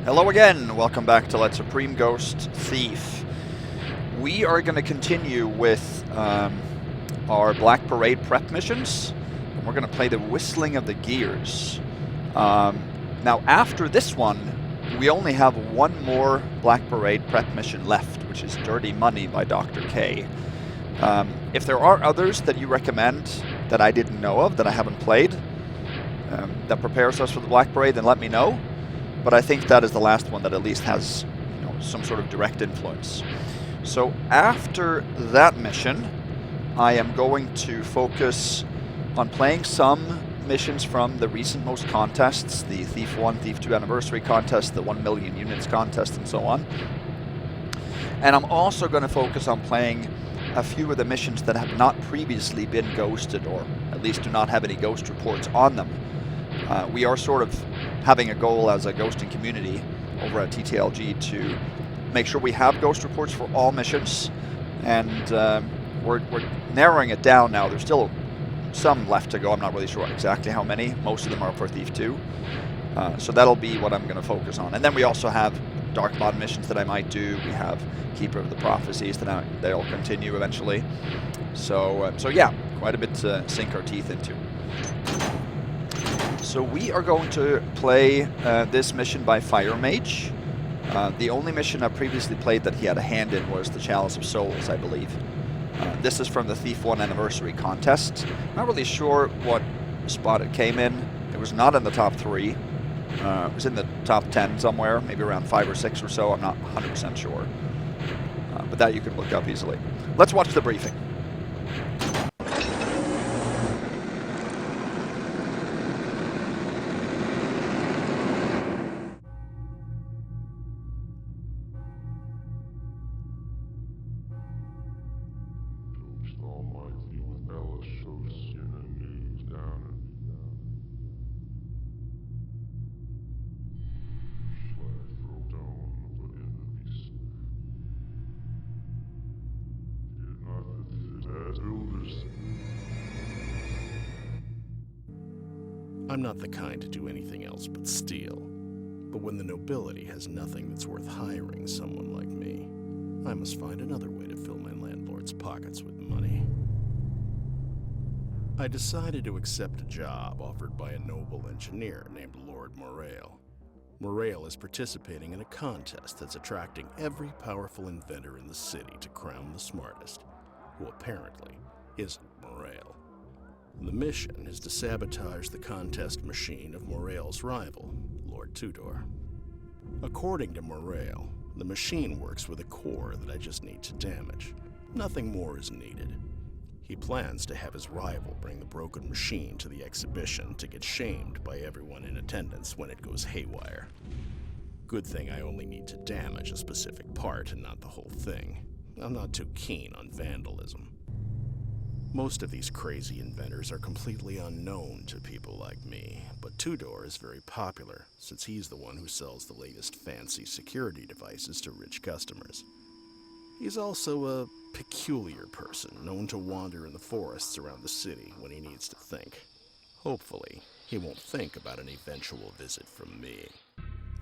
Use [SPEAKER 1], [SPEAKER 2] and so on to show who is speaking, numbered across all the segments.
[SPEAKER 1] Hello again, welcome back to Let Supreme Ghost Thief. We are going to continue with our Black Parade prep missions, and we're going to play the Whistling of the Gears. Now after this one, we only have one more Black Parade prep mission left, which is Dirty Money by Dr. K. If there are others that you recommend that I didn't know of, that I haven't played, that prepares us for the Black Parade, then let me know. But I think that is the last one that at least has, some sort of direct influence. So after that mission, I am going to focus on playing some missions from the recent most contests, the Thief 1, Thief 2 Anniversary contest, the 1 million units contest, and so on. And I'm also going to focus on playing a few of the missions that have not previously been ghosted, or at least do not have any ghost reports on them. We are sort of having a goal as a ghosting community over at TTLG to make sure we have ghost reports for all missions, and we're narrowing it down now. There's still some left to go. I'm not really sure exactly how many. Most of them are for Thief 2. So that'll be what I'm going to focus on. And then we also have Dark Mod missions that I might do. We have Keeper of the Prophecies that they'll continue eventually. So yeah, quite a bit to sink our teeth into. So we are going to play this mission by Firemage. The only mission I previously played that he had a hand in was the Chalice of Souls, I believe. This is from the Thief 1 Anniversary contest. Not really sure what spot it came in. It was not in the top 3. It was in the top 10 somewhere, maybe around 5 or 6 or so. I'm not 100% sure. But that you can look up easily. Let's watch the briefing.
[SPEAKER 2] I'm not the kind to do anything else but steal. But when the nobility has nothing that's worth hiring someone like me, I must find another way to fill my landlord's pockets with money. I decided to accept a job offered by a noble engineer named Lord Morale. Morale is participating in a contest that's attracting every powerful inventor in the city to crown the smartest, who apparently isn't Morale. The mission is to sabotage the contest machine of Morale's rival, Lord Tudor. According to Morale, the machine works with a core that I just need to damage. Nothing more is needed. He plans to have his rival bring the broken machine to the exhibition to get shamed by everyone in attendance when it goes haywire. Good thing I only need to damage a specific part and not the whole thing. I'm not too keen on vandalism. Most of these crazy inventors are completely unknown to people like me, but Tudor is very popular since he's the one who sells the latest fancy security devices to rich customers. He's also a peculiar person known to wander in the forests around the city when he needs to think. Hopefully, he won't think about an eventual visit from me.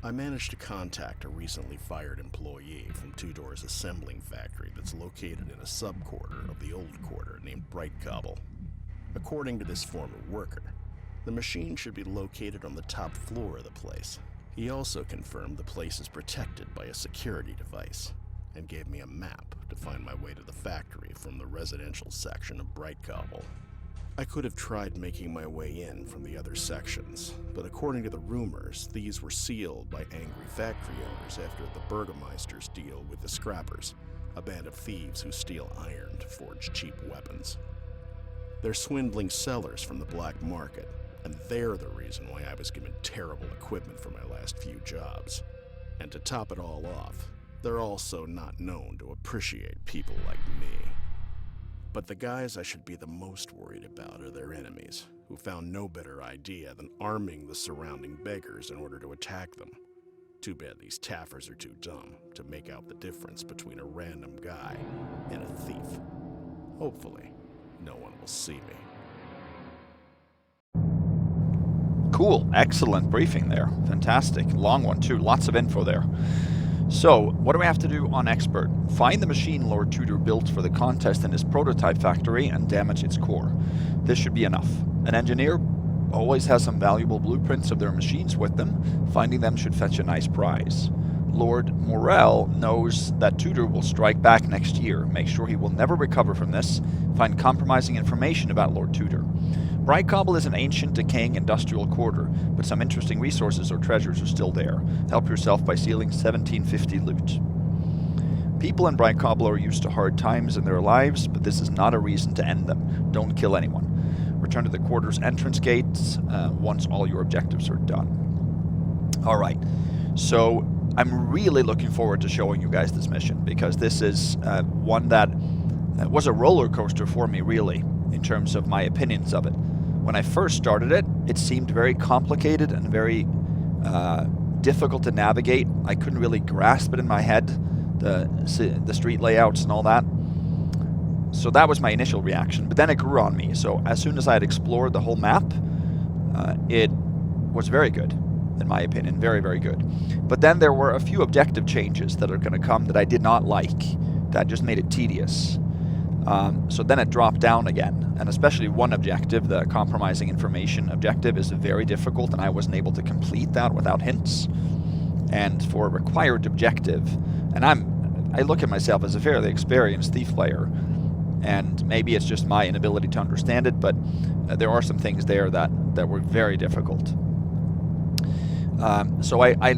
[SPEAKER 2] I managed to contact a recently fired employee from Tudor's assembling factory that's located in a sub-quarter of the old quarter named Bright Cobble. According to this former worker, the machine should be located on the top floor of the place. He also confirmed the place is protected by a security device, and gave me a map to find my way to the factory from the residential section of Bright Cobble. I could have tried making my way in from the other sections, but according to the rumors, these were sealed by angry factory owners after the Burgomeisters deal with the Scrappers, a band of thieves who steal iron to forge cheap weapons. They're swindling sellers from the black market, and they're the reason why I was given terrible equipment for my last few jobs. And to top it all off, they're also not known to appreciate people like me. But the guys I should be the most worried about are their enemies, who found no better idea than arming the surrounding beggars in order to attack them. Too bad these taffers are too dumb to make out the difference between a random guy and a thief. Hopefully, no one will see me.
[SPEAKER 1] Cool. Excellent briefing there. Fantastic. Long one too. Lots of info there. So, what do we have to do on Expert? Find the machine Lord Tudor built for the contest in his prototype factory and damage its core. This should be enough. An engineer always has some valuable blueprints of their machines with them. Finding them should fetch a nice prize. Lord Morel knows that Tudor will strike back next year. Make sure he will never recover from this. Find compromising information about Lord Tudor. Bright Cobble is an ancient, decaying industrial quarter, but some interesting resources or treasures are still there. Help yourself by stealing 1750 loot. People in Bright Cobble are used to hard times in their lives, but this is not a reason to end them. Don't kill anyone. Return to the quarter's entrance gates once all your objectives are done. Alright, so I'm really looking forward to showing you guys this mission, because this is one that was a roller coaster for me, really, in terms of my opinions of it. When I first started it, it seemed very complicated and very difficult to navigate. I couldn't really grasp it in my head, the street layouts and all that. So that was my initial reaction, but then it grew on me. So as soon as I had explored the whole map, it was very good, in my opinion, very, very good. But then there were a few objective changes that are going to come that I did not like, that just made it tedious. So then it dropped down again, and especially one objective, the compromising information objective, is very difficult, and I wasn't able to complete that without hints. And for a required objective, and I look at myself as a fairly experienced thief player, and maybe it's just my inability to understand it, but there are some things there that were very difficult. So I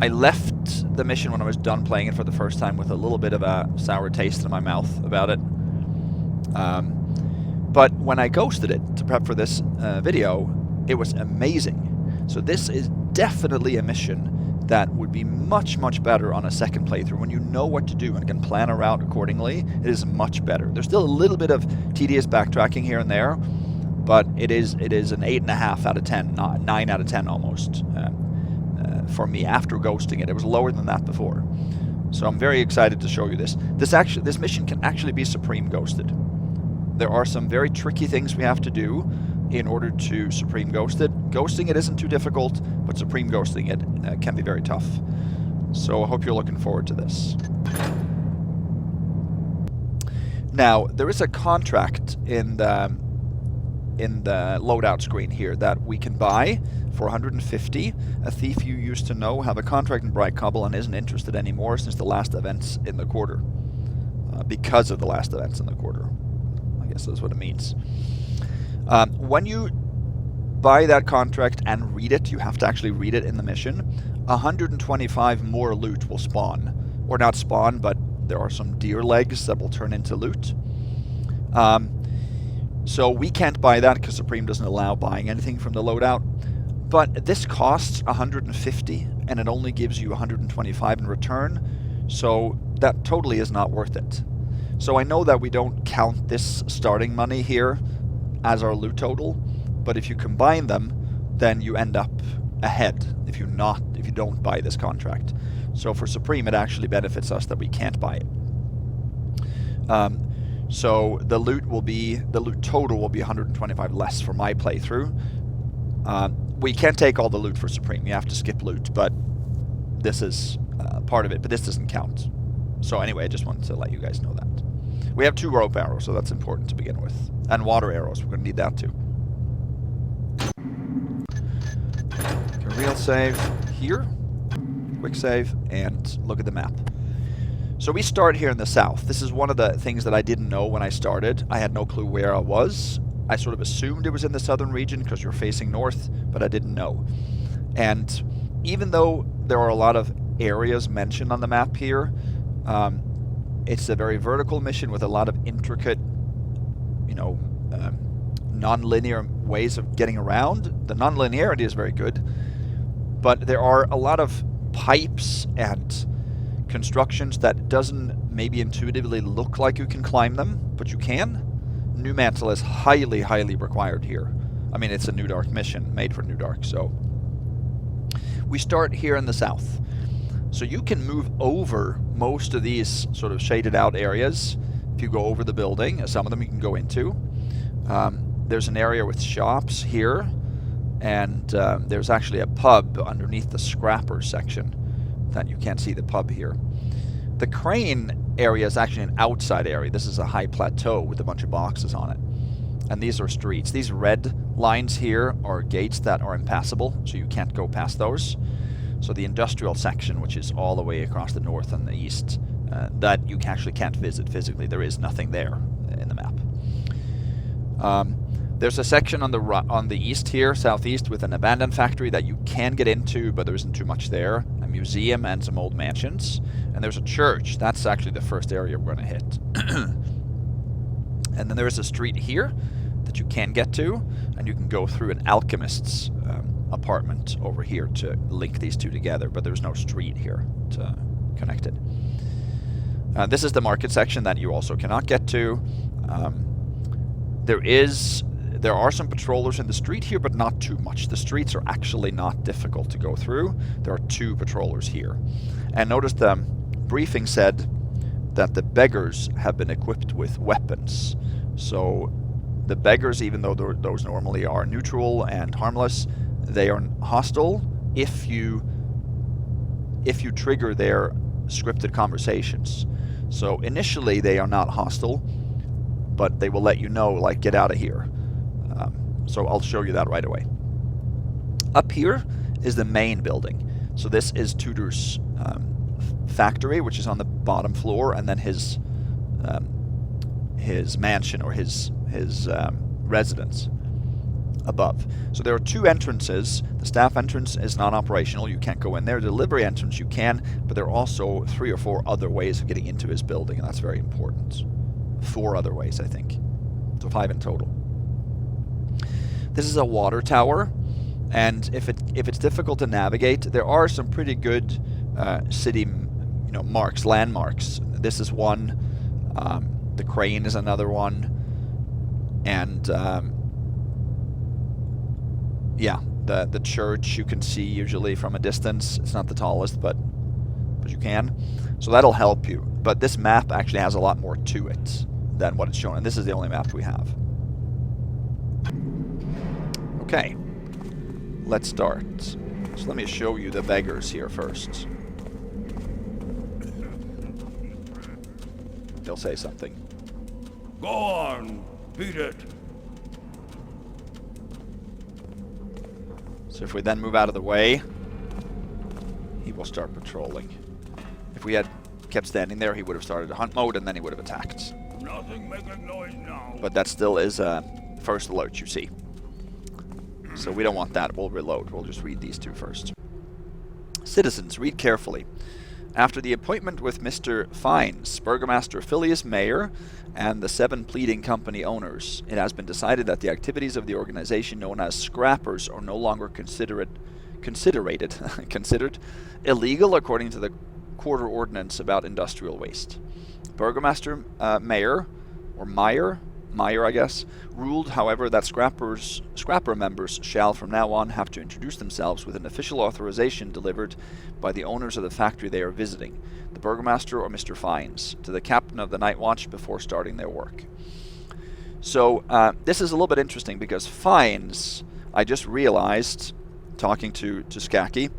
[SPEAKER 1] left the mission when I was done playing it for the first time with a little bit of a sour taste in my mouth about it. But when I ghosted it to prep for this video, it was amazing. So this is definitely a mission that would be much, much better on a second playthrough. When you know what to do and can plan a route accordingly, it is much better. There's still a little bit of tedious backtracking here and there, but it is an 8.5 out of 10, 9 out of 10 almost, for me after ghosting it. It was lower than that before. So I'm very excited to show you this. This mission can actually be Supreme ghosted. There are some very tricky things we have to do in order to Supreme ghost it. Ghosting it isn't too difficult, but Supreme ghosting it can be very tough. So I hope you're looking forward to this. Now, there is a contract in the loadout screen here that we can buy for 150. A thief you used to know have a contract in Bright Cobble and isn't interested anymore since the last events in the quarter. Because of the last events in the quarter. I guess that's what it means. When you buy that contract and read it, you have to actually read it in the mission, 125 more loot will spawn. Or not spawn, but there are some deer legs that will turn into loot. So we can't buy that because Supreme doesn't allow buying anything from the loadout. But this costs 150 and it only gives you 125 in return. So that totally is not worth it. So I know that we don't count this starting money here as our loot total, but if you combine them, then you end up ahead if you don't buy this contract. So for Supreme, it actually benefits us that we can't buy it. So the loot total will be 125 less for my playthrough. We can't take all the loot for Supreme. You have to skip loot, but this is part of it. But this doesn't count. So anyway, I just wanted to let you guys know that. We have 2 rope arrows, so that's important to begin with. And water arrows, we're going to need that too. Okay, real save here. Quick save, and look at the map. So we start here in the south. This is one of the things that I didn't know when I started. I had no clue where I was. I sort of assumed it was in the southern region because you're facing north, but I didn't know. And even though there are a lot of areas mentioned on the map here, it's a very vertical mission with a lot of intricate, non-linear ways of getting around. The non-linearity is very good, but there are a lot of pipes and constructions that doesn't maybe intuitively look like you can climb them, but you can. New Mantle is highly, highly required here. I mean, it's a New Dark mission, made for New Dark, so. We start here in the south. So you can move over most of these sort of shaded out areas if you go over the building. Some of them you can go into. There's an area with shops here. And there's actually a pub underneath the scrapper section that you can't see the pub here. The crane area is actually an outside area. This is a high plateau with a bunch of boxes on it. And these are streets. These red lines here are gates that are impassable, so you can't go past those. So the industrial section, which is all the way across the north and the east, that you actually can't visit physically. There is nothing there in the map. There's a section on the east here, southeast, with an abandoned factory that you can get into, but there isn't too much there. A museum and some old mansions. And there's a church. That's actually the first area we're going to hit. And then there is a street here that you can get to, and you can go through an alchemist's apartment over here to link these two together, but there's no street here to connect it. This is the market section that you also cannot get to. There are some patrollers in the street here, but not too much. The streets are actually not difficult to go through. There are 2 patrollers here. And notice the briefing said that the beggars have been equipped with weapons. So the beggars, even though those normally are neutral and harmless, they are hostile if you trigger their scripted conversations. So initially they are not hostile, but they will let you know, like, get out of here. So I'll show you that right away. Up here is the main building. So this is Tudor's factory, which is on the bottom floor, and then his mansion, or his residence above. So there are 2 entrances. The staff entrance is non-operational. You can't go in there. The delivery entrance you can, but there are also 3 or 4 other ways of getting into his building, and that's very important. 4 other ways, I think. So 5 in total. This is a water tower, and if it's difficult to navigate, there are some pretty good city, marks, landmarks. This is one. The crane is another one, and yeah, the church you can see usually from a distance. It's not the tallest, but you can. So that'll help you. But this map actually has a lot more to it than what it's shown, and this is the only map we have. Okay, let's start. So let me show you the beggars here first. They'll say something.
[SPEAKER 3] Go on, beat it.
[SPEAKER 1] So if we then move out of the way, he will start patrolling. If we had kept standing there, he would have started hunt mode, and then he would have attacked.
[SPEAKER 3] Nothing making noise now.
[SPEAKER 1] But that still is a first alert you see. So we don't want that. We'll reload. We'll just read these 2 first. Citizens, read carefully. After the appointment with Mr. Fines, Burgomaster Phileas Mayor, and the 7 pleading company owners, it has been decided that the activities of the organization known as Scrappers are no longer considered illegal according to the Quarter Ordinance about industrial waste. Burgomaster Mayor, or Meyer, I guess, ruled, however, that Scrapper members shall from now on have to introduce themselves with an official authorization delivered by the owners of the factory they are visiting, the Burgomaster or Mr. Fines, to the captain of the night watch before starting their work. So this is a little bit interesting because Fines, I just realized, talking to Skaki,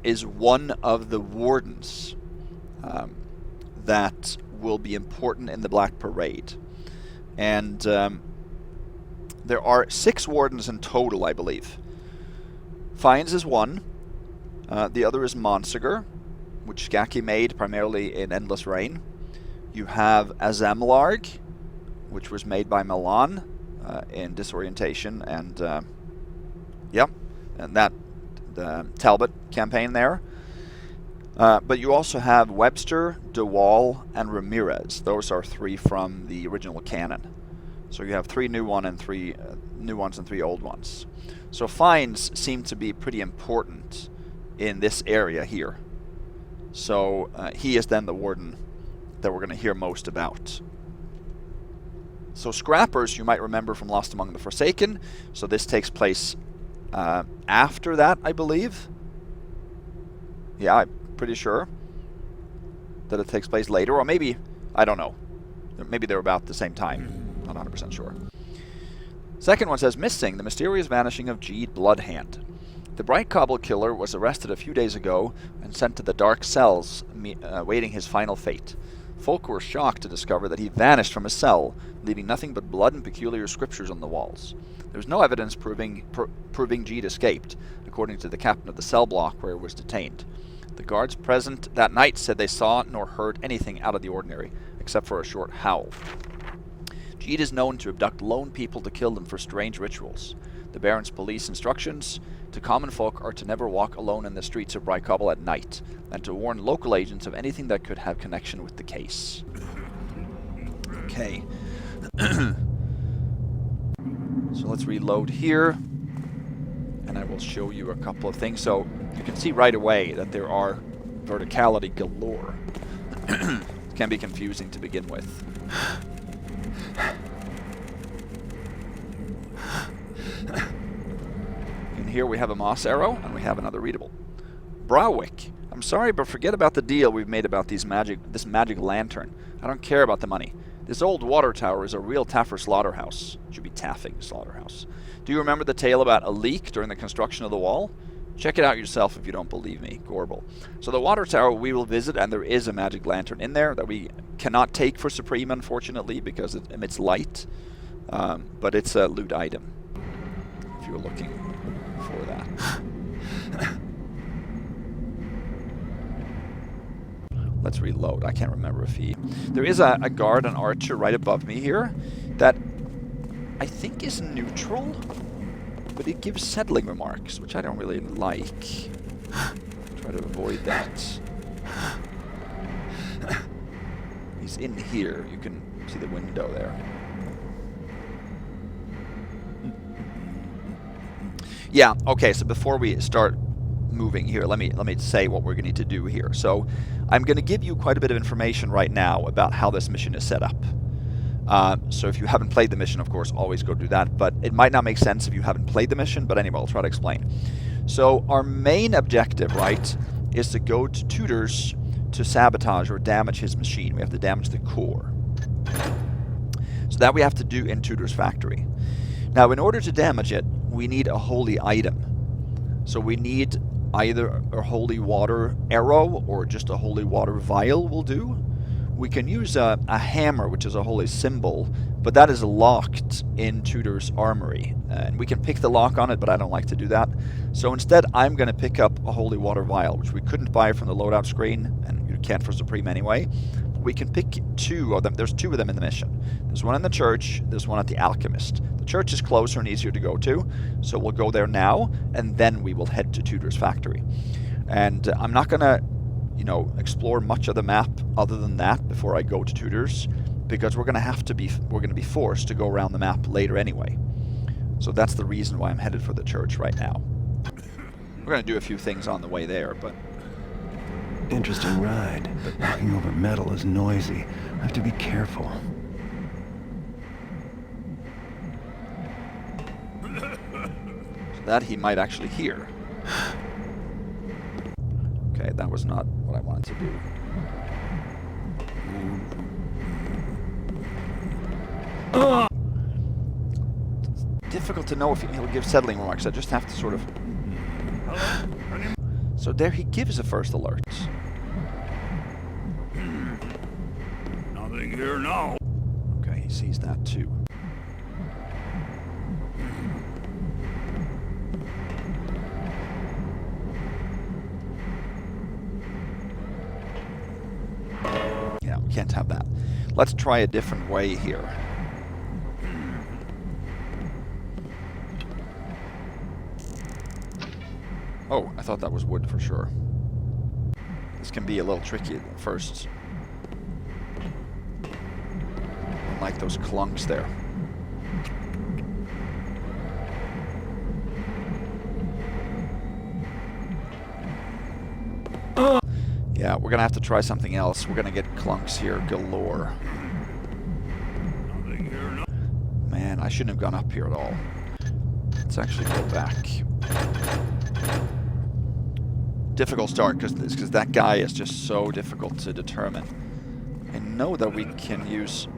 [SPEAKER 1] is one of the wardens that will be important in the Black Parade. And there are 6 wardens in total, I believe. Fines is one. The other is Monsiger, which Skaki made primarily in Endless Rain. You have Azamlarg, which was made by Milan in Disorientation, and and that the Talbot campaign there. But you also have Webster, DeWall, and Ramirez. Those are 3 from the original canon. So you have 3 new ones and 3 old ones. So Fines seem to be pretty important in this area here. So he is then the warden that we're going to hear most about. So Scrappers, you might remember from Lost Among the Forsaken. So this takes place after that, I believe. Yeah, I'm pretty sure that it takes place later, or maybe, I don't know. Maybe they're about the same time. Not 100% sure. Second one says, missing, the mysterious vanishing of Jeed Bloodhand. The Bright Cobble killer was arrested a few days ago and sent to the dark cells, waiting his final fate. Folk were shocked to discover that he vanished from his cell, leaving nothing but blood and peculiar scriptures on the walls. There was no evidence proving Jeed escaped, according to the captain of the cell block where he was detained. The guards present that night said they saw nor heard anything out of the ordinary, except for a short howl. Jeed is known to abduct lone people to kill them for strange rituals. The Baron's police instructions to common folk are to never walk alone in the streets of Brightcobble at night, and to warn local agents of anything that could have connection with the case. Okay. So let's reload here, and I will show you a couple of things. So you can see right away that there are verticality galore. It can be confusing to begin with. And here we have a moss arrow, and we have another readable. Browick. I'm sorry, but forget about the deal we've made about this magic lantern. I don't care about the money. This old water tower is a real Taffer slaughterhouse. It should be Taffing slaughterhouse. Do you remember the tale about a leak during the construction of the wall? Check it out yourself if you don't believe me. Gorble. So the water tower we will visit, and there is a magic lantern in there that we cannot take for Supreme, unfortunately, because it emits light. But it's a loot item, if you're looking for that. Let's reload. I can't remember if he... There is a guard, an archer right above me here that I think is neutral, but it gives settling remarks, which I don't really like. Try to avoid that. He's in here. You can see the window there. Yeah, okay, so before we start moving here, let me say what we're going to need to do here. So I'm going to give you quite a bit of information right now about how this mission is set up. So if you haven't played the mission, of course, always go do that, but it might not make sense if you haven't played the mission, but anyway, I'll try to explain. So our main objective, right, is to go to Tudor's to sabotage or damage his machine. We have to damage the core. So that we have to do in Tudor's factory. Now, in order to damage it, we need a holy item. So we need either a holy water arrow or just a holy water vial will do. We can use a hammer, which is a holy symbol, but that is locked in Tudor's armory. And we can pick the lock on it, but I don't like to do that. So instead, I'm going to pick up a holy water vial, which we couldn't buy from the loadout screen, and you can't for Supreme anyway. We can pick two of them. There's two of them in the mission. There's one in the church, there's one at the alchemist. The church is closer and easier to go to, so we'll go there now, and then we will head to Tudor's factory. And I'm not going to, explore much of the map other than that before I go to Tudor's, because we're going to be forced to go around the map later anyway. So that's the reason why I'm headed for the church right now. We're going to do a few things on the way there, but...
[SPEAKER 4] Interesting ride, but knocking over metal is noisy. I have to be careful.
[SPEAKER 1] That he might actually hear. Okay, that was not what I wanted to do. It's difficult to know if he'll give settling remarks. I just have to sort of... So there he gives a first alert.
[SPEAKER 3] Nothing here now.
[SPEAKER 1] Okay, he sees that too. Yeah, we can't have that. Let's try a different way here. Oh, I thought that was wood for sure. This can be a little tricky at first. Like those clunks there. Yeah, we're gonna have to try something else. We're gonna get clunks here galore.
[SPEAKER 3] Nothing here now.
[SPEAKER 1] Man, I shouldn't have gone up here at all. Let's actually go back. Difficult start because that guy is just so difficult to determine. I know that we can use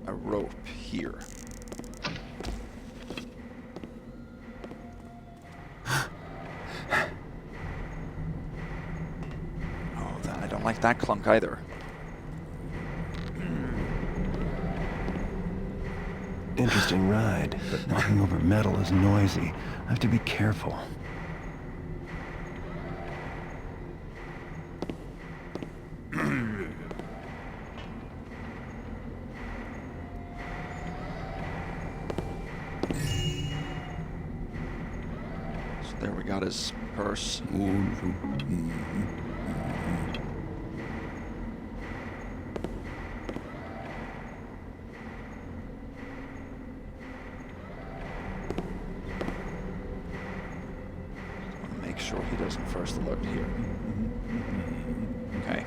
[SPEAKER 1] a rope here. Don't like that clunk either.
[SPEAKER 4] Interesting ride, but walking over metal is noisy. I have to be careful.
[SPEAKER 1] So there we got his purse. Make sure he doesn't first alert here. Okay.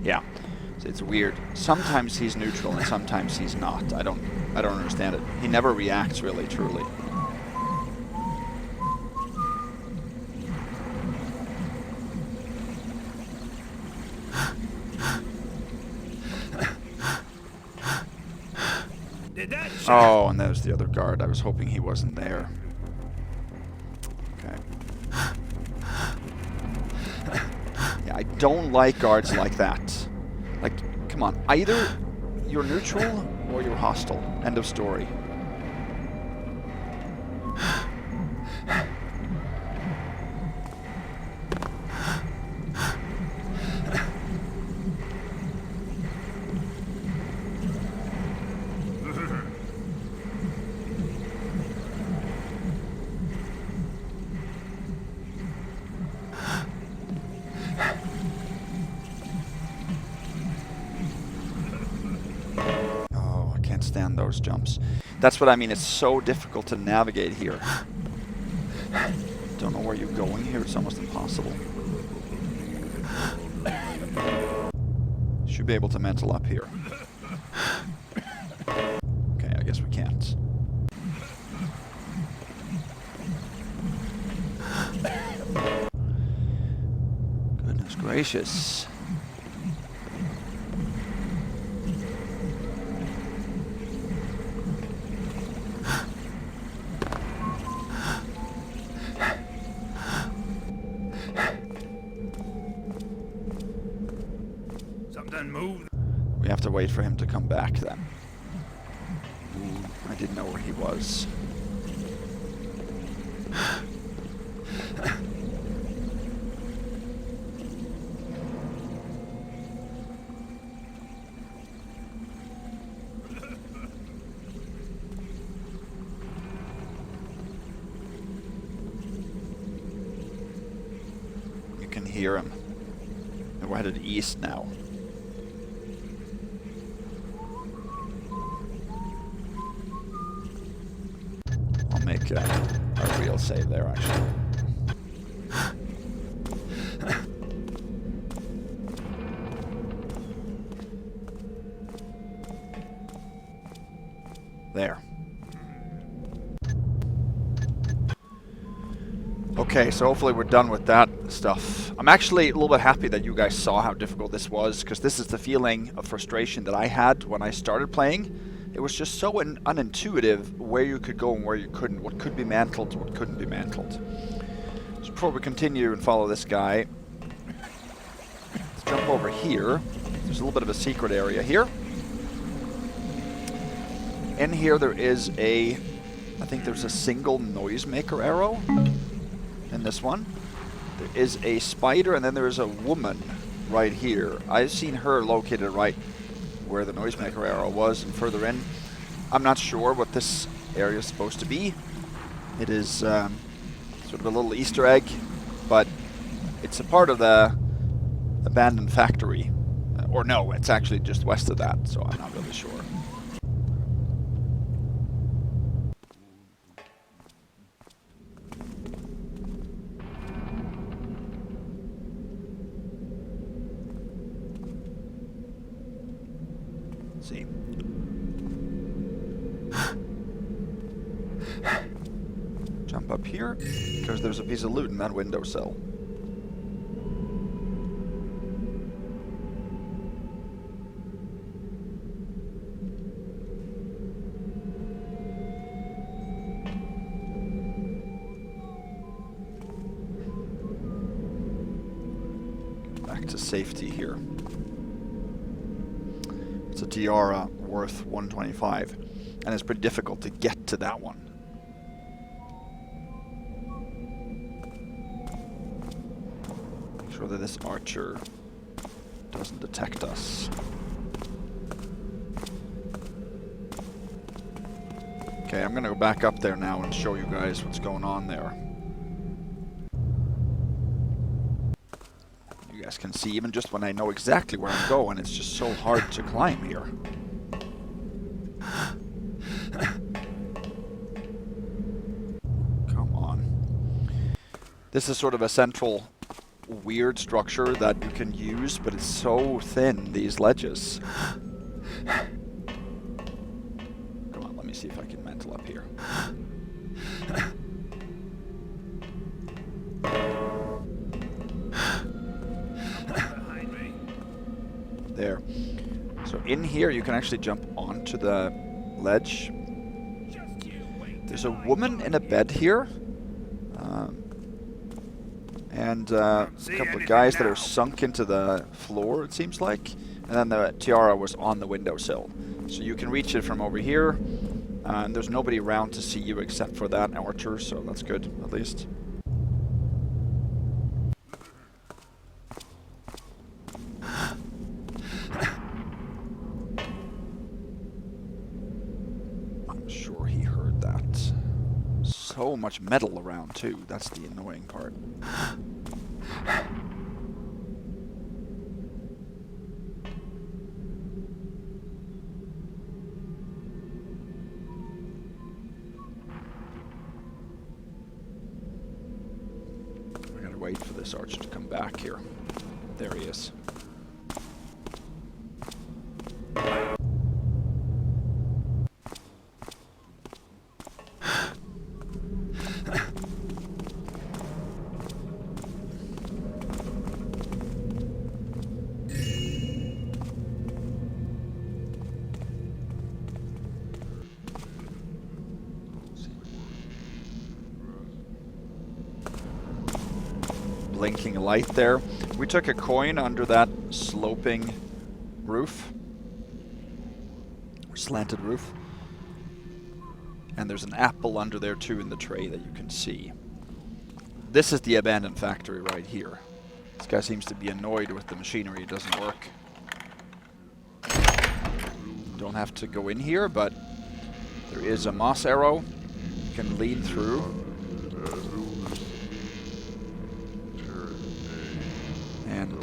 [SPEAKER 1] Yeah, so it's weird. Sometimes he's neutral and sometimes he's not. I don't understand it. He never reacts really, truly. Oh, and there's the other guard. I was hoping he wasn't there. Okay. Yeah, I don't like guards like that. Like, come on. Either you're neutral or you're hostile. End of story. Stand those jumps. That's what I mean. It's so difficult to navigate here. Don't know where you're going here. It's almost impossible. Should be able to mental up here. Okay, I guess we can't. Goodness gracious.
[SPEAKER 3] Move.
[SPEAKER 1] We have to wait for him to come back then. I didn't know where he was. You can hear him. And we're headed east now. Make a real save there, actually. There. Okay, so hopefully we're done with that stuff. I'm actually a little bit happy that you guys saw how difficult this was, because this is the feeling of frustration that I had when I started playing. It was just so unintuitive where you could go and where you couldn't, what could be mantled, what couldn't be mantled. So before we continue and follow this guy, let's jump over here. There's a little bit of a secret area here. In here there is I think there's a single noisemaker arrow in this one. There is a spider and then there is a woman right here. I've seen her located right where the noisemaker arrow was and further in. I'm not sure what this area is supposed to be. It is sort of a little Easter egg, but it's a part of the abandoned factory, Or no, it's actually just west of that, so I'm not really sure. Let's see. Jump up here, because there's a piece of loot in that windowsill. Back to safety here. It's a tiara worth 125, and it's pretty difficult to get to that one. Make sure that this archer doesn't detect us. Okay, I'm gonna go back up there now and show you guys what's going on there. You guys can see, even just when I know exactly where I'm going, it's just so hard to climb here. Come on. This is sort of a central weird structure that you can use, but it's so thin, these ledges. Come on, let me see if I can mental up here. There. So in here you can actually jump onto the ledge. There's a woman in a bed here. And a couple of guys that are sunk into the floor, it seems like. And then the tiara was on the windowsill. So you can reach it from over here. And there's nobody around to see you except for that archer, so that's good, at least. I'm sure he heard that. So much metal around, too. That's the annoying part. We gotta wait for this archer to come back here. There he is. Blinking light there. We took a coin under that sloping roof, or slanted roof, and there's an apple under there too in the tray that you can see. This is the abandoned factory right here. This guy seems to be annoyed with the machinery, it doesn't work. Don't have to go in here, but there is a moss arrow you can lead through. And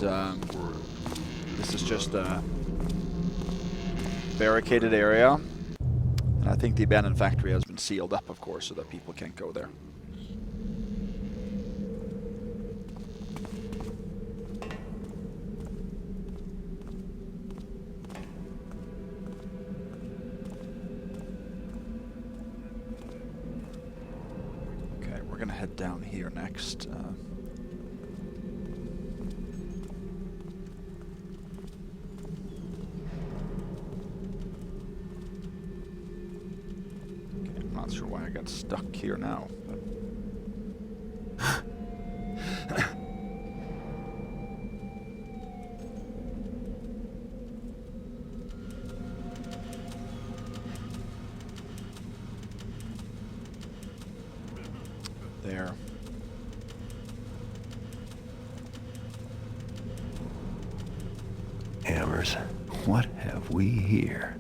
[SPEAKER 1] this is just a barricaded area. And I think the abandoned factory has been sealed up, of course, so that people can't go there. Okay, we're gonna head down here next. Not sure why I got stuck here now. But there.
[SPEAKER 4] Hammers, what have we here?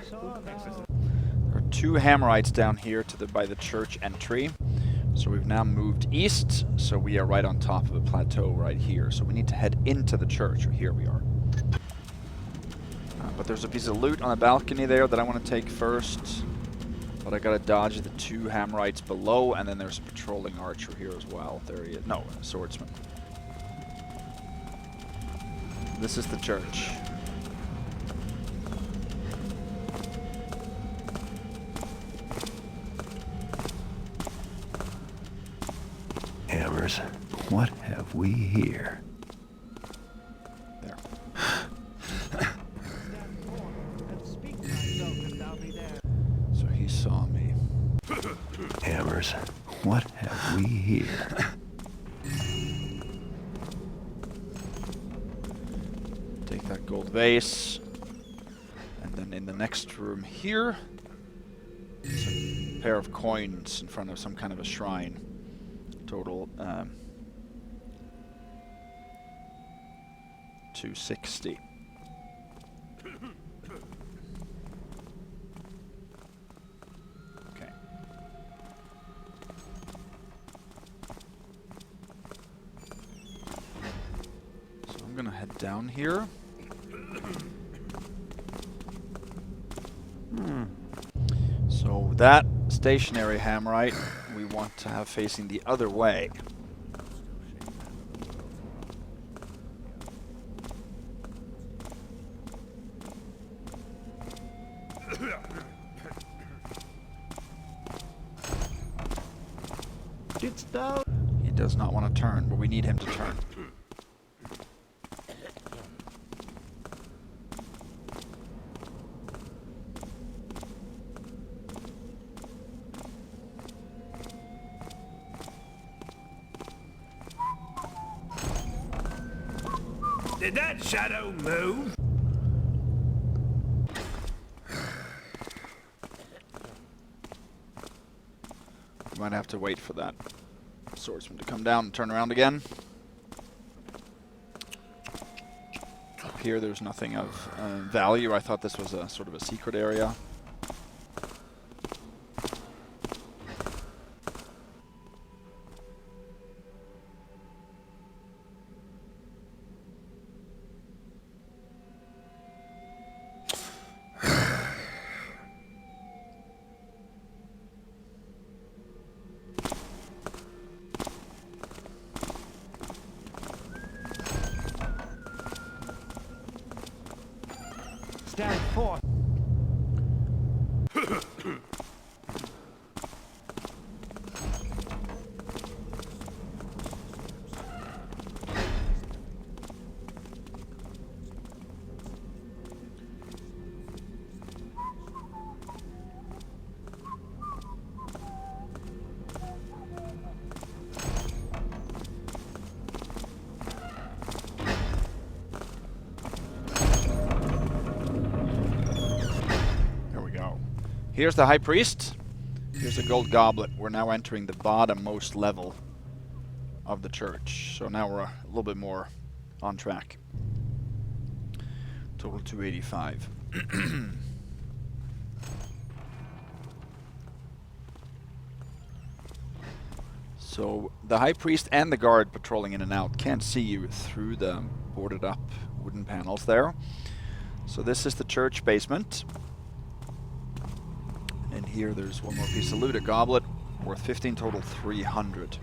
[SPEAKER 1] There are two Hammerites down here by the church entry. So we've now moved east, so we are right on top of a plateau right here. So we need to head into the church, or here we are. But there's a piece of loot on the balcony there that I want to take first. But I gotta dodge the 2 Hammerites below, and then there's a patrolling archer here as well. There he is. No, a swordsman. This is the church.
[SPEAKER 4] Hammers, what have we here?
[SPEAKER 1] There. So he saw me.
[SPEAKER 4] Hammers, what have we here?
[SPEAKER 1] Take that gold vase. And then in the next room here, there's a pair of coins in front of some kind of a shrine. Total 260. Okay. So I'm gonna head down here. So that stationary Hammerite we want to have facing the other way. He does not want to turn, but we need him to turn.
[SPEAKER 3] Did that shadow move?
[SPEAKER 1] We might have to wait for that swordsman to come down and turn around again. Up here there's nothing of value. I thought this was a sort of a secret area.
[SPEAKER 5] Stand forth.
[SPEAKER 1] Here's the High Priest. Here's a gold goblet. We're now entering the bottommost level of the church. So now we're a little bit more on track. Total 285. So the High Priest and the guard patrolling in and out can't see you through the boarded up wooden panels there. So this is the church basement. And here there's one more piece of loot, a goblet, worth 15, total 300.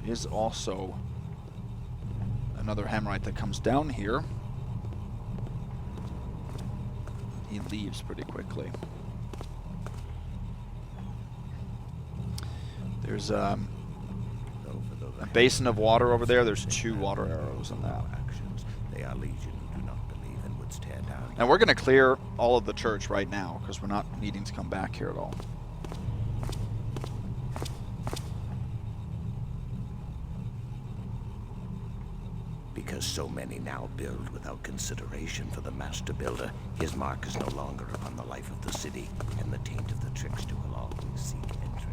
[SPEAKER 1] Is also another Hammerite that comes down here. He leaves pretty quickly. There's a basin of water over there. There's 2 water arrows in that.
[SPEAKER 6] They are legion who do not believe and would tear down.
[SPEAKER 1] And we're going to clear all of the church right now because we're not needing to come back here at all.
[SPEAKER 6] Because so many now build without consideration for the master builder, his mark is no longer upon the life of the city, and the taint of the trickster will always seek entrance.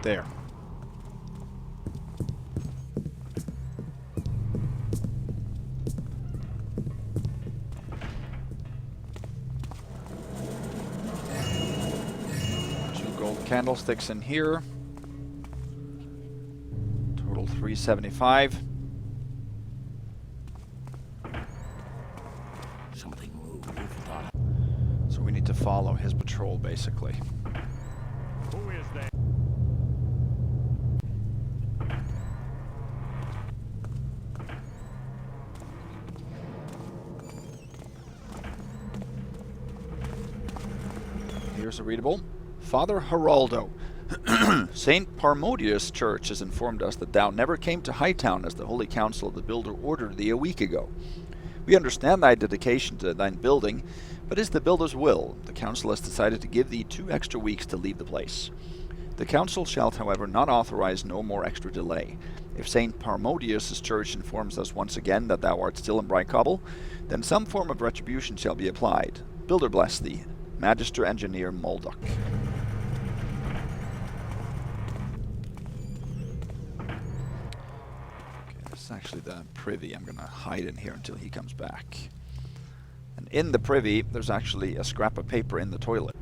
[SPEAKER 1] There. Candlesticks in here. Total 375.
[SPEAKER 6] Something moved.
[SPEAKER 1] So we need to follow his patrol, basically.
[SPEAKER 3] Who is that?
[SPEAKER 1] Here's a readable. Father Geraldo, Saint Parmodius Church has informed us that thou never came to Hightown as the Holy Council of the Builder ordered thee a week ago. We understand thy dedication to thine building, but is the Builder's will. The Council has decided to give thee 2 extra weeks to leave the place. The Council shall, however, not authorize no more extra delay. If Saint Parmodius' Church informs us once again that thou art still in Brightcobble, then some form of retribution shall be applied. Builder bless thee. Magister Engineer Molduck. Actually the privy. I'm going to hide in here until he comes back. And in the privy, there's actually a scrap of paper in the toilet.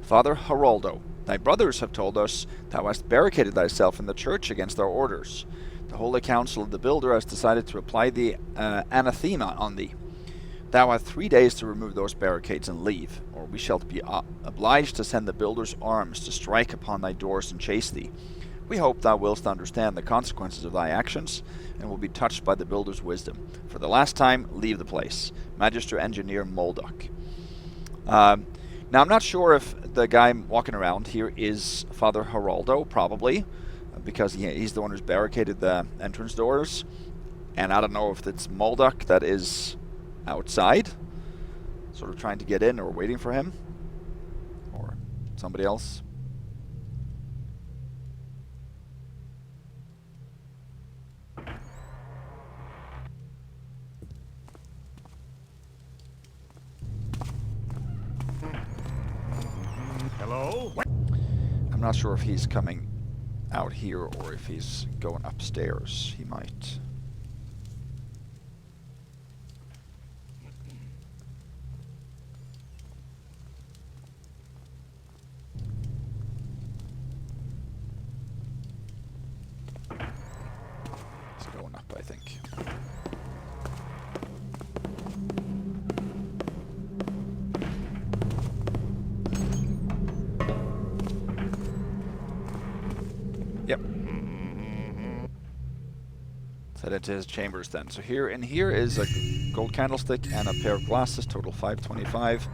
[SPEAKER 1] Father Geraldo, thy brothers have told us thou hast barricaded thyself in the church against our orders. The Holy Council of the Builder has decided to apply the anathema on thee. Thou hast 3 days to remove those barricades and leave, or we shall be obliged to send the Builder's arms to strike upon thy doors and chase thee. We hope thou willst understand the consequences of thy actions, and will be touched by the Builder's wisdom. For the last time, leave the place. Magister Engineer Molduck. Now, I'm not sure if the guy walking around here is Father Geraldo, probably, because he's the one who's barricaded the entrance doors. And I don't know if it's Molduck that is outside, sort of trying to get in or waiting for him, or somebody else.
[SPEAKER 3] Hello?
[SPEAKER 1] I'm not sure if he's coming out here or if he's going upstairs. He might. He's going up, I think. Yep. Let's head into his chambers then. So here is a gold candlestick and a pair of glasses, total 525.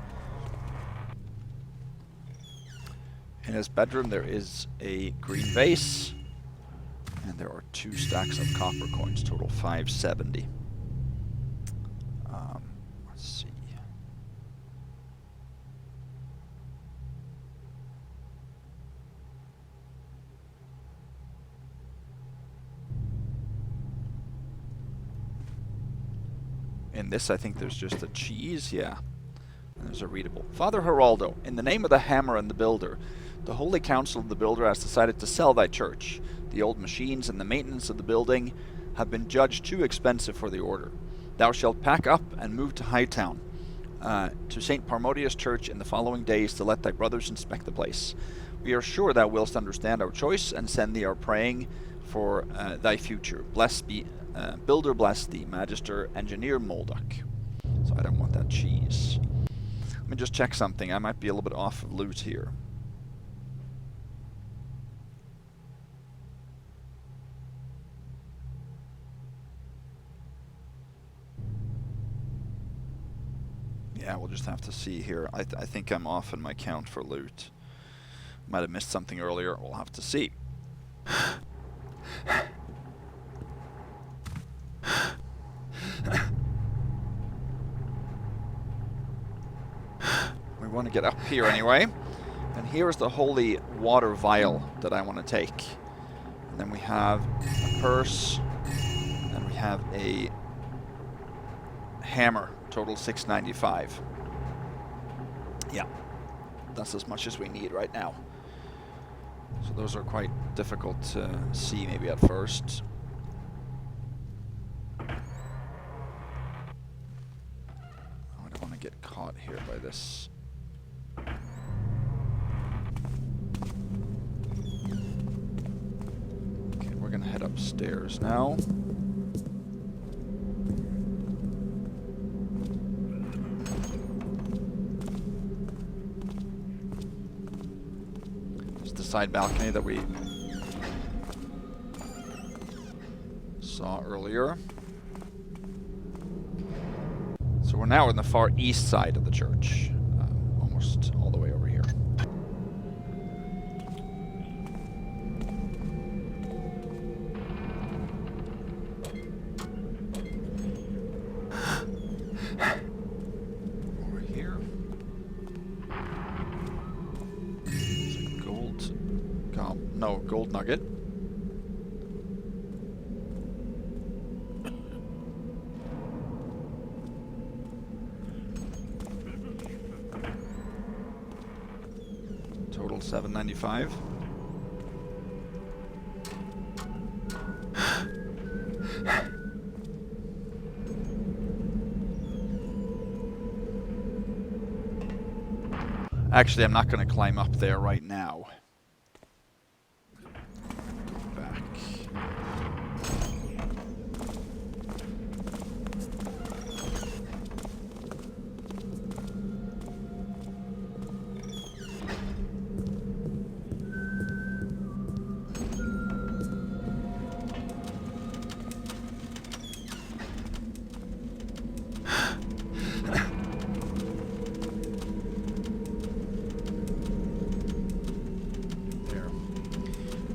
[SPEAKER 1] In his bedroom there is a green vase, and there are 2 stacks of copper coins, total 570. Let's see. In this, I think there's just a cheese, yeah. And there's a readable. Father Geraldo, in the name of the Hammer and the Builder, the Holy Council of the Builder has decided to sell thy church. The old machines and the maintenance of the building have been judged too expensive for the order. Thou shalt pack up and move to Hightown, to St. Parmodius Church in the following days to let thy brothers inspect the place. We are sure thou willst understand our choice and send thee our praying for thy future. Bless be, Builder bless thee, Magister Engineer Molduck. So I don't want that cheese. Let me just check something. I might be a little bit off of loot here. Yeah, we'll just have to see here. I think I'm off in my count for loot. Might have missed something earlier. We'll have to see. We want to get up here anyway. And here's the holy water vial that I want to take. And then we have a purse. And we have a hammer. Total 695. Yeah. That's as much as we need right now. So So those are quite difficult to see maybe at first. Oh, I don't want to get caught here by this. Okay, we're gonna head upstairs now. Side balcony that we saw earlier. So we're now in the far east side of the church, almost all the way over here. Over here. No, gold nugget. Total $7.95. Actually, I'm not going to climb up there right now.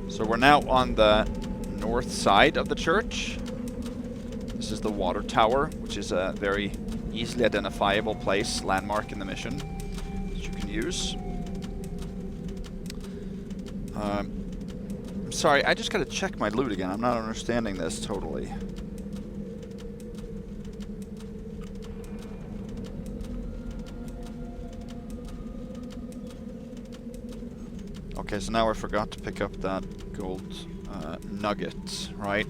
[SPEAKER 1] So we're now on the north side of the church. This is the water tower, which is a very easily identifiable place, landmark in the mission that you can use. I'm sorry, I just gotta check my loot again. I'm not understanding this totally. Okay, so now I forgot to pick up that gold nugget, right?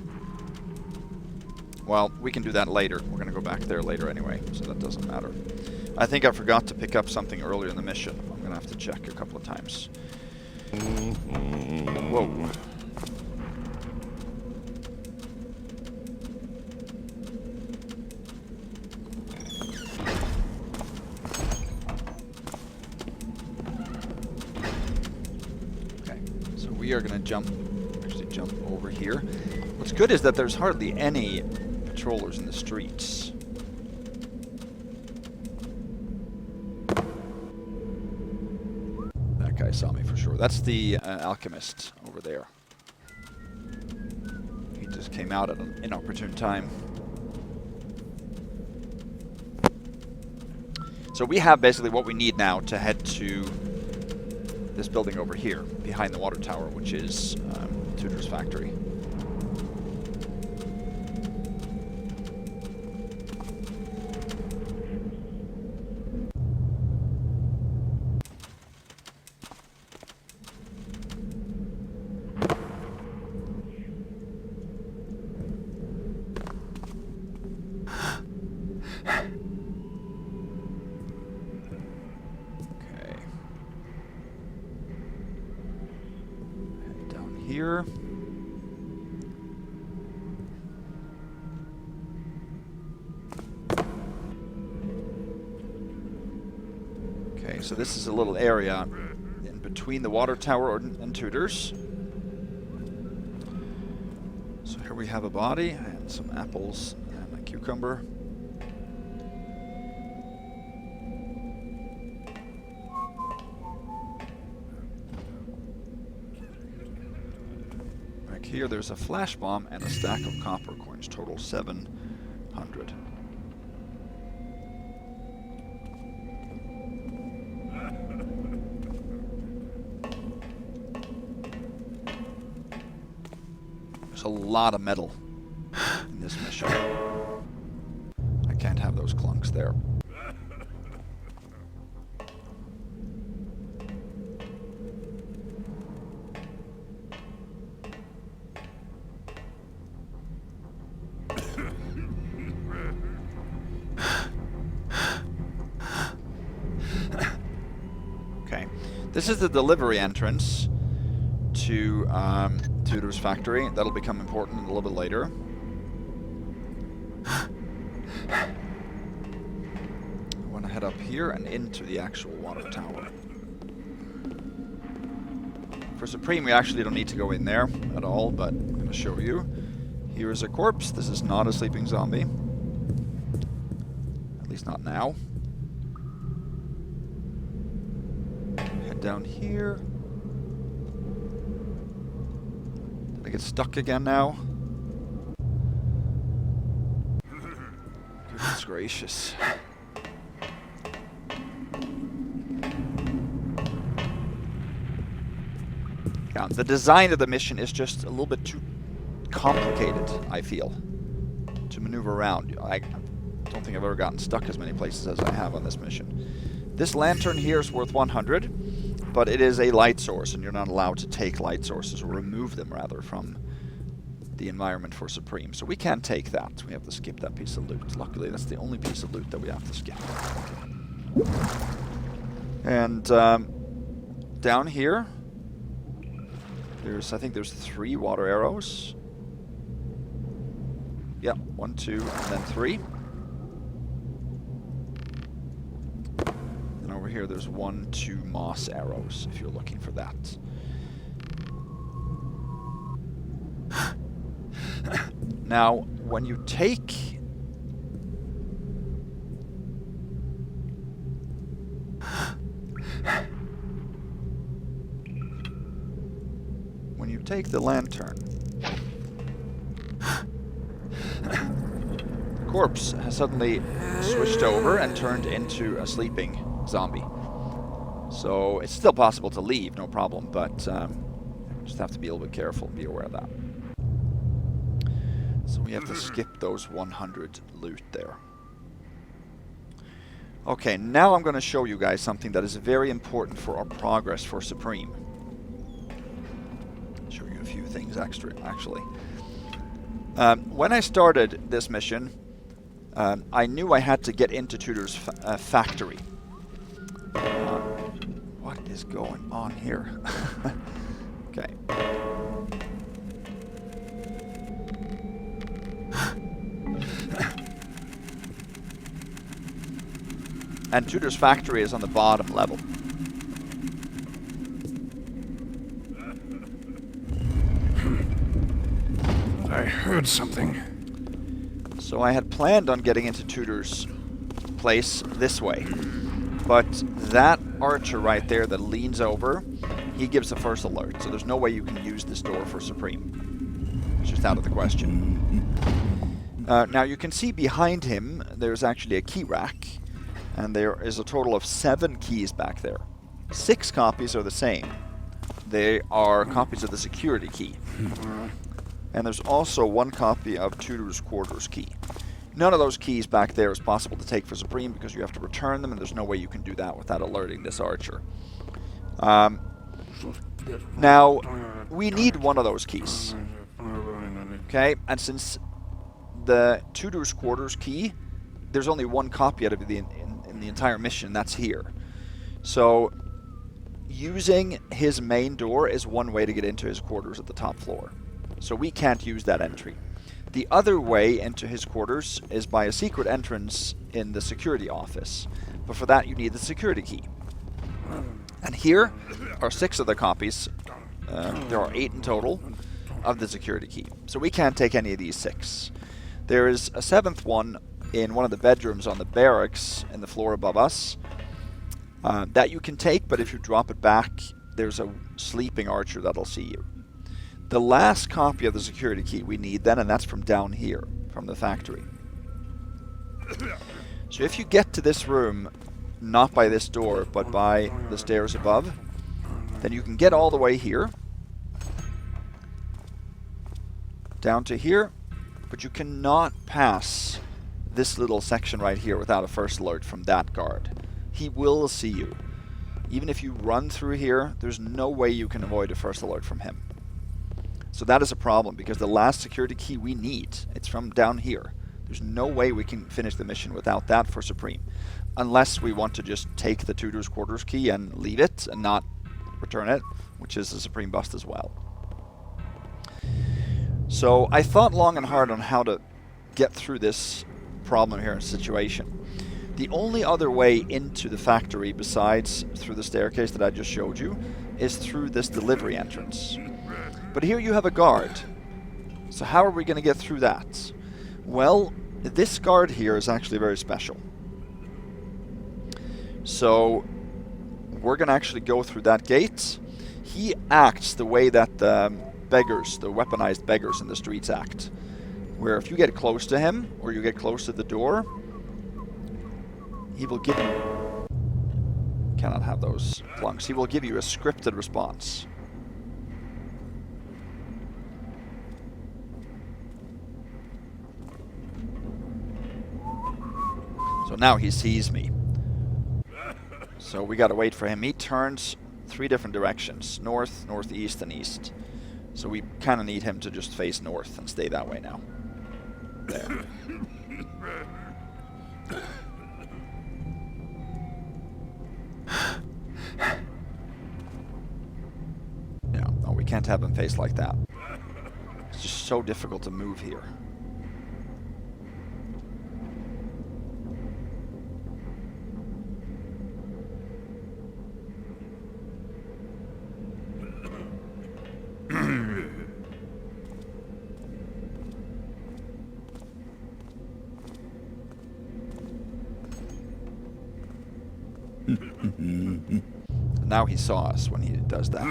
[SPEAKER 1] Well, we can do that later. We're going to go back there later anyway, so that doesn't matter. I think I forgot to pick up something earlier in the mission. I'm going to have to check a couple of times. Whoa. We are going to jump over here. What's good is that there's hardly any patrollers in the streets. That guy saw me for sure. That's the alchemist over there. He just came out at an inopportune time. So we have basically what we need now to head to this building over here, behind the water tower, which is Tudor's factory. Here. Okay, so this is a little area in between the water tower and Tudor's. So here we have a body and some apples and a cucumber. Here there's a flash bomb and a stack of copper coins, total 700. There's a lot of metal in this mission. I can't have those clunks there. This is the delivery entrance to Tudor's factory. That'll become important a little bit later. I want to head up here and into the actual water tower. For Supreme, we actually don't need to go in there at all, but I'm going to show you. Here is a corpse. This is not a sleeping zombie. At least not now. Head down here. Did I get stuck again now? Goodness gracious. Yeah, the design of the mission is just a little bit too complicated, I feel, to maneuver around. I don't think I've ever gotten stuck as many places as I have on this mission. This lantern here is worth 100, but it is a light source, and you're not allowed to take light sources, or remove them, rather, from the environment for Supreme. So we can't take that. We have to skip that piece of loot. Luckily, that's the only piece of loot that we have to skip. And down here, I think there's 3 water arrows. Yeah, 1, 2, and then 3. And over here there's 1, 2 moss arrows, if you're looking for that. Now, when you take... When you take the lantern, the corpse has suddenly switched over and turned into a sleeping zombie. So it's still possible to leave, no problem, but just have to be a little bit careful and be aware of that. So we have to skip those 100 loot there. Okay, now I'm going to show you guys something that is very important for our progress for Supreme. Show you a few things extra, actually. When I started this mission, I knew I had to get into Tudor's factory. What is going on here? Okay. And Tudor's factory is on the bottom level.
[SPEAKER 4] I heard something.
[SPEAKER 1] So I had planned on getting into Tudor's place this way. But that archer right there that leans over, he gives the first alert. So there's no way you can use this door for Supreme. It's just out of the question. Now you can see behind him, there's actually a key rack. And there is a total of 7 keys back there. 6 copies are the same. They are copies of the security key. And there's also 1 copy of Tudor's quarters key. None of those keys back there is possible to take for Supreme because you have to return them, and there's no way you can do that without alerting this archer. Now, we need one of those keys. Okay, and since the Tudor's quarters key, there's only 1 copy out of the in the entire mission, that's here. So, using his main door is one way to get into his quarters at the top floor. So we can't use that entry. The other way into his quarters is by a secret entrance in the security office. But for that you need the security key. And here are 6 of the copies. There are 8 in total of the security key. So we can't take any of these 6. There is a 7th one in one of the bedrooms on the barracks in the floor above us. That you can take, but if you drop it back, there's a sleeping archer that'll see you. The last copy of the security key we need then, and that's from down here, from the factory. So if you get to this room, not by this door, but by the stairs above, then you can get all the way here, down to here, but you cannot pass this little section right here without a first alert from that guard. He will see you. Even if you run through here, there's no way you can avoid a first alert from him. So that is a problem, because the last security key we need, it's from down here. There's no way we can finish the mission without that for Supreme. Unless we want to just take the Tudor's quarters key and leave it and not return it, which is a Supreme Bust as well. So I thought long and hard on how to get through this problem here and situation. The only other way into the factory besides through the staircase that I just showed you is through this delivery entrance. But here you have a guard. So how are we going to get through that? Well, this guard here is actually very special. So we're going to actually go through that gate. He acts the way that the beggars, the weaponized beggars in the streets act. Where if you get close to him, or you get close to the door, he will give you... Cannot have those plunks. He will give you a scripted response. So now he sees me. So we gotta wait for him. He turns 3 different directions. North, northeast, and east. So we kinda need him to just face north and stay that way now. There. Yeah, no, we can't have him face like that. It's just so difficult to move here. Now he saw us when he does that.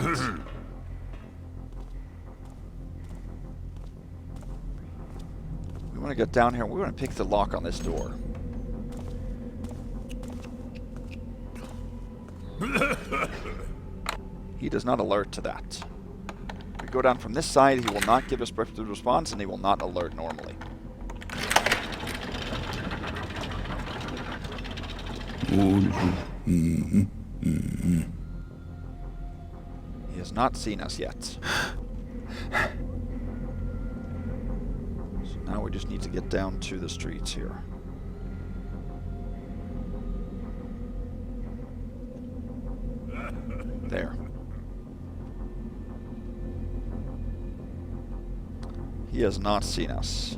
[SPEAKER 1] We want to get down here. We want to pick the lock on this door. He does not alert to that. If we go down from this side, he will not give us scripted response, and he will not alert normally. He has not seen us yet. So now we just need to get down to the streets here. There. He has not seen us.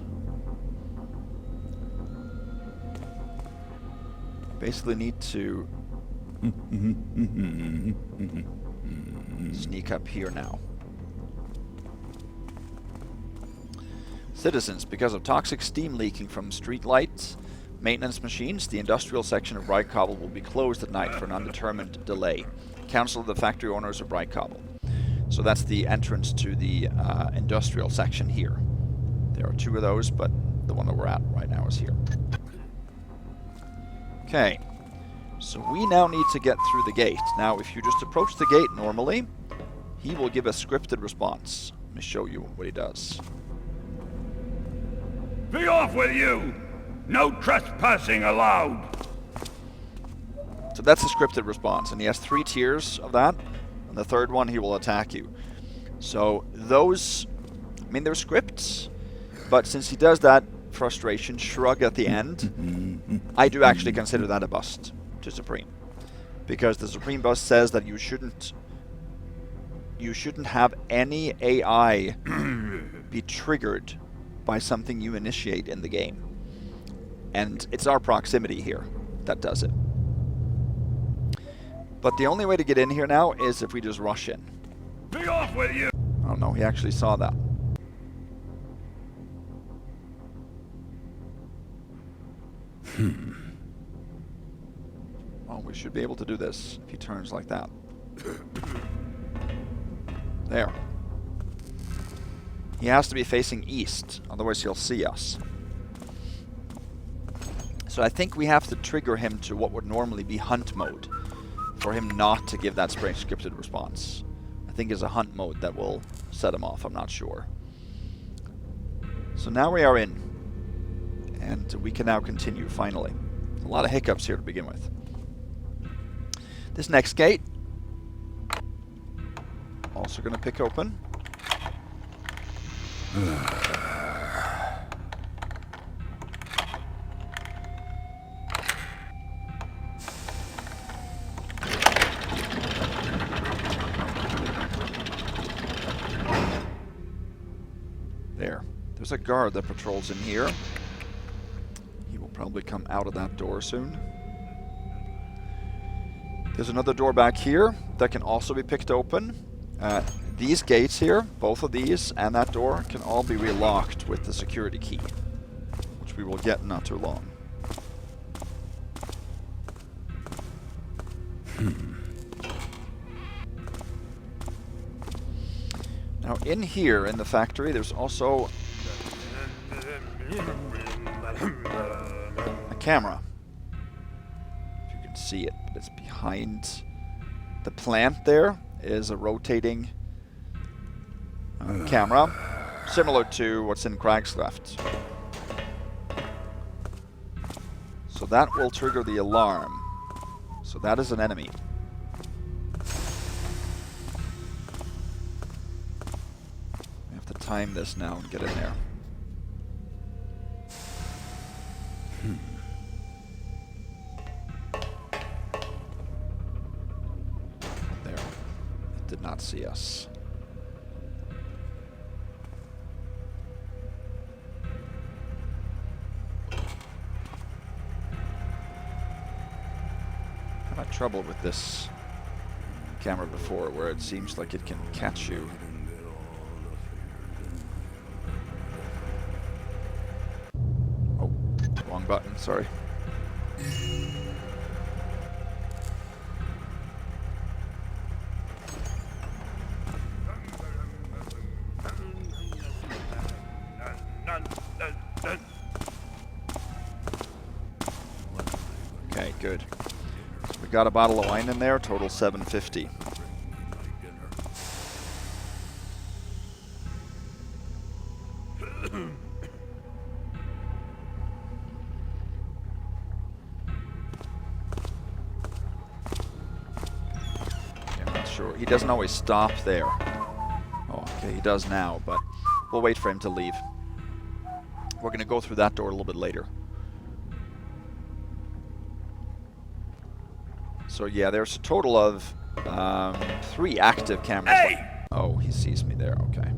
[SPEAKER 1] Basically need to sneak up here now. Citizens, because of toxic steam leaking from street lights, maintenance machines, the industrial section of Bright Cobble will be closed at night for an undetermined delay. Council of the factory owners of Bright Cobble. So that's the entrance to the industrial section here. There are 2 of those, but the one that we're at right now is here. Okay, so we now need to get through the gate. Now, if you just approach the gate normally, he will give a scripted response. Let me show you what he does.
[SPEAKER 3] Be off with you! No trespassing allowed!
[SPEAKER 1] So that's a scripted response, and he has 3 tiers of that. And the 3rd one, he will attack you. So those, I mean, they're scripts, but since he does that frustration shrug at the end, I do actually consider that a bust to Supreme, because the Supreme bust says that you shouldn't have any AI be triggered by something you initiate in the game, and it's our proximity here that does it. But the only way to get in here now is if we just rush in.
[SPEAKER 3] Be off with you!
[SPEAKER 1] Oh no, he actually saw that. Well, we should be able to do this if he turns like that. There. He has to be facing east, otherwise he'll see us. So I think we have to trigger him to what would normally be hunt mode for him not to give that spray scripted response. I think it's a hunt mode that will set him off, I'm not sure. So now we are in. And we can now continue, finally. A lot of hiccups here to begin with. This next gate, also going to pick open. There. There's a guard that patrols in here. He will probably come out of that door soon. There's another door back here that can also be picked open. These gates here, both of these and that door, can all be relocked with the security key, which we will get in not too long. Now in here, in the factory, there's also a camera. If you can see it, but it's behind the plant there is a rotating camera, similar to what's in Craigsleft. So that will trigger the alarm. So that is an enemy. We have to time this now and get in there. There. It did not see us. I've had trouble with this camera before, where it seems like it can catch you. Oh, wrong button, sorry. Okay, good. We got a bottle of wine in there, total $7.50. I'm not sure. He doesn't always stop there. Oh, okay, he does now, but we'll wait for him to leave. We're going to go through that door a little bit later. So yeah, there's a total of 3 active cameras.
[SPEAKER 3] Hey!
[SPEAKER 1] Oh, he sees me there, okay.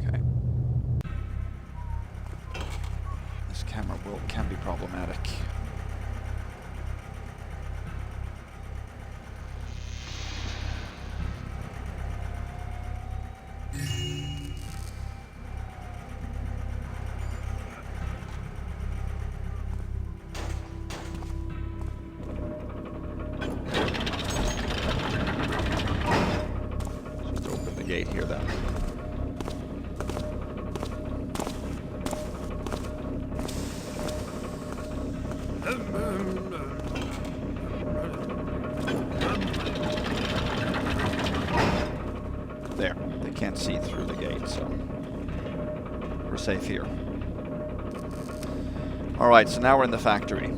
[SPEAKER 1] Okay. This camera can be problematic. Gate here then. There, they can't see through the gate, so we're safe here. Alright, so now we're in the factory.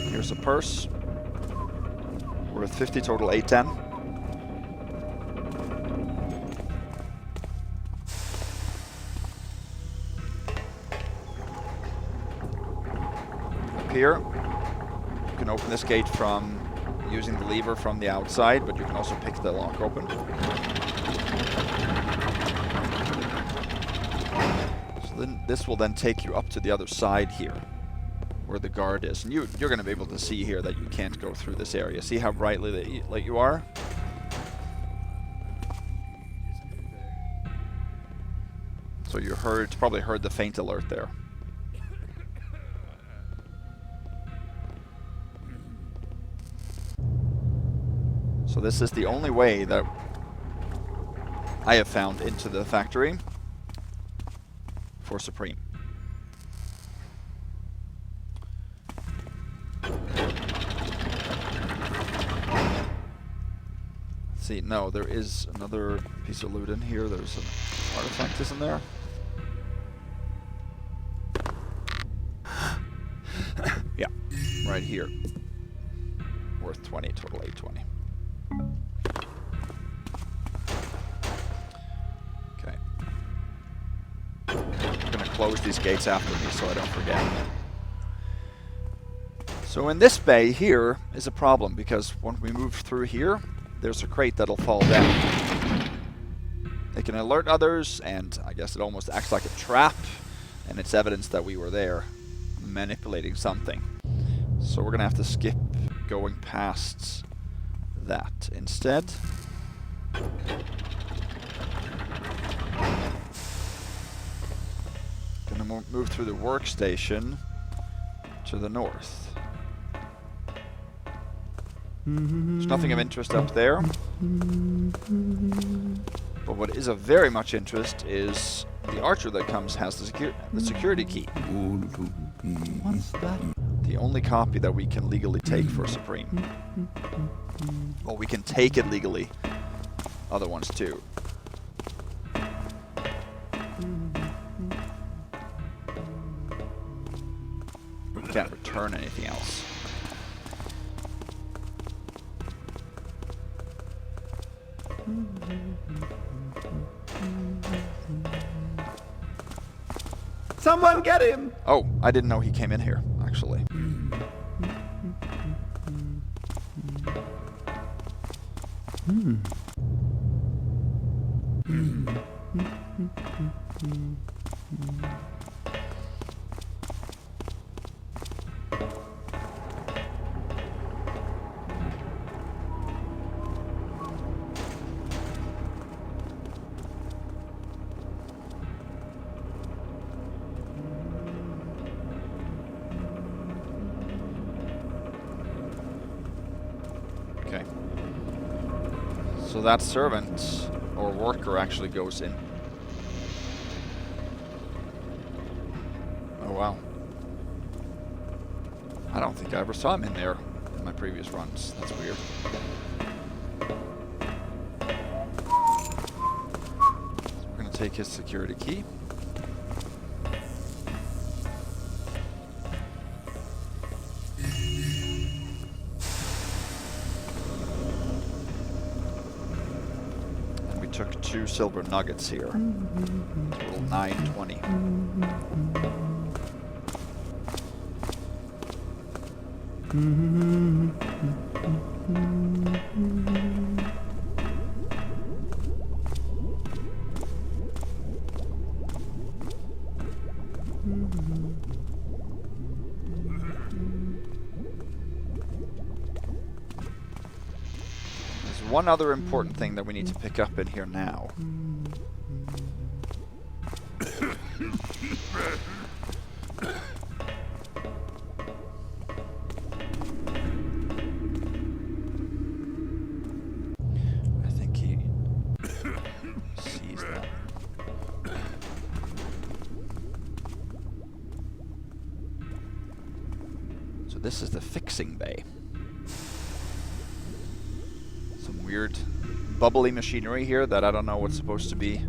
[SPEAKER 1] Here's a purse. Worth 50, total 810. Here, you can open this gate from using the lever from the outside, but you can also pick the lock open. So then this will then take you up to the other side here, where the guard is. And you're going to be able to see here that you can't go through this area. See how brightly lit you are? So you probably heard the faint alert there. So this is the only way that I have found into the factory for Supreme. See, no, there is another piece of loot in here. There's an artifact, isn't there? Yeah, right here. Worth 20, total 820. Okay. I'm gonna close these gates after me so I don't forget. So in this bay here is a problem, because when we move through here, there's a crate that'll fall down. They can alert others, and I guess it almost acts like a trap, and it's evidence that we were there manipulating something. So we're gonna have to skip going past that instead. Gonna move through the workstation to the north. There's nothing of interest up there. But what is of very much interest is the archer that comes has the security key.
[SPEAKER 4] What's that?
[SPEAKER 1] The only copy that we can legally take for Supreme. Well, we can take it legally. Other ones too. We can't return anything else.
[SPEAKER 4] Someone get him!
[SPEAKER 1] Oh, I didn't know he came in here, actually. Okay. So that servant or worker actually goes in. Oh wow. I don't think I ever saw him in there in my previous runs. That's weird. So we're gonna take his security key. Took 2 silver nuggets here. Total 920. One other important thing that we need to pick up in here now. I think he sees that. So this is the fixing bay. Weird bubbly machinery here that I don't know what's supposed to be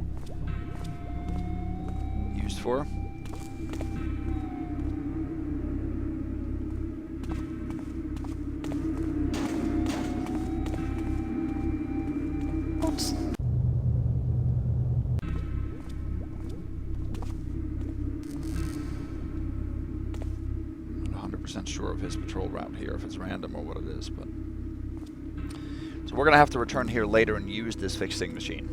[SPEAKER 1] used for. Oops. I'm not 100% sure of his patrol route here, if it's random or what it is, but so we're going to have to return here later and use this fixing machine.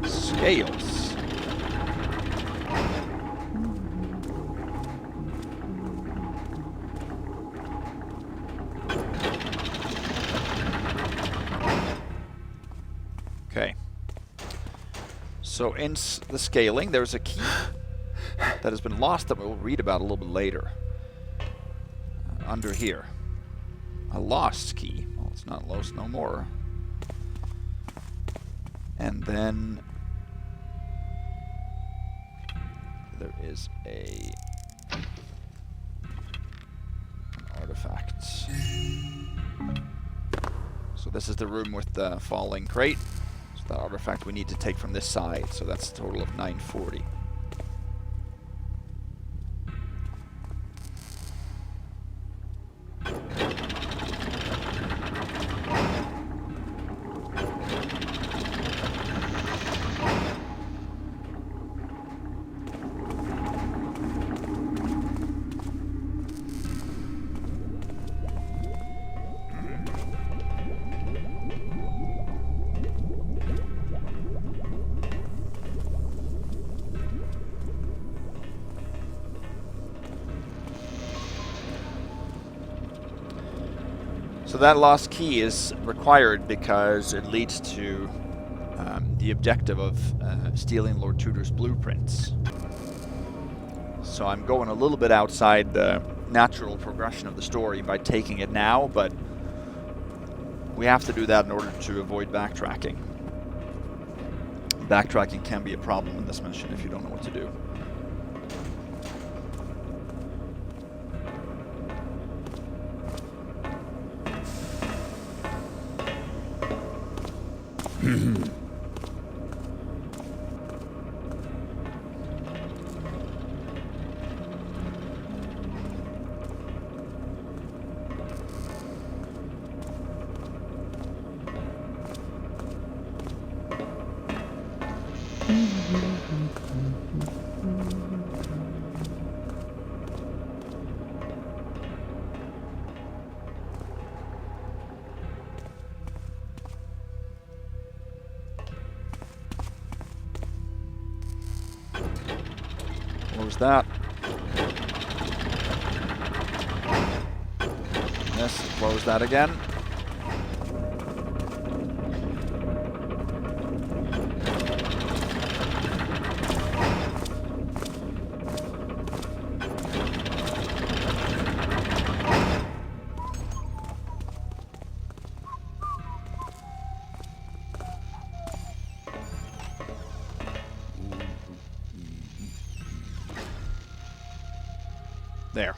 [SPEAKER 1] Scales. Okay. So in the scaling, there's a key that has been lost that we'll read about a little bit later. Under here. A lost key. Well, it's not lost no more. And then there is an artifact. So this is the room with the falling crate. The artifact we need to take from this side, so that's a total of 940. So that lost key is required because it leads to the objective of stealing Lord Tudor's blueprints. So I'm going a little bit outside the natural progression of the story by taking it now, but we have to do that in order to avoid backtracking. Backtracking can be a problem in this mission if you don't know what to do. Close that. Yes, close that again. There.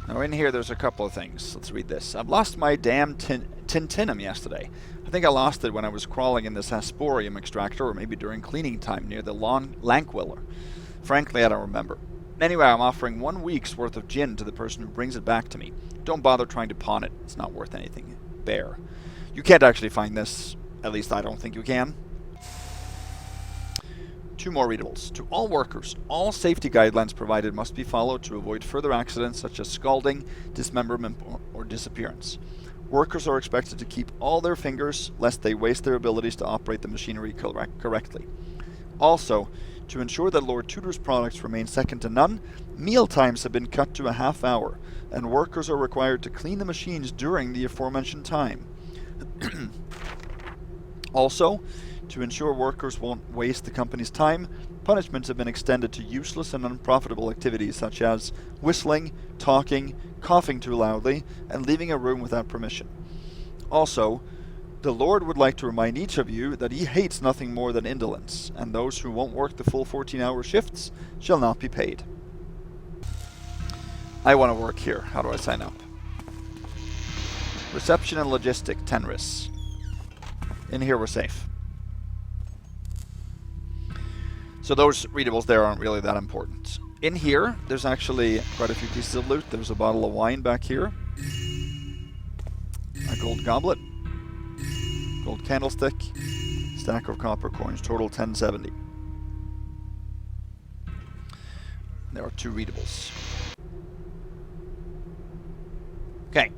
[SPEAKER 1] Now in here there's a couple of things. Let's read this. I've lost my damn tintinum yesterday. I think I lost it when I was crawling in this asporium extractor, or maybe during cleaning time near the Lankwiller. Frankly, I don't remember. Anyway, I'm offering 1 week's worth of gin to the person who brings it back to me. Don't bother trying to pawn it. It's not worth anything. Bear. You can't actually find this. At least I don't think you can. 2 more readables. To all workers, all safety guidelines provided must be followed to avoid further accidents such as scalding, dismemberment, or disappearance. Workers are expected to keep all their fingers lest they waste their abilities to operate the machinery correctly. Also, to ensure that Lord Tudor's products remain second to none, meal times have been cut to a half hour, and workers are required to clean the machines during the aforementioned time. Also, to ensure workers won't waste the company's time, punishments have been extended to useless and unprofitable activities such as whistling, talking, coughing too loudly, and leaving a room without permission. Also, the Lord would like to remind each of you that he hates nothing more than indolence, and those who won't work the full 14-hour shifts shall not be paid. I want to work here. How do I sign up? Reception and logistic, Tenris. In here we're safe. So those readables there aren't really that important. In here, there's actually quite a few pieces of loot. There's a bottle of wine back here. A gold goblet. Gold candlestick. Stack of copper coins. Total 1070. There are 2 readables. Okay.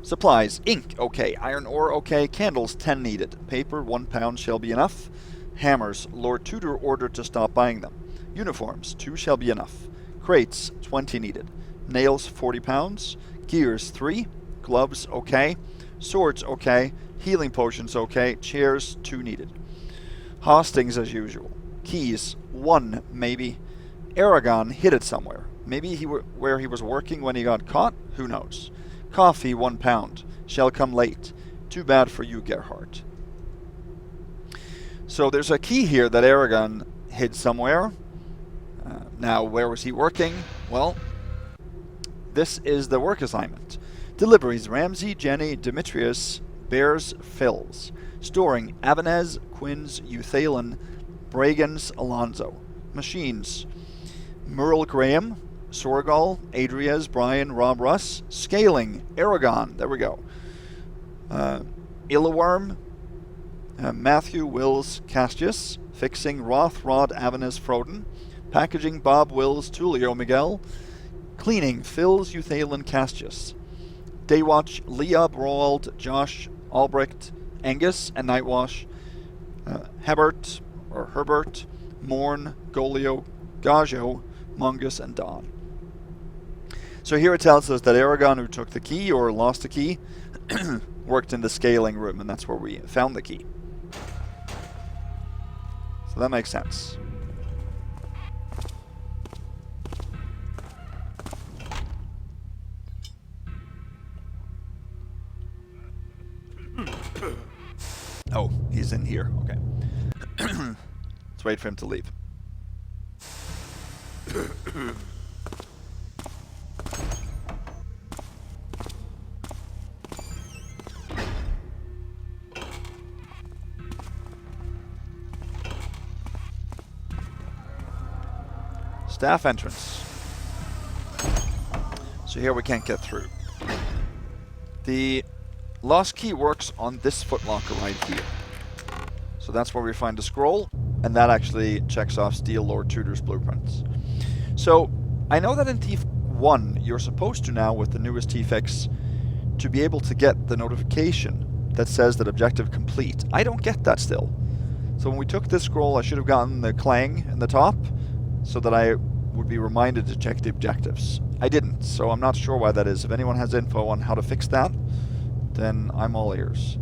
[SPEAKER 1] Supplies. Ink. Okay. Iron ore. Okay. Candles. 10 needed. Paper. 1 pound shall be enough. Hammers. Lord Tudor ordered to stop buying them. Uniforms. 2 shall be enough. Crates. 20 needed. Nails. 40 pounds. Gears. 3. Gloves. Okay. Swords. Okay. Healing potions. Okay. Chairs. 2 needed. Hostings as usual. Keys. 1 maybe. Aragon hid it somewhere. Maybe where he was working when he got caught? Who knows? Coffee. 1 pound. Shall come late. Too bad for you, Gerhardt. So there's a key here that Aragon hid somewhere. Now, where was he working? Well, this is the work assignment. Deliveries: Ramsey, Jenny, Demetrius, Bears, Phils. Storing: Avanez, Quinns, Euthalon, Bragans, Alonso. Machines: Merle Graham, Sorgal, Adriez, Brian, Rob Russ. Scaling: Aragon. There we go. Illaworm, Matthew, Wills, Castius. Fixing: Roth, Rod, Avanez, Froden. Packaging: Bob, Wills, Tulio, Miguel. Cleaning: Phils, Euthalon, Castius. Daywatch: Leah, Roald, Josh, Albrecht, Angus, and Nightwash. Herbert, Morn, Golio, Gajo, Mungus, and Don. So here it tells us that Aragon, who took the key or lost the key, worked in the scaling room, and that's where we found the key. So that makes sense. Oh, he's in here. Okay. Let's wait for him to leave. Staff entrance. So here we can't get through. The lost key works on this footlocker right here. So that's where we find the scroll, and that actually checks off Steel Lord Tudor's blueprints. So I know that in Thief 1 you're supposed to now, with the newest TFX, to be able to get the notification that says that objective complete. I don't get that still. So when we took this scroll, I should have gotten the clang in the top so that I would be reminded to check the objectives. I didn't, so I'm not sure why that is. If anyone has info on how to fix that, then I'm all ears.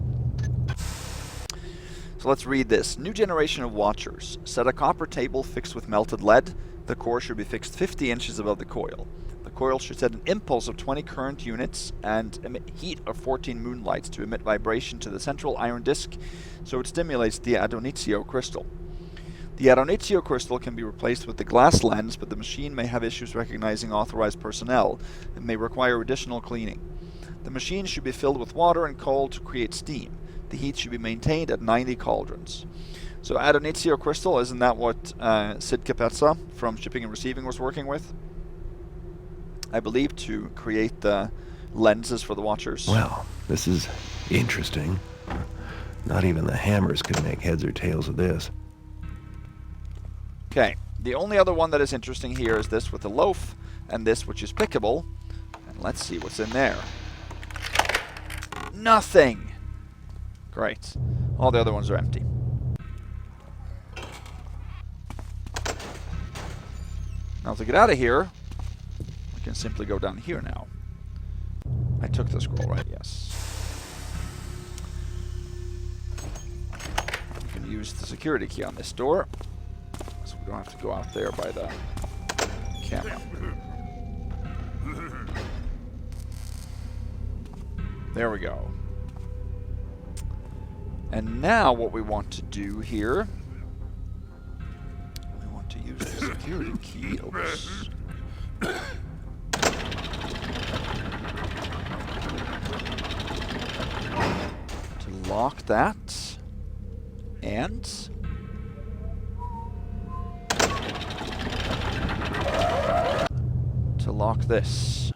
[SPEAKER 1] So let's read this. New generation of Watchers. Set a copper table fixed with melted lead. The core should be fixed 50 inches above the coil. The coil should set an impulse of 20 current units and emit heat of 14 moonlights to emit vibration to the central iron disc so it stimulates the Adonizio crystal. The Adonizio crystal can be replaced with the glass lens, but the machine may have issues recognizing authorized personnel and may require additional cleaning. The machine should be filled with water and coal to create steam. The heat should be maintained at 90 cauldrons. So Adonizio crystal, isn't that what Sid Capezza from Shipping and Receiving was working with? I believe, to create the lenses for the Watchers.
[SPEAKER 4] Well, this is interesting. Not even the hammers could make heads or tails of this.
[SPEAKER 1] Okay, the only other one that is interesting here is this with the loaf, and this which is pickable. And let's see what's in there. Nothing! Great. All the other ones are empty. Now to get out of here, we can simply go down here now. I took the scroll, right? Yes. We can use the security key on this door, so we don't have to go out there by the camera. There we go. And now what we want to do here, we want to use the security key. Oops. To lock that, and to lock this.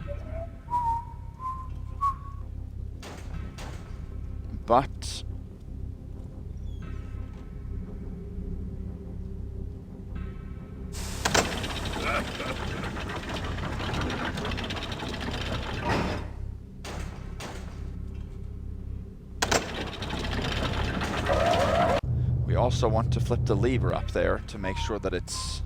[SPEAKER 1] But we also want to flip the lever up there to make sure that it's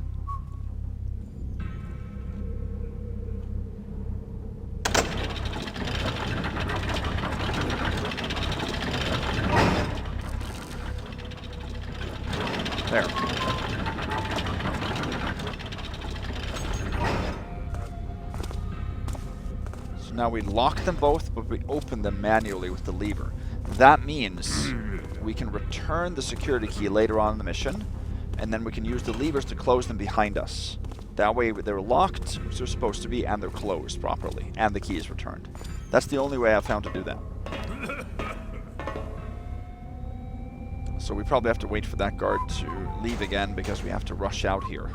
[SPEAKER 1] there. So now we lock them both, but we open them manually with the lever. That means we can return the security key later on in the mission, and then we can use the levers to close them behind us. That way they're locked, as they're supposed to be, and they're closed properly, and the key is returned. That's the only way I've found to do that. So we probably have to wait for that guard to leave again, because we have to rush out here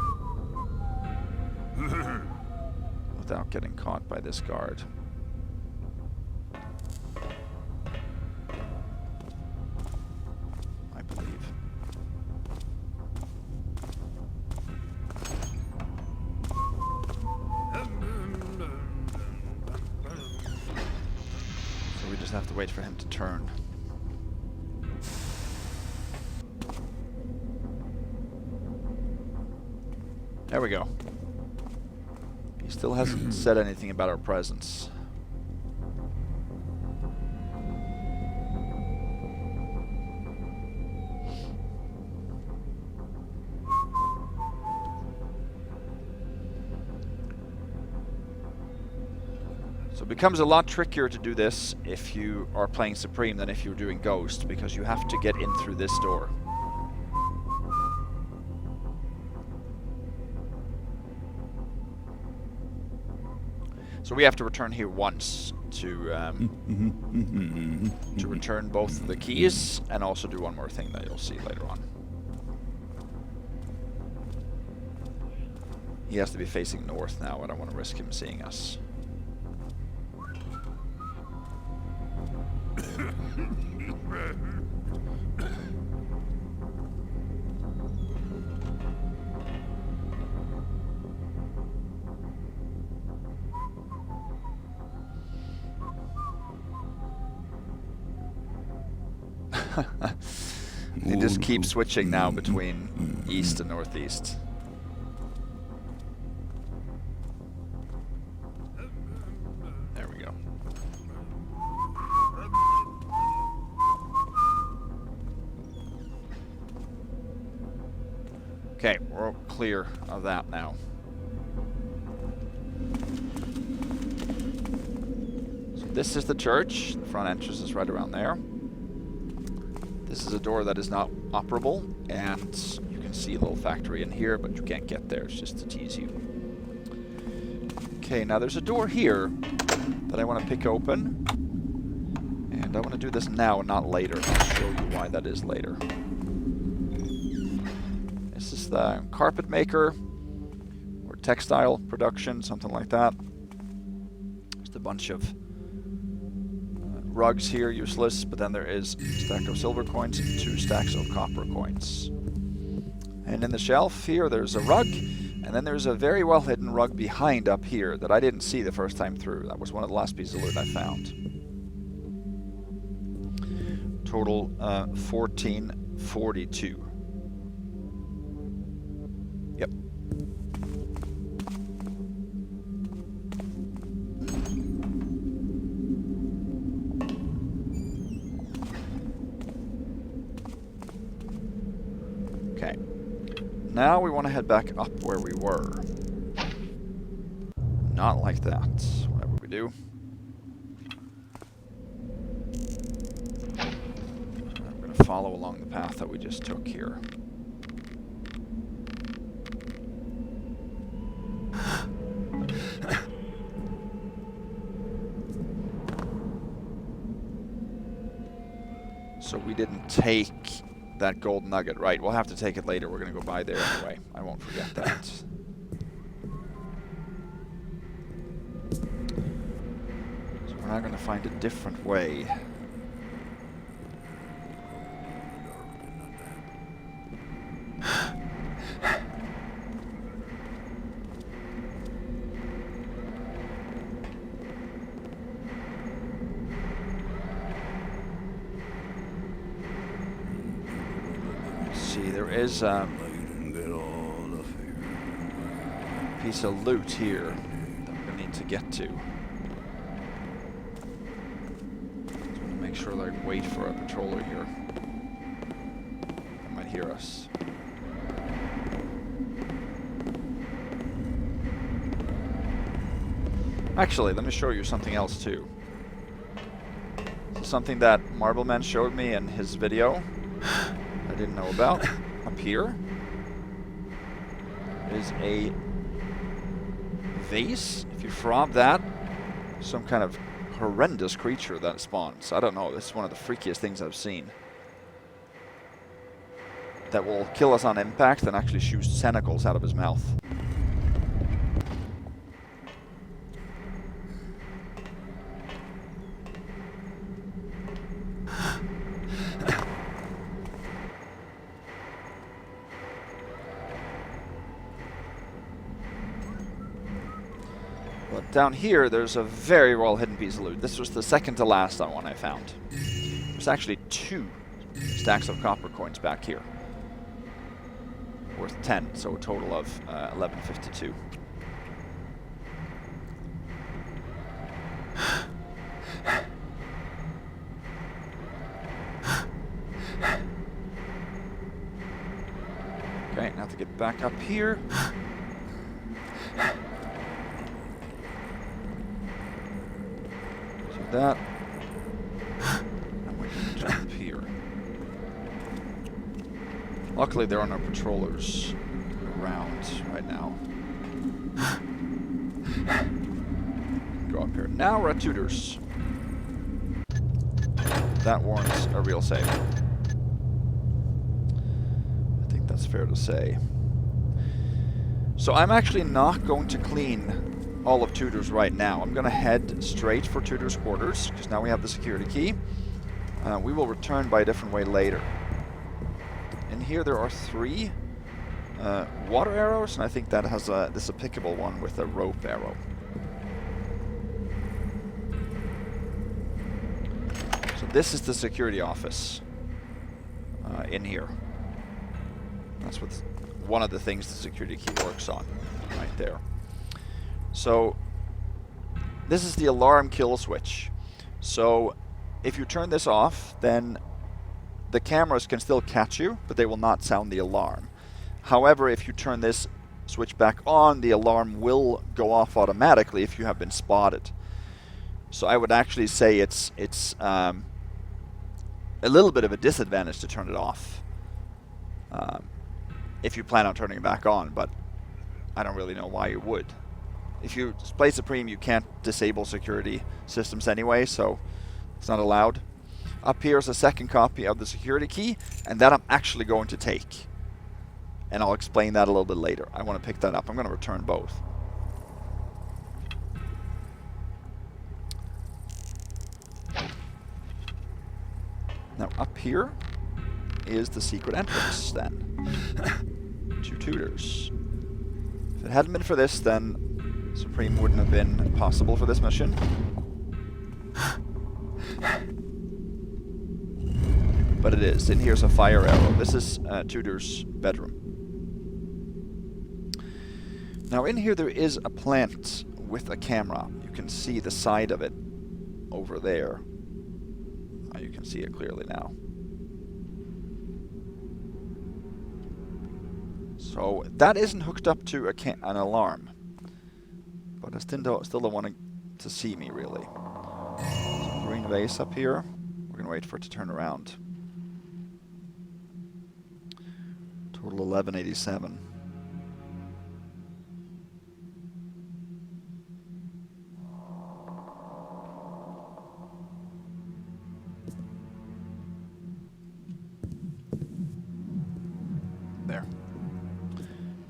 [SPEAKER 1] without getting caught by this guard. I believe. So we just have to wait for him to turn. There we go. He's Still hasn't said anything about our presence. So it becomes a lot trickier to do this if you are playing Supreme than if you're doing Ghost, because you have to get in through this door. So we have to return here once to return both of the keys, and also do one more thing that you'll see later on. He has to be facing north now. I don't want to risk him seeing us. They just keep switching now between east and northeast. There we go. Okay, we're all clear of that now. So this is the church. The front entrance is right around there. This is a door that is not operable, and you can see a little factory in here, but you can't get there. It's just to tease you. Okay, now there's a door here that I want to pick open, and I want to do this now and not later. I'll show you why that is later. This is the carpet maker, or textile production, something like that. Just a bunch of rugs here, useless, but then there is a stack of silver coins and 2 stacks of copper coins. And in the shelf here there's a rug, and then there's a very well hidden rug behind up here that I didn't see the first time through. That was one of the last pieces of loot I found. Total 1442. Yep. Okay. Now we want to head back up where we were. Not like that. Whatever we do. I'm going to follow along the path that we just took here. So we didn't take that gold nugget, right? We'll have to take it later. We're going to go by there anyway. I won't forget that. So we're now going to find a different way. There is a piece of loot here that we're going to need to get to. Just want to make sure that I wait for a patroller here. They might hear us. Actually, let me show you something else too. Something that Marbleman showed me in his video I didn't know about. Up here is a vase. If you frog that, some kind of horrendous creature that spawns. I don't know, this is one of the freakiest things I've seen. That will kill us on impact and actually shoot tentacles out of his mouth. But down here, there's a very well hidden piece of loot. This was the second to last one I found. There's actually 2 stacks of copper coins back here. Worth 10, so a total of 1152. have to get back up here. Do that. And we can jump here. Luckily, there are no patrollers around right now. Go up here. Now we're at Tudor's. That warrants a real save. I think that's fair to say. So I'm actually not going to clean all of Tudor's right now. I'm going to head straight for Tudor's quarters, because now we have the security key. We will return by a different way later. In here there are 3 water arrows, and I think that has this applicable one with a rope arrow. So this is the security office in here. That's what one of the things the security key works on, right there. So this is the alarm kill switch. So if you turn this off, then the cameras can still catch you, but they will not sound the alarm. However, if you turn this switch back on, the alarm will go off automatically if you have been spotted. So I would actually say it's a little bit of a disadvantage to turn it off if you plan on turning it back on, but I don't really know why you would. If you play Supreme, you can't disable security systems anyway, so it's not allowed. Up here is a second copy of the security key, and that I'm actually going to take. And I'll explain that a little bit later. I want to pick that up. I'm going to return both. Now up here is the secret entrance then to Tudor's. If it hadn't been for this, then Supreme wouldn't have been possible for this mission. But it is. In here's a fire arrow. This is Tudor's bedroom. Now in here there is a plant with a camera. You can see the side of it over there. You can see it clearly now. So that isn't hooked up to an alarm, but I still don't want to see me really. So green vase up here. We're gonna wait for it to turn around. Total 1187.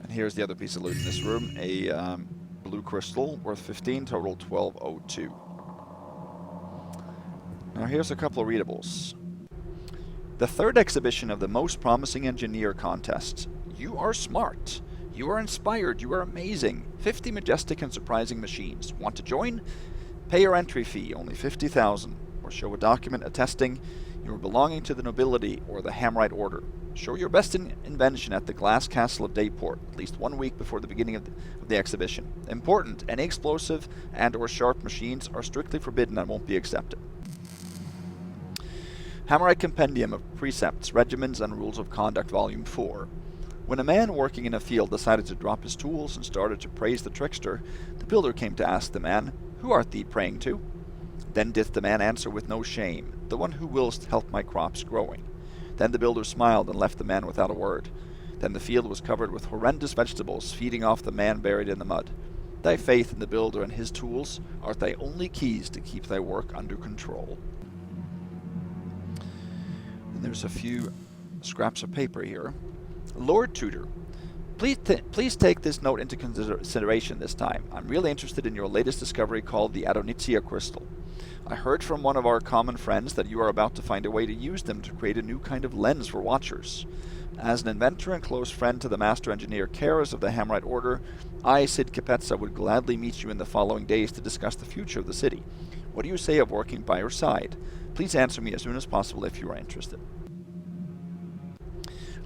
[SPEAKER 1] Here's the other piece of loot in this room, a blue crystal worth 15, total 1202. Now here's a couple of readables. The 3rd exhibition of the Most Promising Engineer contest. You are smart. You are inspired. You are amazing. 50 majestic and surprising machines. Want to join? Pay your entry fee, only 50,000, or show a document attesting you are belonging to the nobility or the Hammerite order. Show your best invention at the Glass Castle of Dayport, at least 1 week before the beginning of the exhibition. Important, any explosive and or sharp machines are strictly forbidden and won't be accepted. Hammerite Compendium of Precepts, Regimens, and Rules of Conduct, Volume 4. When a man working in a field decided to drop his tools and started to praise the trickster, the builder came to ask the man, "Who art thee praying to?" Then did the man answer with no shame, "The one who wills to help my crops growing." Then the builder smiled and left the man without a word. Then the field was covered with horrendous vegetables, feeding off the man buried in the mud. Thy faith in the builder and his tools are thy only keys to keep thy work under control. And there's a few scraps of paper here. Lord Tudor, please take this note into consideration this time. I'm really interested in your latest discovery called the Adonitia crystal. I heard from one of our common friends that you are about to find a way to use them to create a new kind of lens for watchers. As an inventor and close friend to the Master Engineer Karas of the Hammerite Order, I, Sid Capezza, would gladly meet you in the following days to discuss the future of the city. What do you say of working by your side? Please answer me as soon as possible if you are interested.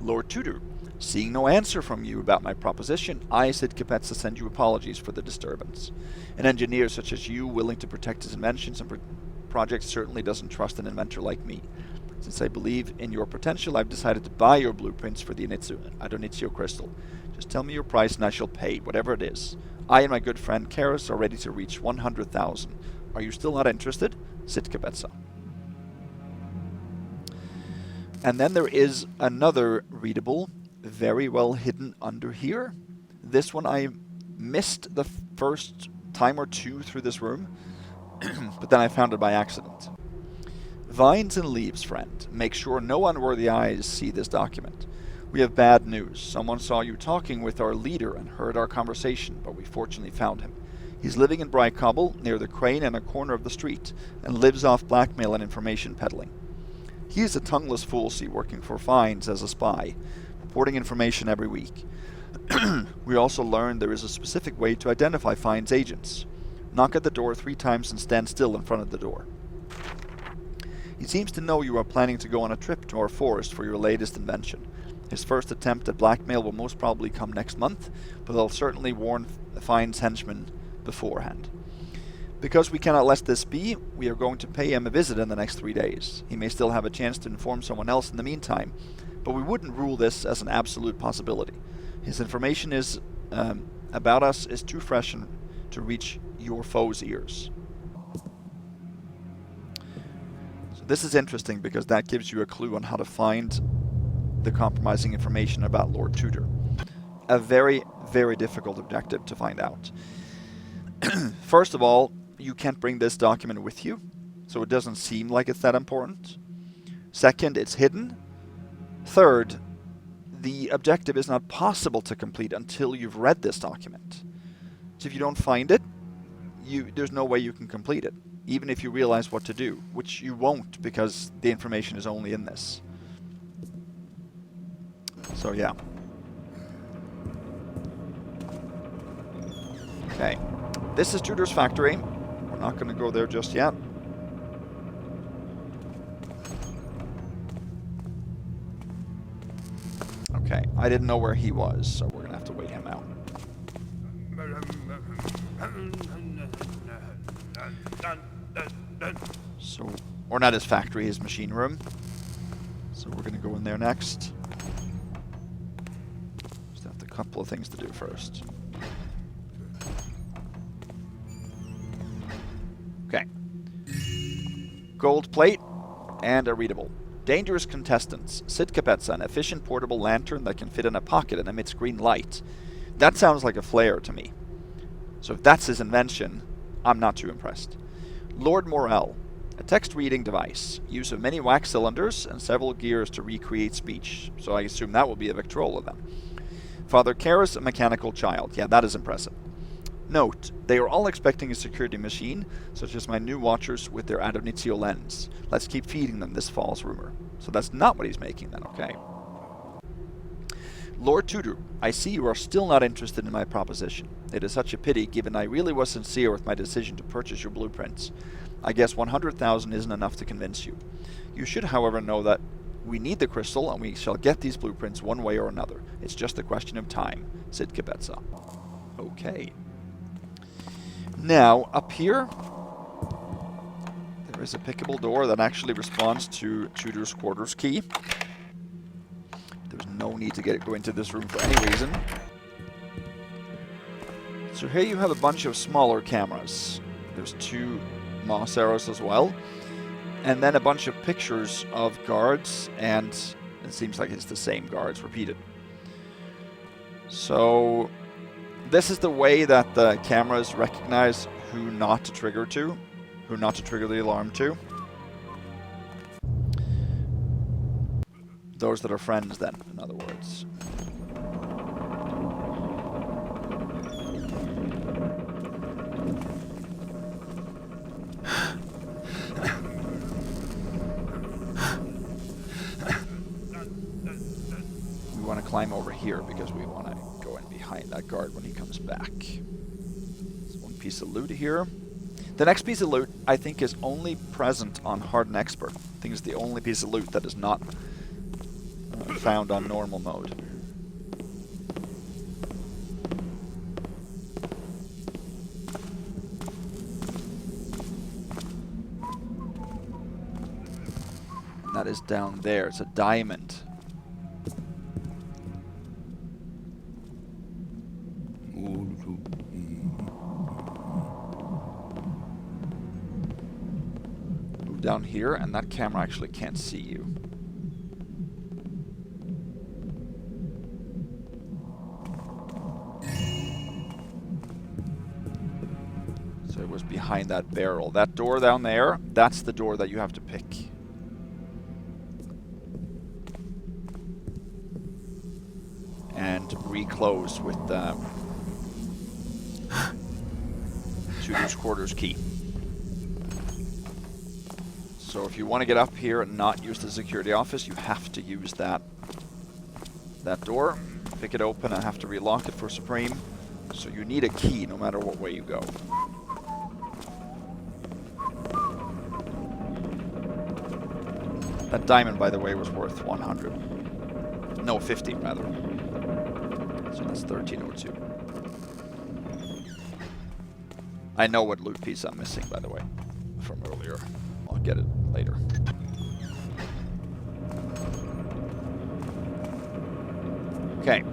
[SPEAKER 1] Lord Tudor, seeing no answer from you about my proposition, I, Sid Capezza, send you apologies for the disturbance. An engineer such as you, willing to protect his inventions and projects, certainly doesn't trust an inventor like me. Since I believe in your potential, I've decided to buy your blueprints for the Adonizio crystal. Just tell me your price and I shall pay, whatever it is. I and my good friend Karis are ready to reach 100,000. Are you still not interested? Sitka Betsa. And then there is another readable, very well hidden under here. This one I missed the first time or two through this room, but then I found it by accident. Vines and leaves, friend. Make sure no unworthy eyes see this document. We have bad news. Someone saw you talking with our leader and heard our conversation, but we fortunately found him. He's living in Bright Cobble, near the crane in a corner of the street, and lives off blackmail and information peddling. He is a tongueless foolsy working for Fines as a spy, reporting information every week. We also learned there is a specific way to identify Fines agents. Knock at the door 3 times and stand still in front of the door. He seems to know you are planning to go on a trip to our forest for your latest invention. His first attempt at blackmail will most probably come next month, but they'll certainly warn Fines henchmen beforehand. Because we cannot let this be, we are going to pay him a visit in the next 3 days. He may still have a chance to inform someone else in the meantime, but we wouldn't rule this as an absolute possibility. His information about us is too fresh to reach your foe's ears. So this is interesting because that gives you a clue on how to find the compromising information about Lord Tudor. A very, very difficult objective to find out. First of all, you can't bring this document with you, so it doesn't seem like it's that important. Second, it's hidden. Third, the objective is not possible to complete until you've read this document. So if you don't find it, there's no way you can complete it, even if you realize what to do, which you won't because the information is only in this. So yeah. Okay. This is Tudor's factory. We're not going to go there just yet. Okay, I didn't know where he was, so we're going to have to wait him out. So, or not his factory, his machine room. So we're going to go in there next. Just have a couple of things to do first. Okay. Gold plate and a readable. Dangerous contestants. Sitka Betsa, an efficient portable lantern that can fit in a pocket and emits green light. That sounds like a flare to me. So if that's his invention, I'm not too impressed. Lord Morel, a text reading device. Use of many wax cylinders and several gears to recreate speech. So I assume that will be a Victrola then. Father Karis, a mechanical child. Yeah, that is impressive. Note, they are all expecting a security machine, such as my new watchers with their Adonizio lens. Let's keep feeding them this false rumor. So that's not what he's making then, okay. Lord Tudor, I see you are still not interested in my proposition. It is such a pity, given I really was sincere with my decision to purchase your blueprints. I guess 100,000 isn't enough to convince you. You should, however, know that we need the crystal, and we shall get these blueprints one way or another. It's just a question of time. Sitka Betsa. Okay. Now, up here, there is a pickable door that actually responds to Tudor's quarters key. There's no need to go into this room for any reason. So here you have a bunch of smaller cameras. There's 2 moss arrows as well. And then a bunch of pictures of guards, and it seems like it's the same guards repeated. So this is the way that the cameras recognize who not to trigger to, who not to trigger the alarm to. Those that are friends then, in other words. We want to climb over here because we want to go in behind that guard when he comes back. There's one piece of loot here. The next piece of loot, I think, is only present on Hardened Expert. I think it's the only piece of loot that is not found on normal mode. That is down there. It's a diamond. Move down here, and that camera actually can't see you. So it was behind that barrel. That door down there, that's the door that you have to pick. And reclose with Tudor's quarters key. So if you want to get up here and not use the security office, you have to use that door. Pick it open and have to relock it for Supreme. So you need a key no matter what way you go. That diamond, by the way, was worth 100. No, 50 rather. So that's 1302. I know what loot piece I'm missing, by the way, from earlier. I'll get it later. Okay.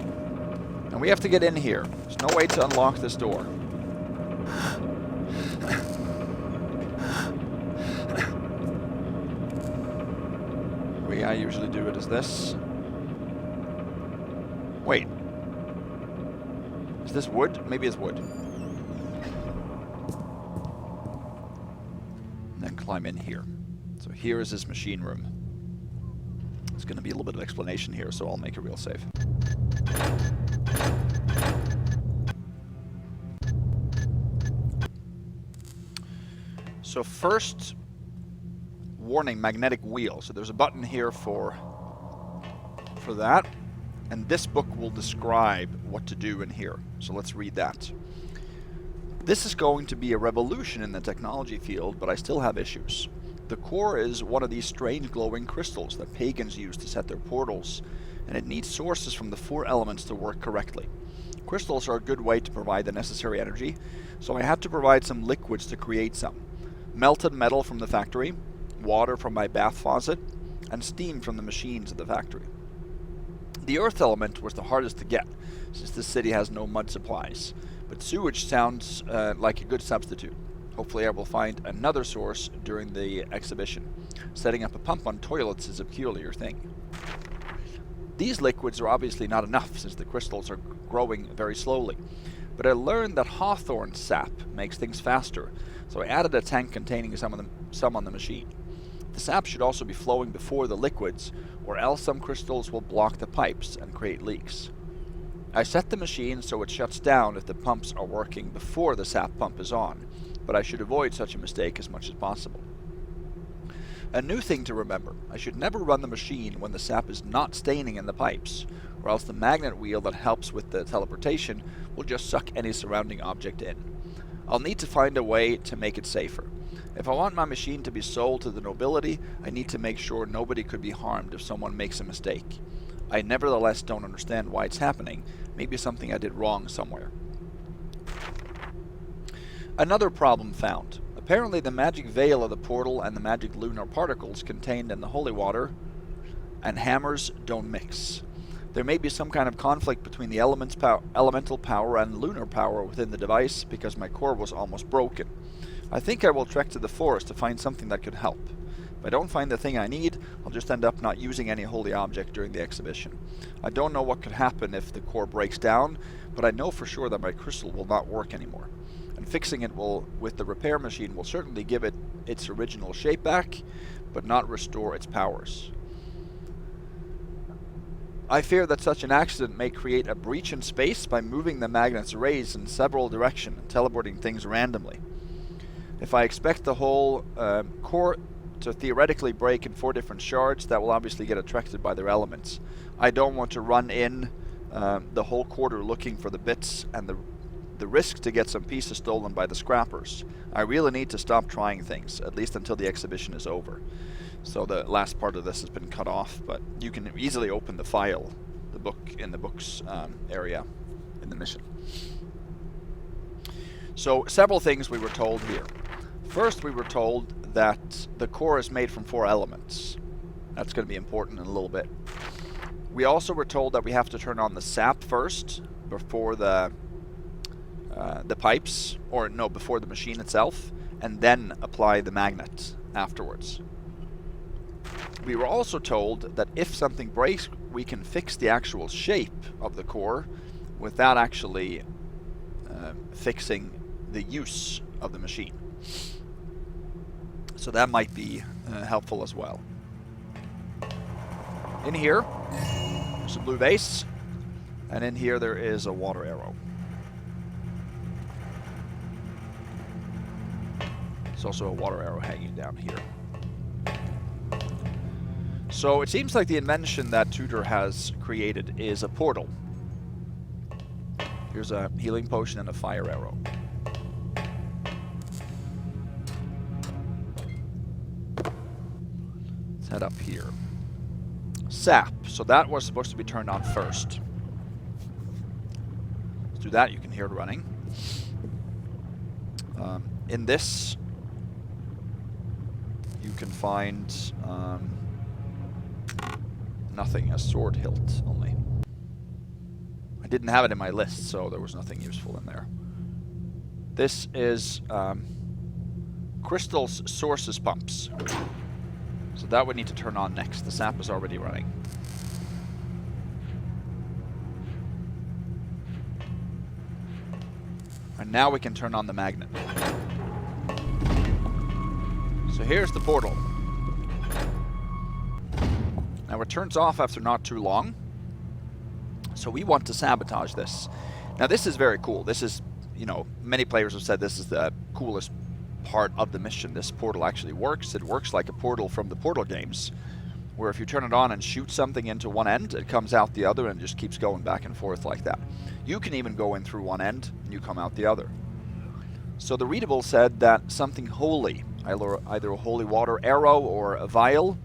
[SPEAKER 1] And we have to get in here. There's no way to unlock this door. The way I usually do it is this. Wait. Is this wood? Maybe it's wood. And then climb in here. So here is his machine room. There's going to be a little bit of explanation here, so I'll make it real safe. So first, warning, magnetic wheel. So there's a button here for that. And this book will describe what to do in here. So let's read that. This is going to be a revolution in the technology field, but I still have issues. The core is one of these strange glowing crystals that pagans use to set their portals, and it needs sources from the 4 elements to work correctly. Crystals are a good way to provide the necessary energy, so I had to provide some liquids to create some. Melted metal from the factory, water from my bath faucet, and steam from the machines at the factory. The earth element was the hardest to get, since this city has no mud supplies, but sewage sounds like a good substitute. Hopefully I will find another source during the exhibition. Setting up a pump on toilets is a peculiar thing. These liquids are obviously not enough, since the crystals are growing very slowly, but I learned that hawthorn sap makes things faster, so I added a tank containing some on the machine. The sap should also be flowing before the liquids, or else some crystals will block the pipes and create leaks. I set the machine so it shuts down if the pumps are working before the sap pump is on, but I should avoid such a mistake as much as possible. A new thing to remember, I should never run the machine when the sap is not staining in the pipes, or else the magnet wheel that helps with the teleportation will just suck any surrounding object in. I'll need to find a way to make it safer. If I want my machine to be sold to the nobility, I need to make sure nobody could be harmed if someone makes a mistake. I nevertheless don't understand why it's happening. Maybe something I did wrong somewhere. Another problem found. Apparently the magic veil of the portal and the magic lunar particles contained in the holy water and hammers don't mix. There may be some kind of conflict between the elemental power and lunar power within the device, because my core was almost broken. I think I will trek to the forest to find something that could help. If I don't find the thing I need, I'll just end up not using any holy object during the exhibition. I don't know what could happen if the core breaks down, but I know for sure that my crystal will not work anymore. And fixing it with the repair machine will certainly give it its original shape back, but not restore its powers. I fear that such an accident may create a breach in space by moving the magnet's rays in several directions and teleporting things randomly. If I expect the whole core to theoretically break in 4 different shards, that will obviously get attracted by their elements. I don't want to run in the whole quarter looking for the bits and the risk to get some pieces stolen by the scrappers. I really need to stop trying things, at least until the exhibition is over. So the last part of this has been cut off, but you can easily open the file, the book in the books area in the mission. So several things we were told here. First, we were told that the core is made from 4 elements. That's going to be important in a little bit. We also were told that we have to turn on the sap first before the pipes, or no, before the machine itself, and then apply the magnet afterwards. We were also told that if something breaks, we can fix the actual shape of the core without actually fixing the use of the machine. So that might be helpful as well. In here, there's a blue vase, and in here there is a water arrow. There's also a water arrow hanging down here. So it seems like the invention that Tudor has created is a portal. Here's a healing potion and a fire arrow. Let's head up here. Sap. So that was supposed to be turned on first. Let's do that. You can hear it running. In this, you can find nothing, a sword hilt only. I didn't have it in my list, so there was nothing useful in there. This is Crystal's sources pumps. So that would need to turn on next. The sap is already running. And now we can turn on the magnet. So here's the portal. Now it turns off after not too long. So we want to sabotage this. Now this is very cool. This is, you know, many players have said this is the coolest part of the mission. This portal actually works. It works like a portal from the Portal games, where if you turn it on and shoot something into one end, it comes out the other and just keeps going back and forth like that. You can even go in through one end and you come out the other. So the readable said that something holy, either a holy water arrow or a vial,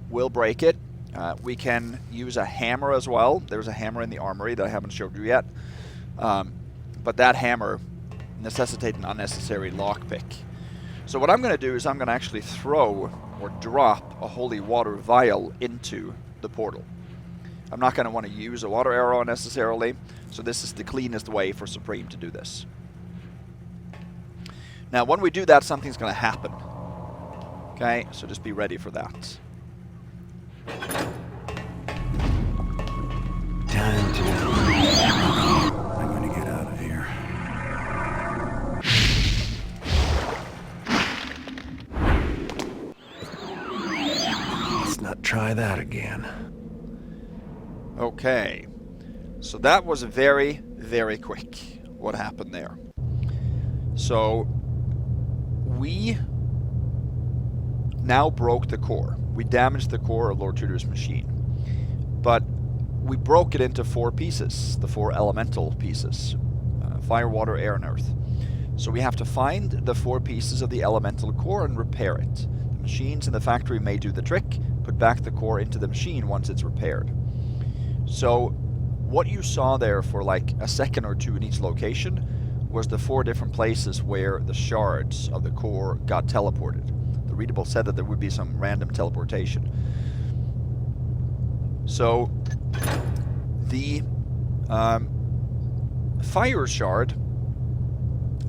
[SPEAKER 1] will break it. We can use a hammer as well. There's a hammer in the armory that I haven't showed you yet. But that hammer necessitates an unnecessary lockpick. So what I'm going to do is I'm going to actually throw or drop a holy water vial into the portal. I'm not going to want to use a water arrow necessarily, so this is the cleanest way for Supreme to do this. Now when we do that, something's going to happen. Okay, so just be ready for that.
[SPEAKER 4] Time to... I'm going to get out of here. Let's not try that again.
[SPEAKER 1] Okay, so that was very, very quick, what happened there. So, we now broke the core. We damaged the core of Lord Tudor's machine. But we broke it into 4 pieces, the 4 elemental pieces. Fire, water, air, and earth. So we have to find the 4 pieces of the elemental core and repair it. The machines in the factory may do the trick, put back the core into the machine once it's repaired. So what you saw there for like a second or two in each location was the 4 different places where the shards of the core got teleported. The readable said that there would be some random teleportation. So the fire shard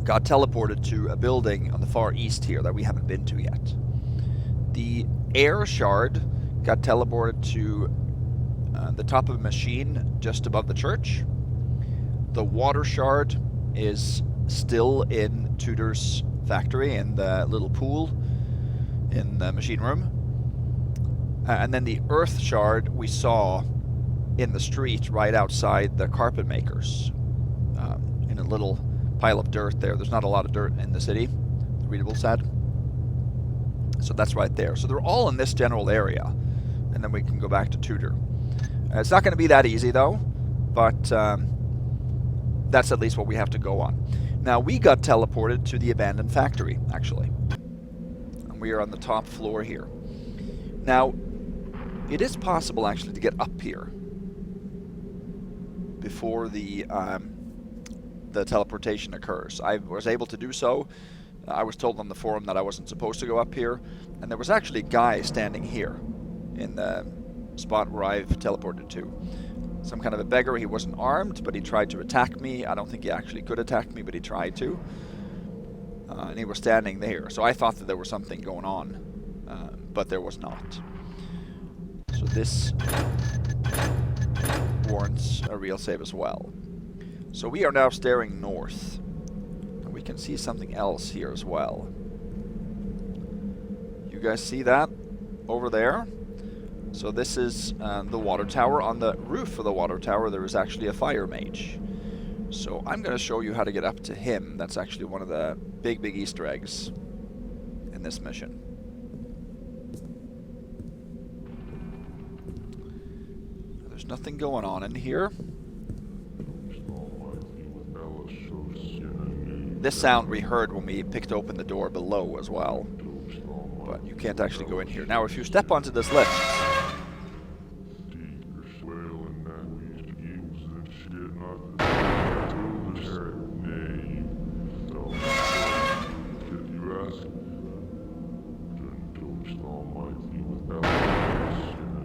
[SPEAKER 1] got teleported to a building on the far east here that we haven't been to yet. The air shard got teleported to the top of a machine just above the church. The water shard is still in Tudor's factory in the little pool in the machine room. And then the earth shard we saw in the street right outside the carpet makers, in a little pile of dirt there. There's not a lot of dirt in the city, the readable said. So that's right there. So they're all in this general area. And then we can go back to Tudor. It's not going to be that easy though, but that's at least what we have to go on. Now we got teleported to the abandoned factory, actually. And we are on the top floor here. Now, it is possible actually to get up here before the teleportation occurs. I was able to do so. I was told on the forum that I wasn't supposed to go up here, and there was actually a guy standing here in the spot where I've teleported to. Some kind of a beggar. He wasn't armed, but he tried to attack me. I don't think he actually could attack me, but he tried to. And he was standing there. So I thought that there was something going on, but there was not. So this warrants a real save as well. So we are now staring north. And we can see something else here as well. You guys see that over there? So this is the water tower. On the roof of the water tower there is actually a Firemage. So I'm going to show you how to get up to him. That's actually one of the big Easter eggs in this mission. There's nothing going on in here. This sound we heard when we picked open the door below as well. But you can't actually go in here. Now if you step onto this lift...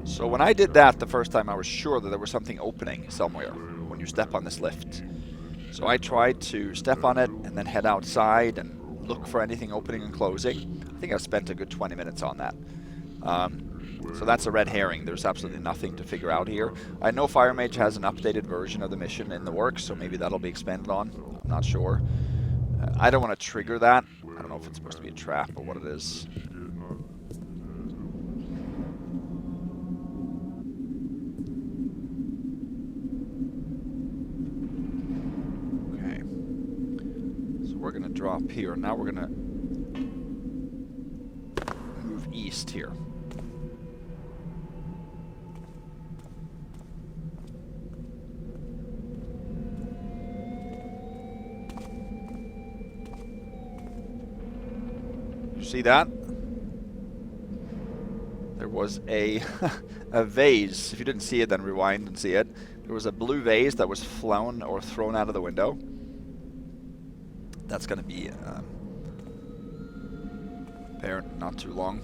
[SPEAKER 1] So when I did that the first time, I was sure that there was something opening somewhere when you step on this lift. So I tried to step on it and then head outside and look for anything opening and closing. I think I spent a good 20 minutes on that. So that's a red herring. There's absolutely nothing to figure out here. I know Firemage has an updated version of the mission in the works, so maybe that'll be expanded on. I'm not sure. I don't want to trigger that. I don't know if it's supposed to be a trap or what it is. We're going to drop here. Now we're going to move east here. You see that? There was a a vase. If you didn't see it, then rewind and see it. There was a blue vase that was flown or thrown out of the window. That's going to be apparent not too long.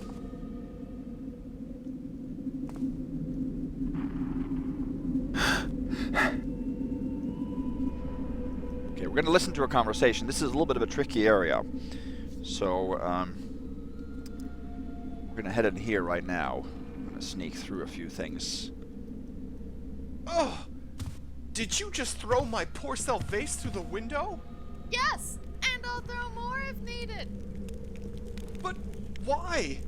[SPEAKER 1] Okay, we're going to listen to a conversation. This is a little bit of a tricky area. So we're going to head in here right now. I'm going to sneak through a few things.
[SPEAKER 5] Oh! Did you just throw my porcelain vase through the window?
[SPEAKER 7] Yes! And I'll throw more if needed.
[SPEAKER 5] But why?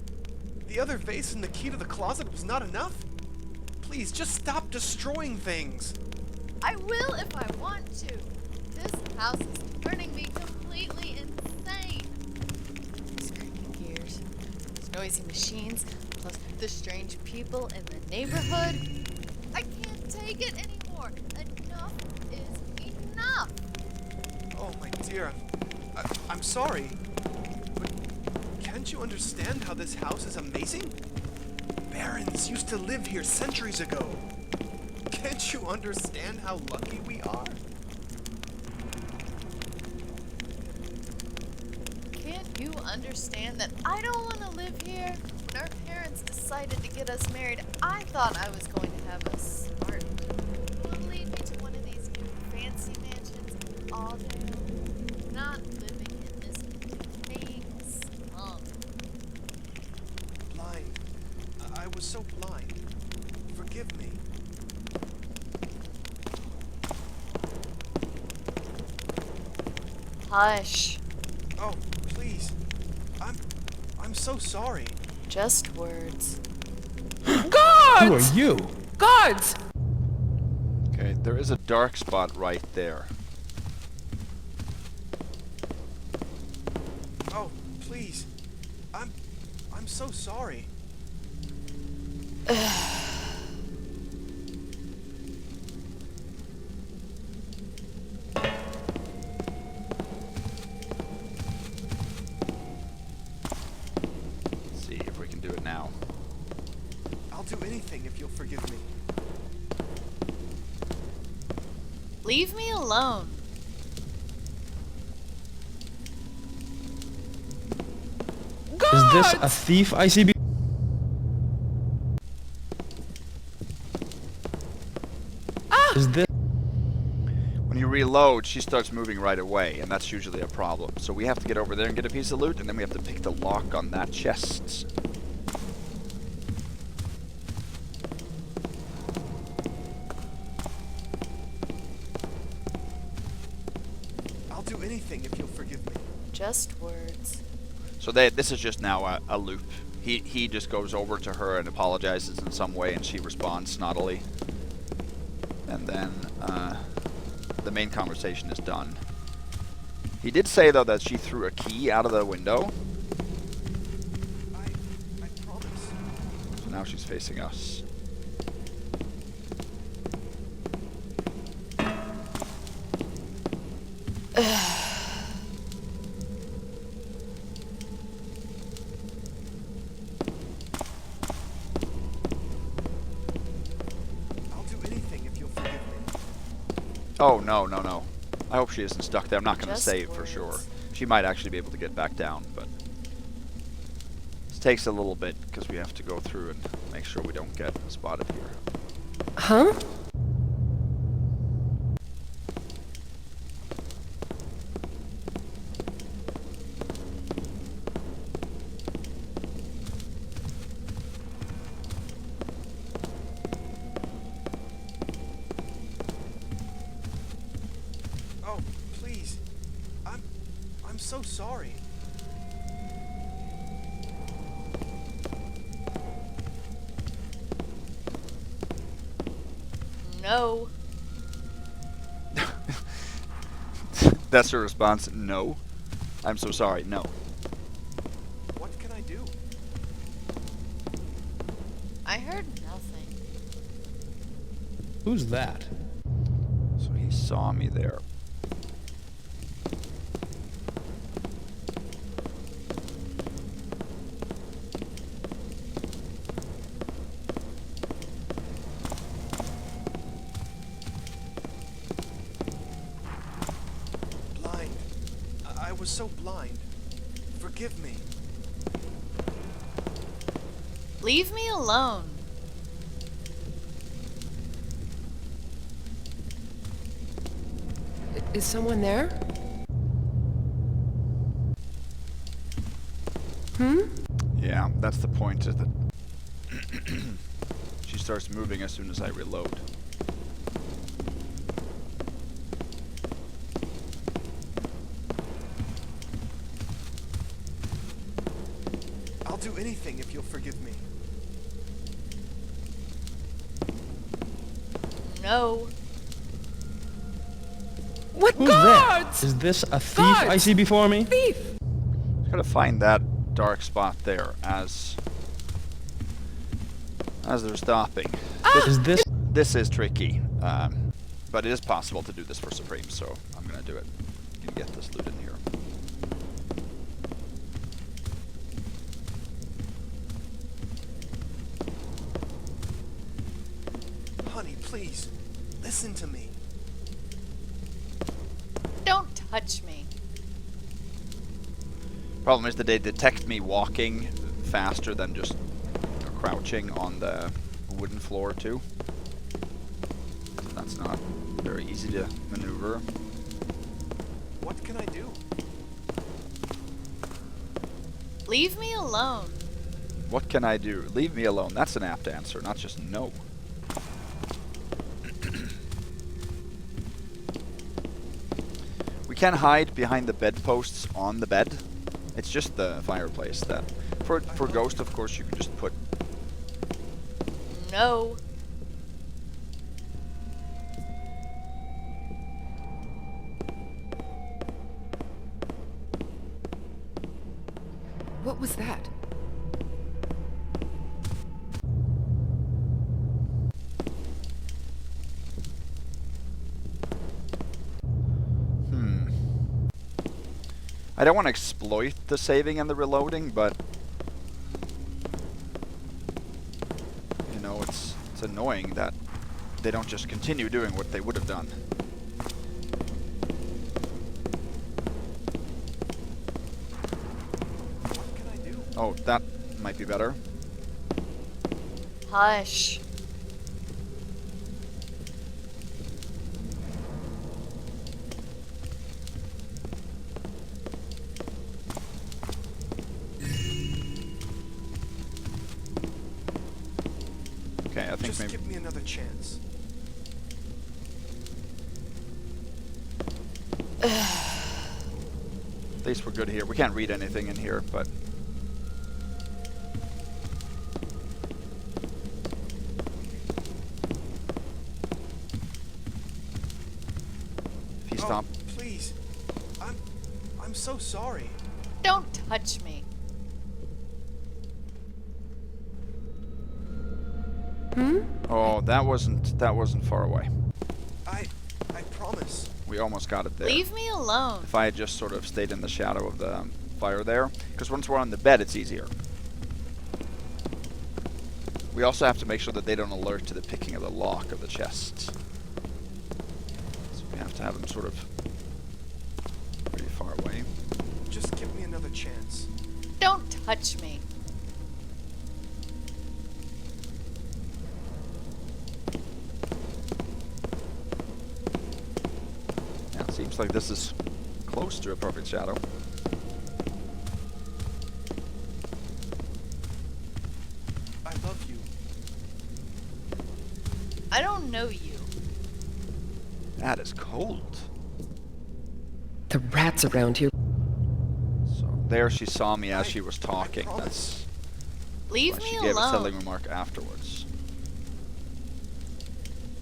[SPEAKER 5] The other vase and the key to the closet was not enough? Please, just stop destroying things.
[SPEAKER 7] I will if I want to. This house is turning me completely insane. Screaming gears, those noisy machines, plus the strange people in the neighborhood. I can't take it anymore. Enough is enough.
[SPEAKER 5] Oh, my dear. I'm sorry. But can't you understand how this house is amazing? Barons used to live here centuries ago. Can't you understand how lucky we are?
[SPEAKER 7] Can't you understand that I don't want to live here? When our parents decided to get us married, I thought I was going to have a smart who would lead me to one of these new fancy mansions all day long, not living in this decaying slum.
[SPEAKER 5] Blind. I was so blind. Forgive me.
[SPEAKER 7] Hush.
[SPEAKER 5] Oh, please. I'm so sorry.
[SPEAKER 7] Just words.
[SPEAKER 8] Who are you?
[SPEAKER 9] Guards!
[SPEAKER 1] Okay, there is a dark spot right there.
[SPEAKER 5] Oh, please. I'm so sorry.
[SPEAKER 1] Let's see if we can do it now.
[SPEAKER 5] I'll do anything if you'll forgive me.
[SPEAKER 7] Leave me alone.
[SPEAKER 8] Is this a thief I see?
[SPEAKER 1] reload, she starts moving right away, and that's usually a problem. So we have to get over there and get a piece of loot, and then we have to pick the lock on that chest.
[SPEAKER 5] I'll do anything if you'll forgive me.
[SPEAKER 7] Just words.
[SPEAKER 1] So this is just now a loop. He just goes over to her and apologizes in some way, and she responds snottily. And then the main conversation is done. He did say, though, that she threw a key out of the window.
[SPEAKER 5] I promise.
[SPEAKER 1] So now she's facing us.
[SPEAKER 5] I'll do anything if you'll forgive me.
[SPEAKER 1] Oh, no, no, no. I hope she isn't stuck there. I'm not going to
[SPEAKER 7] Just
[SPEAKER 1] save for
[SPEAKER 7] words.
[SPEAKER 1] sure. She might actually be able to get back down, but this takes a little bit because we have to go through and make sure we don't get spotted here.
[SPEAKER 9] Huh?
[SPEAKER 5] Oh, please. I'm so sorry.
[SPEAKER 7] No.
[SPEAKER 1] That's her response. No. I'm so sorry. No.
[SPEAKER 5] What can I do?
[SPEAKER 7] I heard nothing.
[SPEAKER 8] Who's that?
[SPEAKER 1] So he saw me there.
[SPEAKER 5] Blind. I was so blind. Forgive me.
[SPEAKER 7] Leave me alone.
[SPEAKER 9] Is someone there? Hmm?
[SPEAKER 1] Yeah, that's the point. Is that she starts moving as soon as I reload.
[SPEAKER 5] I'll do anything if you'll forgive me.
[SPEAKER 7] No.
[SPEAKER 9] What
[SPEAKER 8] Who's
[SPEAKER 9] guards?
[SPEAKER 8] there? Is this a thief
[SPEAKER 9] Guards!
[SPEAKER 8] I see before me?
[SPEAKER 9] Thief!
[SPEAKER 1] Gotta find that dark spot there as they're stopping.
[SPEAKER 8] Is this...
[SPEAKER 1] This is tricky, but it is possible to do this for Supreme, so I'm gonna do it. Can get this loot in here.
[SPEAKER 5] Honey, please. Listen to me.
[SPEAKER 7] Don't touch me.
[SPEAKER 1] Problem is that they detect me walking faster than just crouching on the wooden floor too. So that's not very easy to maneuver.
[SPEAKER 5] What can I do?
[SPEAKER 7] Leave me alone.
[SPEAKER 1] What can I do? Leave me alone. That's an apt answer, not just no. We can hide behind the bedposts on the bed. It's just the fireplace that... For Ghost, of course, you can just put...
[SPEAKER 7] No.
[SPEAKER 9] What was that?
[SPEAKER 1] I don't want to exploit the saving and the reloading, but... You know, it's annoying that they don't just continue doing what they would have done.
[SPEAKER 5] What can I do?
[SPEAKER 1] Oh, that might be better.
[SPEAKER 7] Hush.
[SPEAKER 1] I think
[SPEAKER 5] Just
[SPEAKER 1] maybe...
[SPEAKER 5] give me another chance.
[SPEAKER 1] At least we're good here. We can't read anything in here, but... If you stop...
[SPEAKER 5] Please. I'm so sorry.
[SPEAKER 7] Don't touch me.
[SPEAKER 1] Oh, that wasn't far away.
[SPEAKER 5] I promise.
[SPEAKER 1] We almost got it there.
[SPEAKER 7] Leave me alone.
[SPEAKER 1] If I had just sort of stayed in the shadow of the fire there. Because once we're on the bed, it's easier. We also have to make sure that they don't alert to the picking of the lock of the chest. So we have to have them sort of pretty far away.
[SPEAKER 5] Just give me another chance.
[SPEAKER 7] Don't touch me.
[SPEAKER 1] Yeah, it seems like this is close to a perfect shadow.
[SPEAKER 5] I love you.
[SPEAKER 7] I don't know you.
[SPEAKER 1] That is cold.
[SPEAKER 9] The rats around here.
[SPEAKER 1] So there she saw me as she was talking.
[SPEAKER 5] promise.
[SPEAKER 1] That's
[SPEAKER 7] Leave
[SPEAKER 1] why
[SPEAKER 7] me
[SPEAKER 1] she gave a telling
[SPEAKER 7] alone.
[SPEAKER 1] remark afterwards.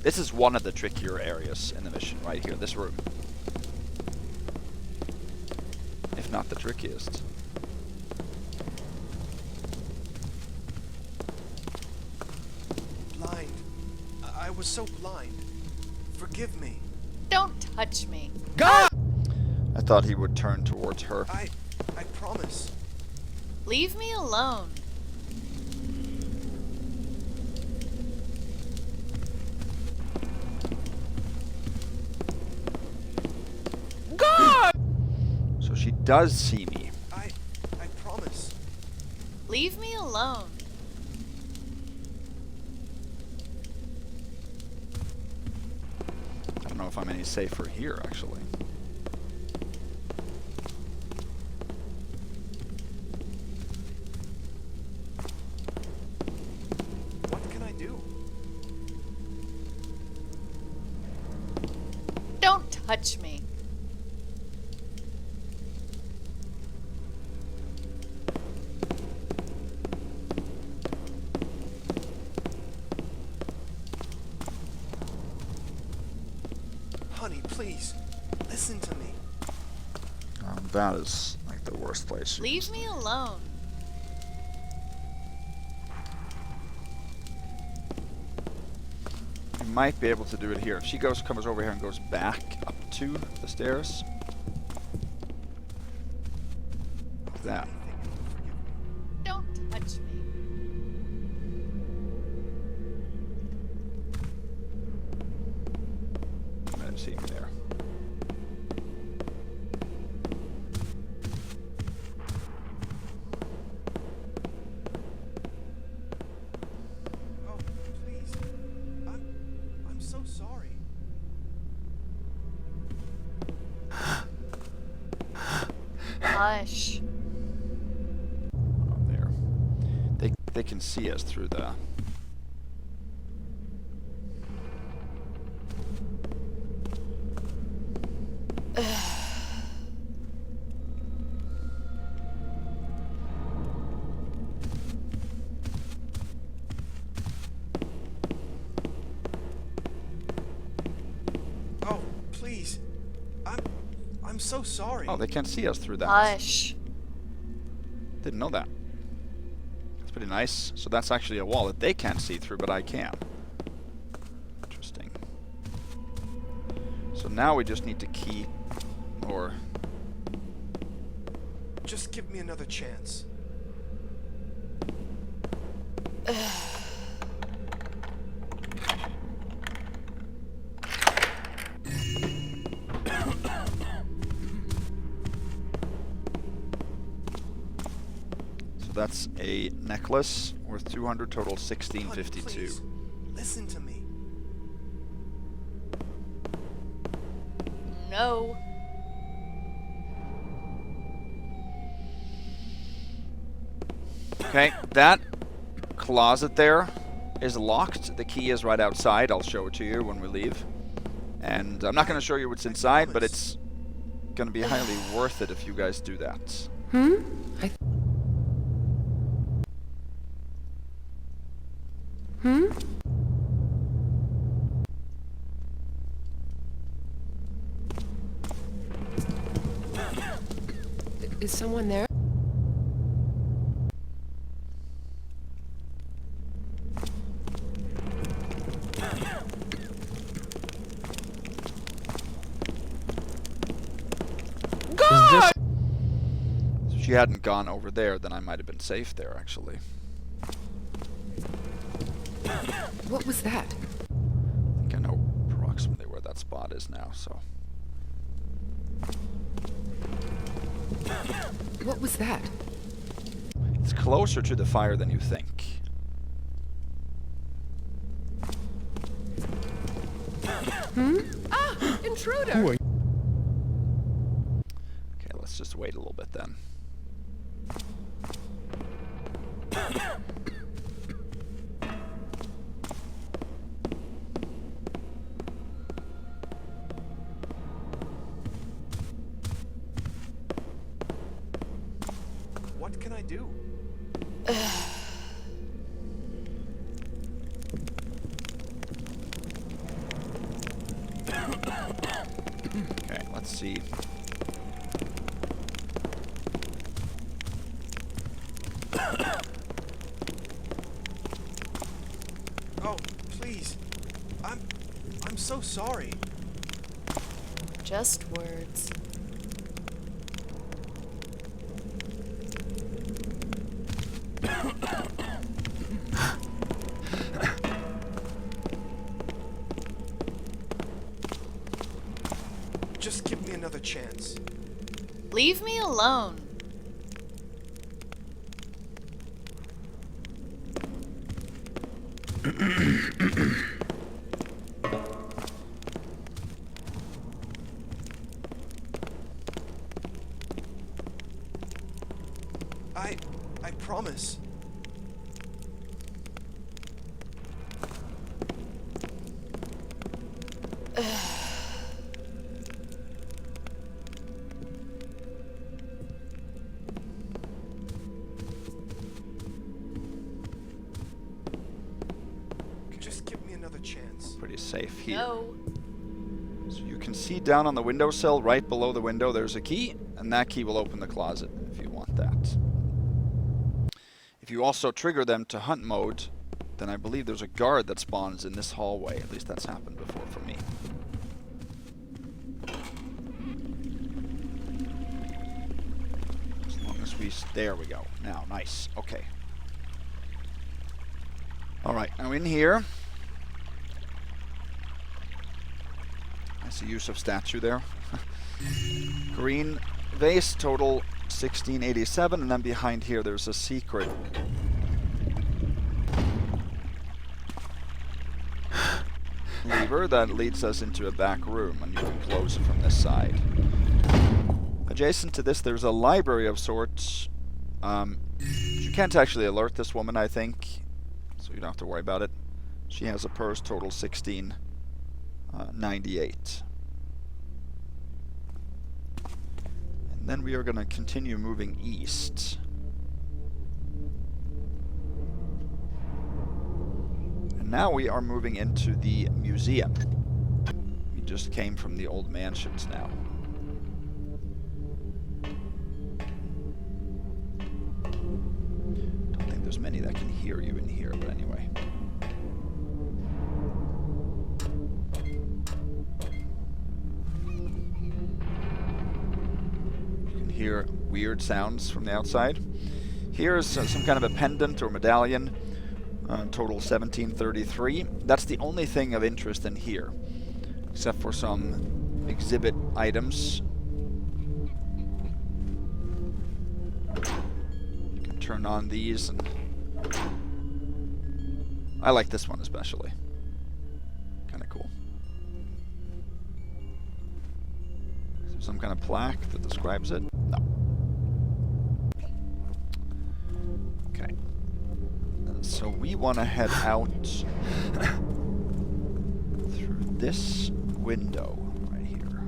[SPEAKER 1] This is one of the trickier areas in the mission, right here, this room. If not the trickiest.
[SPEAKER 5] Blind. I was so blind. Forgive me.
[SPEAKER 7] Don't touch me.
[SPEAKER 1] I thought he would turn towards her.
[SPEAKER 5] I promise.
[SPEAKER 7] Leave me alone.
[SPEAKER 1] So she does see me.
[SPEAKER 5] I promise.
[SPEAKER 7] Leave me alone.
[SPEAKER 1] I don't know if I'm any safer here, actually.
[SPEAKER 5] What can I do?
[SPEAKER 7] Don't touch me.
[SPEAKER 5] Honey, please. Listen to me.
[SPEAKER 1] That is like the worst place.
[SPEAKER 7] Leave me alone.
[SPEAKER 1] We might be able to do it here. If she comes over here and goes back up to the stairs. Like that.
[SPEAKER 7] Don't touch me.
[SPEAKER 1] I didn't see me there.
[SPEAKER 5] Oh, please. I'm so sorry.
[SPEAKER 7] Hush.
[SPEAKER 1] Oh, there. They can see us through the...
[SPEAKER 5] Oh, please. I'm so sorry.
[SPEAKER 1] Oh, they can't see us through that.
[SPEAKER 7] Hush.
[SPEAKER 1] Didn't know that. That's pretty nice. So that's actually a wall that they can't see through, but I can. Interesting. So now we just need to keep... or...
[SPEAKER 5] Just give me another chance.
[SPEAKER 1] So that's a necklace worth 200, total
[SPEAKER 5] Honey,
[SPEAKER 1] 1652.
[SPEAKER 5] please. Listen to me.
[SPEAKER 7] No.
[SPEAKER 1] Okay, that closet there is locked. The key is right outside. I'll show it to you when we leave. And I'm not going to show you what's inside, but it's going to be highly worth it if you guys do that.
[SPEAKER 9] Is someone there?
[SPEAKER 8] Is this
[SPEAKER 1] If she hadn't gone over there, then I might have been safe there, actually.
[SPEAKER 9] What was that?
[SPEAKER 1] I think I know approximately where that spot is now, so...
[SPEAKER 9] What was that?
[SPEAKER 1] It's closer to the fire than you think.
[SPEAKER 9] Ah! Intruder!
[SPEAKER 8] who are you?
[SPEAKER 1] Okay, let's just wait a little bit then.
[SPEAKER 5] What can I do?
[SPEAKER 1] Okay, let's see.
[SPEAKER 5] Oh, please. I'm so sorry.
[SPEAKER 7] Just words.
[SPEAKER 5] Just give me another chance.
[SPEAKER 7] Leave me alone.
[SPEAKER 5] I promise. Just give me another chance.
[SPEAKER 1] Pretty safe here.
[SPEAKER 7] No.
[SPEAKER 1] So you can see down on the windowsill, right below the window, there's a key, and that key will open the closet if you want that. If you also trigger them to hunt mode, then I believe there's a guard that spawns in this hallway. At least that's happened before for me. As long as we... There we go. Now, nice. Okay. Alright, now in here... That's the use of statue there. Green vase, total 1687, and then behind here there's a secret lever that leads us into a back room, and you can close it from this side. Adjacent to this there's a library of sorts. You can't actually alert this woman, I think, so you don't have to worry about it. She has a purse, total 1698. And then we are going to continue moving east. And now we are moving into the museum. We just came from the old mansions now. Don't think there's many that can hear you in here, but anyway. Hear weird sounds from the outside. Here's some kind of a pendant or medallion, total 1733. That's the only thing of interest in here, except for some exhibit items. You can turn on these, and I like this one especially. Kind of cool. Is there some kind of plaque that describes it? No. Okay. So we want to head out through this window right here.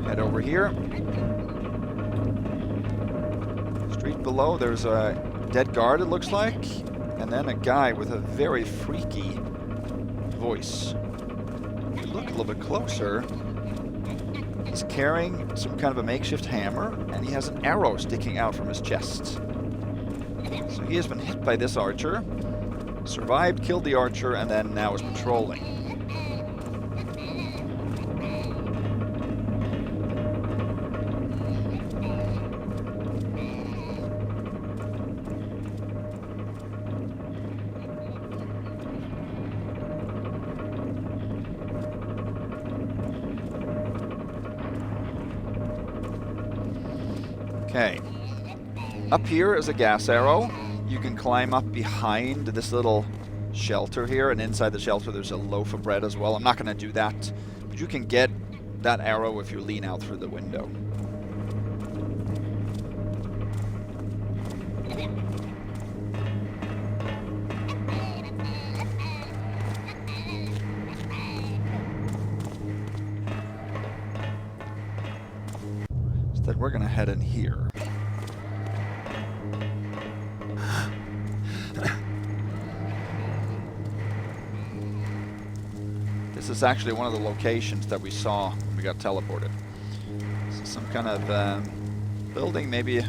[SPEAKER 1] Head over here. Street below, there's a dead guard, it looks like, and then a guy with a very freaky voice. If you look a little bit closer, he's carrying some kind of a makeshift hammer, and he has an arrow sticking out from his chest. So he has been hit by this archer, survived, killed the archer, and then now is patrolling. Okay. Up here is a gas arrow. You can climb up behind this little shelter here, and inside the shelter there's a loaf of bread as well. I'm not going to do that, but you can get that arrow if you lean out through the window. Instead, we're going to head in here. This is actually one of the locations that we saw when we got teleported. This is some kind of building, maybe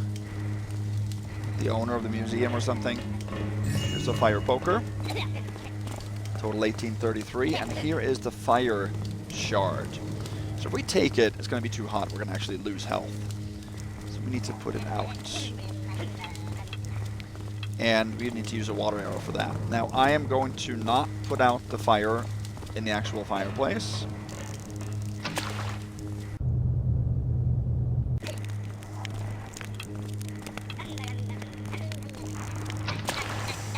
[SPEAKER 1] the owner of the museum or something. Here's a fire poker. Total 1833, and here is the fire shard. So if we take it, it's going to be too hot. We're going to actually lose health. So we need to put it out. And we need to use a water arrow for that. Now, I am going to not put out the fire in the actual fireplace.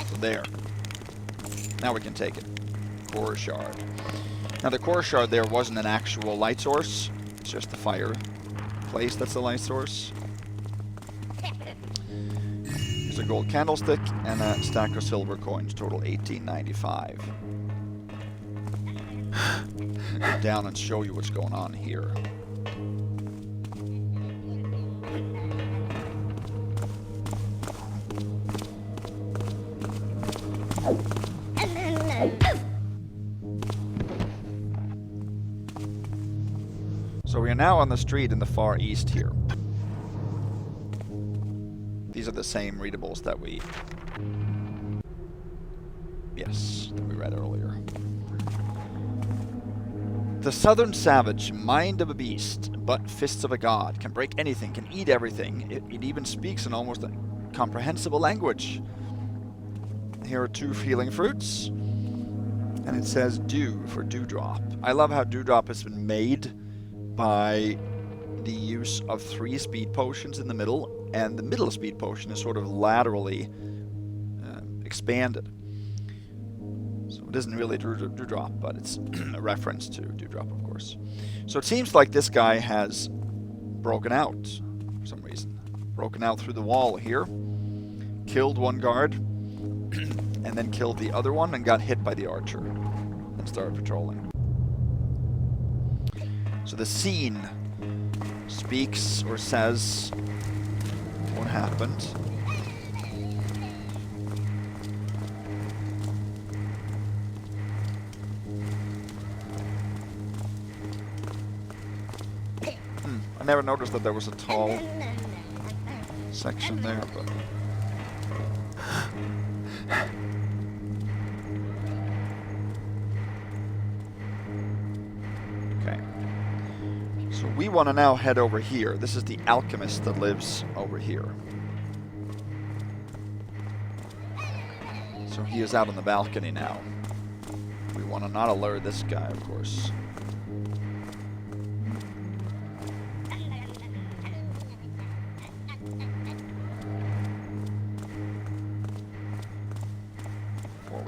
[SPEAKER 1] So there. Now we can take it. Core shard. Now the core shard there wasn't an actual light source. It's just the fireplace that's the light source. Here's a gold candlestick and a stack of silver coins, total 1895. Go down and show you what's going on here. So we are now on the street in the far east here. These are the same readables that we... Yes, that we read earlier. The southern savage, mind of a beast, but fists of a god, can break anything, can eat everything. It even speaks an almost incomprehensible language. Here are 2 healing fruits, and it says dew for dewdrop. I love how dewdrop has been made by the use of 3 speed potions in the middle, and the middle speed potion is sort of laterally expanded. So it isn't really dewdrop, but it's a reference to dewdrop, of course. So it seems like this guy has broken out for some reason. Broken out through the wall here, killed one guard, and then killed the other one and got hit by the archer and started patrolling. So the scene speaks or says what happened. I never noticed that there was a tall section there, but... Okay. So we want to now head over here. This is the alchemist that lives over here. So he is out on the balcony now. We want to not alert this guy, of course.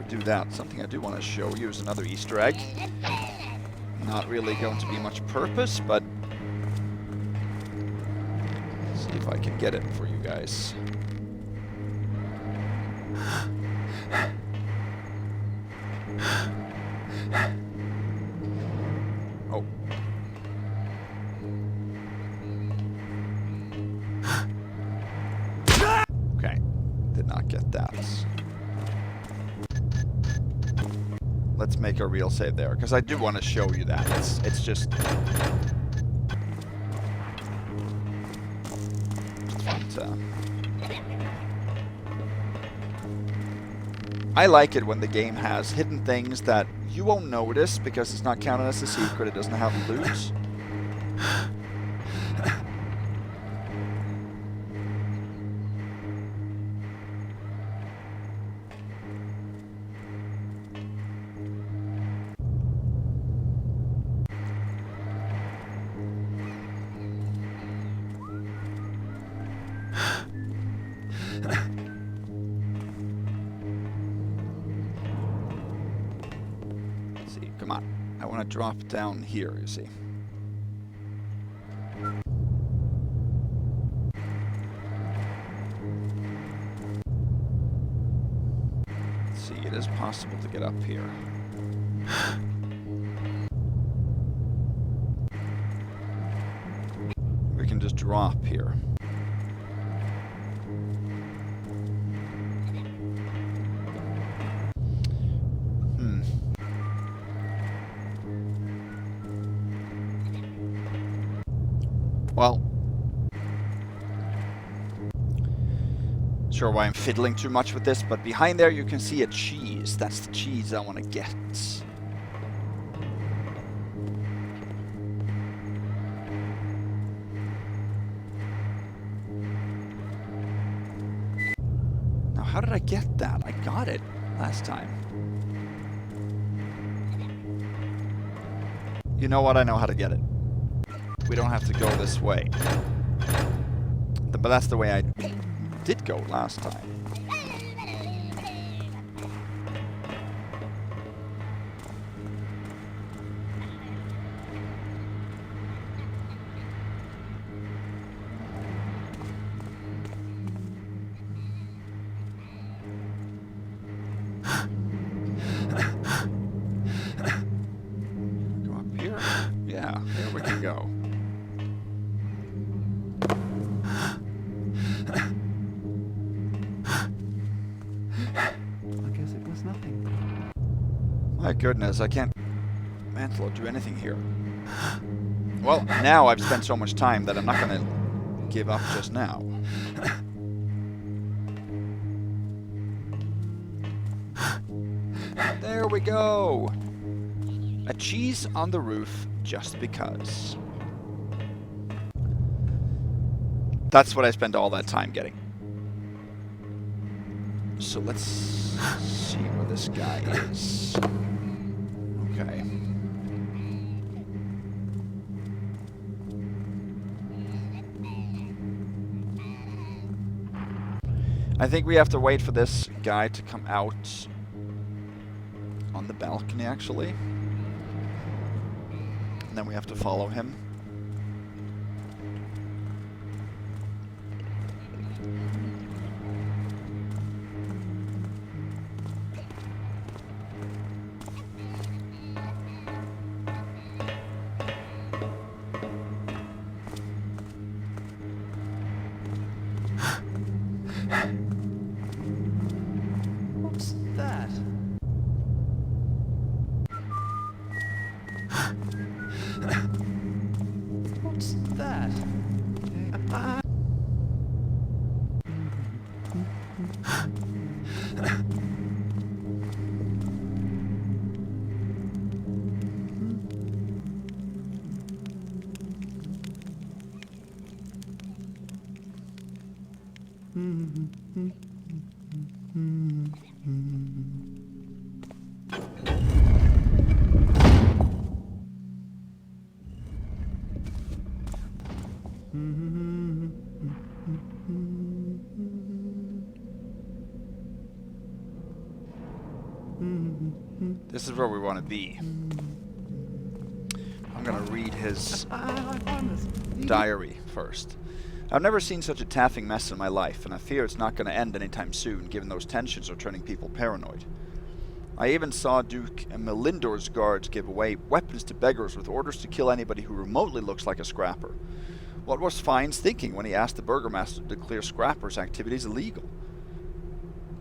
[SPEAKER 1] Do that. Something I do want to show you is another Easter egg. Not really going to be much purpose, but See if I can get it for you guys. Oh. Okay, did not get that. Let's make a real save there, because I do want to show you that. It's just fun to... I like it when the game has hidden things that you won't notice because it's not counted as a secret, it doesn't have loot. Come on, I want to drop down here, you see. Let's see, it is possible to get up here. We can just drop here. Well, sure why I'm fiddling too much with this, but behind there you can see a cheese. That's the cheese I want to get. Now, how did I get that? I got it last time. You know what? I know how to get it. We don't have to go this way. But that's the way I did go last time. Go up here? Yeah, here we can go. My goodness, I can't mantle or do anything here. Well, now I've spent so much time that I'm not going to give up just now. There we go! A cheese on the roof just because. That's what I spent all that time getting. So let's see where this guy is. Okay. I think we have to wait for this guy to come out on the balcony, actually. And then we have to follow him.
[SPEAKER 4] What's that? What's that?
[SPEAKER 1] This is where we want to be. I'm gonna read his diary first. I've never seen such a taffing mess in my life, and I fear it's not going to end anytime soon, given those tensions are turning people paranoid. I even saw Duke Melindor's guards give away weapons to beggars with orders to kill anybody who remotely looks like a scrapper. What was Fiennes thinking when he asked the burgomaster to declare scrappers' activities illegal?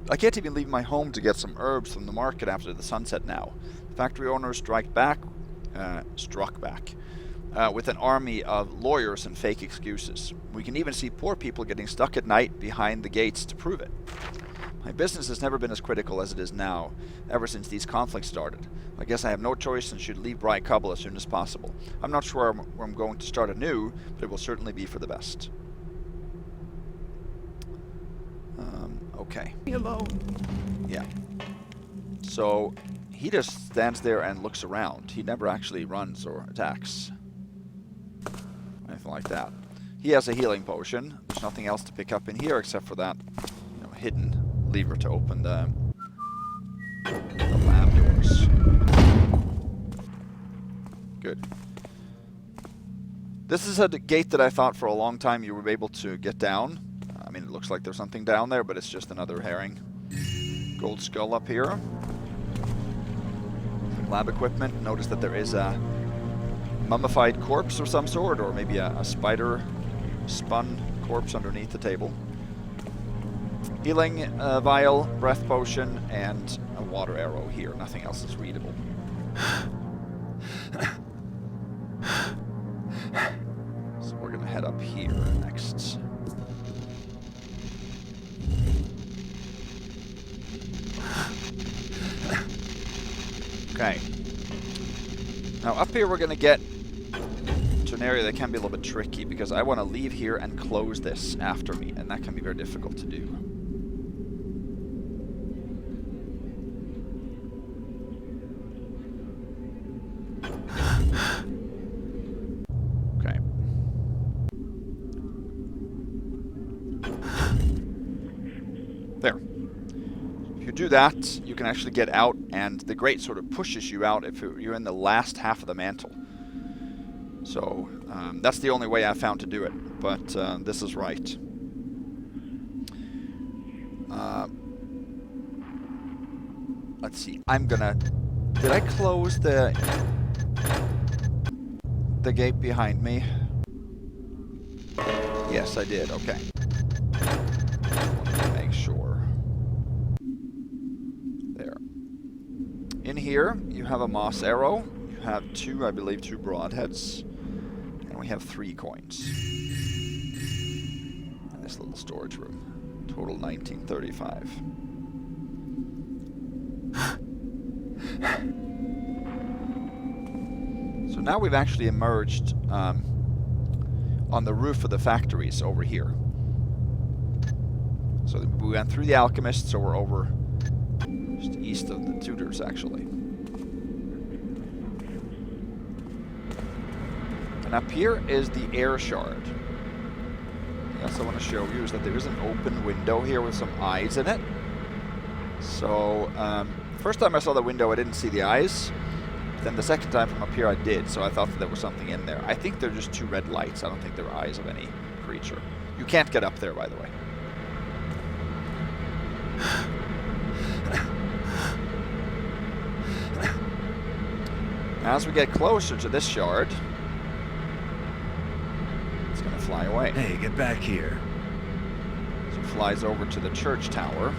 [SPEAKER 1] I can't even leave my home to get some herbs from the market after the sunset now. The factory owners struck back with an army of lawyers and fake excuses. We can even see poor people getting stuck at night behind the gates to prove it. My business has never been as critical as it is now, ever since these conflicts started. I guess I have no choice and should leave Bright Cobble as soon as possible. I'm not sure where I'm going to start anew, but it will certainly be for the best. Okay.
[SPEAKER 4] Leave me alone.
[SPEAKER 1] Yeah. So, he just stands there and looks around. He never actually runs or attacks. Anything like that. He has a healing potion. There's nothing else to pick up in here except for that, hidden lever to open the lab doors. Good. This is a gate that I thought for a long time you would be able to get down. I mean, it looks like there's something down there, but it's just another herring. Gold skull up here. Lab equipment. Notice that there is a mummified corpse of some sort, or maybe a spider spun corpse underneath the table. Healing vial, breath potion, and a water arrow here. Nothing else is readable. So we're gonna head up here next. Okay. Now up here we're gonna get to an area that can be a little bit tricky because I want to leave here and close this after me, and that can be very difficult to do. Okay. There. If you do that, you can actually get out, and the grate sort of pushes you out if you're in the last half of the mantle. So, that's the only way I found to do it, but this is right. Let's see, I'm gonna... Did I close the gate behind me? Yes, I did, okay. Make sure. There. In here, you have a moss arrow. You have I believe two broadheads. And we have 3 coins. In this little storage room. Total 1935. So now we've actually emerged on the roof of the factories over here. So we went through the alchemists, so we're over just east of the Tudors, actually. And up here is the air shard. The else I want to show you is that there is an open window here with some eyes in it. So, first time I saw the window, I didn't see the eyes. Then the second time from up here, I did. So I thought that there was something in there. I think they're just 2 red lights. I don't think they're eyes of any creature. You can't get up there, by the way. As we get closer to this shard, it's going to fly away.
[SPEAKER 4] Hey, get back here.
[SPEAKER 1] So it flies over to the church tower.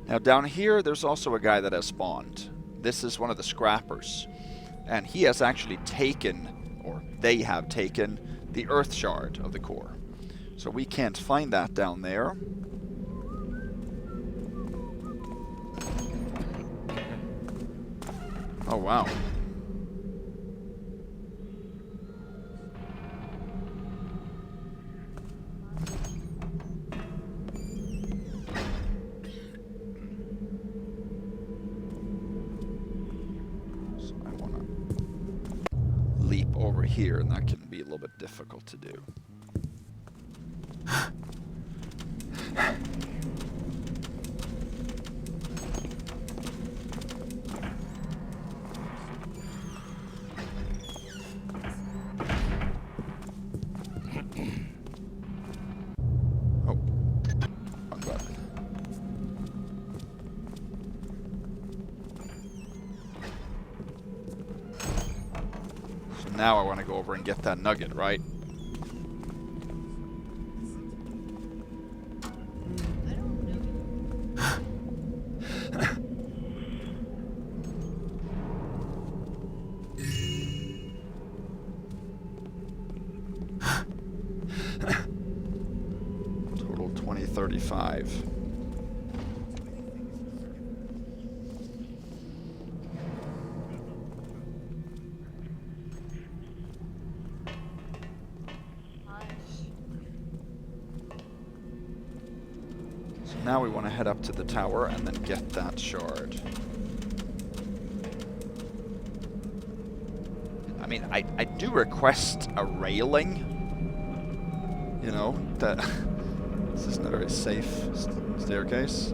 [SPEAKER 1] Now down here, there's also a guy that has spawned. This is one of the scrappers. And he has actually taken, or they have taken, the earth shard of the core. So we can't find that down there. Oh, wow. over here, and that can be a little bit difficult to do. Now I want to go over and get that nugget, right?
[SPEAKER 7] I don't know.
[SPEAKER 1] Total 2035. Now we want to head up to the tower and then get that shard. I mean, I do request a railing. You know, that this isn't a very safe staircase.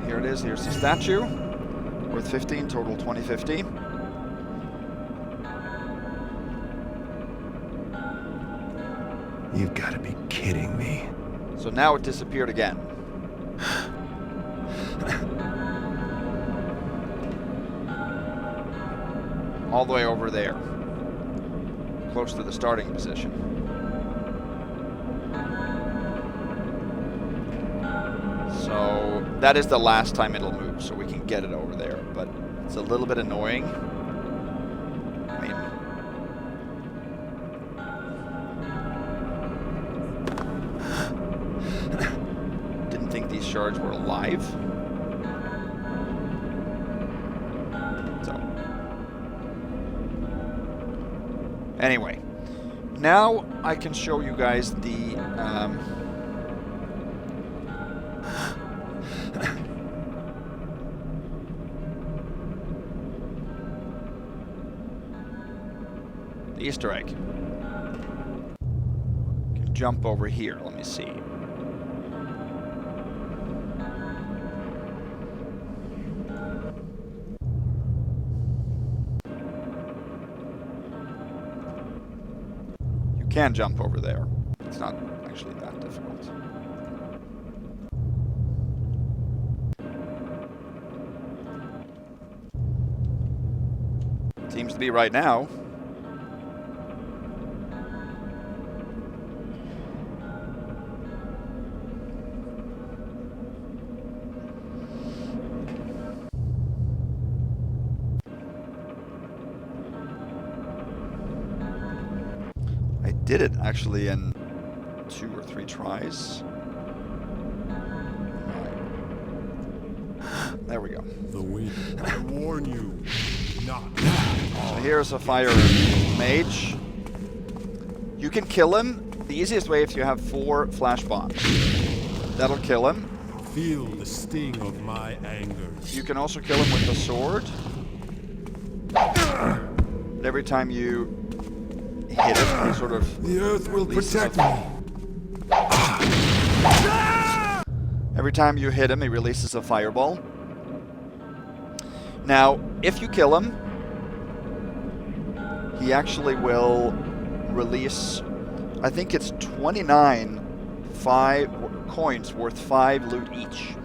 [SPEAKER 1] Here it is, here's the statue. Worth 15, total 2050.
[SPEAKER 4] You've got to be kidding me.
[SPEAKER 1] So now it disappeared again. All the way over there. Close to the starting position. So that is the last time it'll move, so we can get it over there. But it's a little bit annoying. I mean, didn't think these shards were alive. So anyway, now I can show you guys the Easter egg. Can jump over here. Let me see. You can jump over there. It's not actually that difficult. Seems to be right now. Did it actually in 2 or 3 tries. There we go.
[SPEAKER 2] The wind. I warn you, not.
[SPEAKER 1] So here's a fire mage. You can kill him the easiest way if you have 4 flash bombs. That'll kill him.
[SPEAKER 2] Feel the sting of my anger.
[SPEAKER 1] You can also kill him with the sword. But every time you hit him, he sort of...
[SPEAKER 2] The earth will protect me.
[SPEAKER 1] Every time you hit him, he releases a fireball. Now, if you kill him, he actually will release, I think it's 29 coins worth 5 loot each.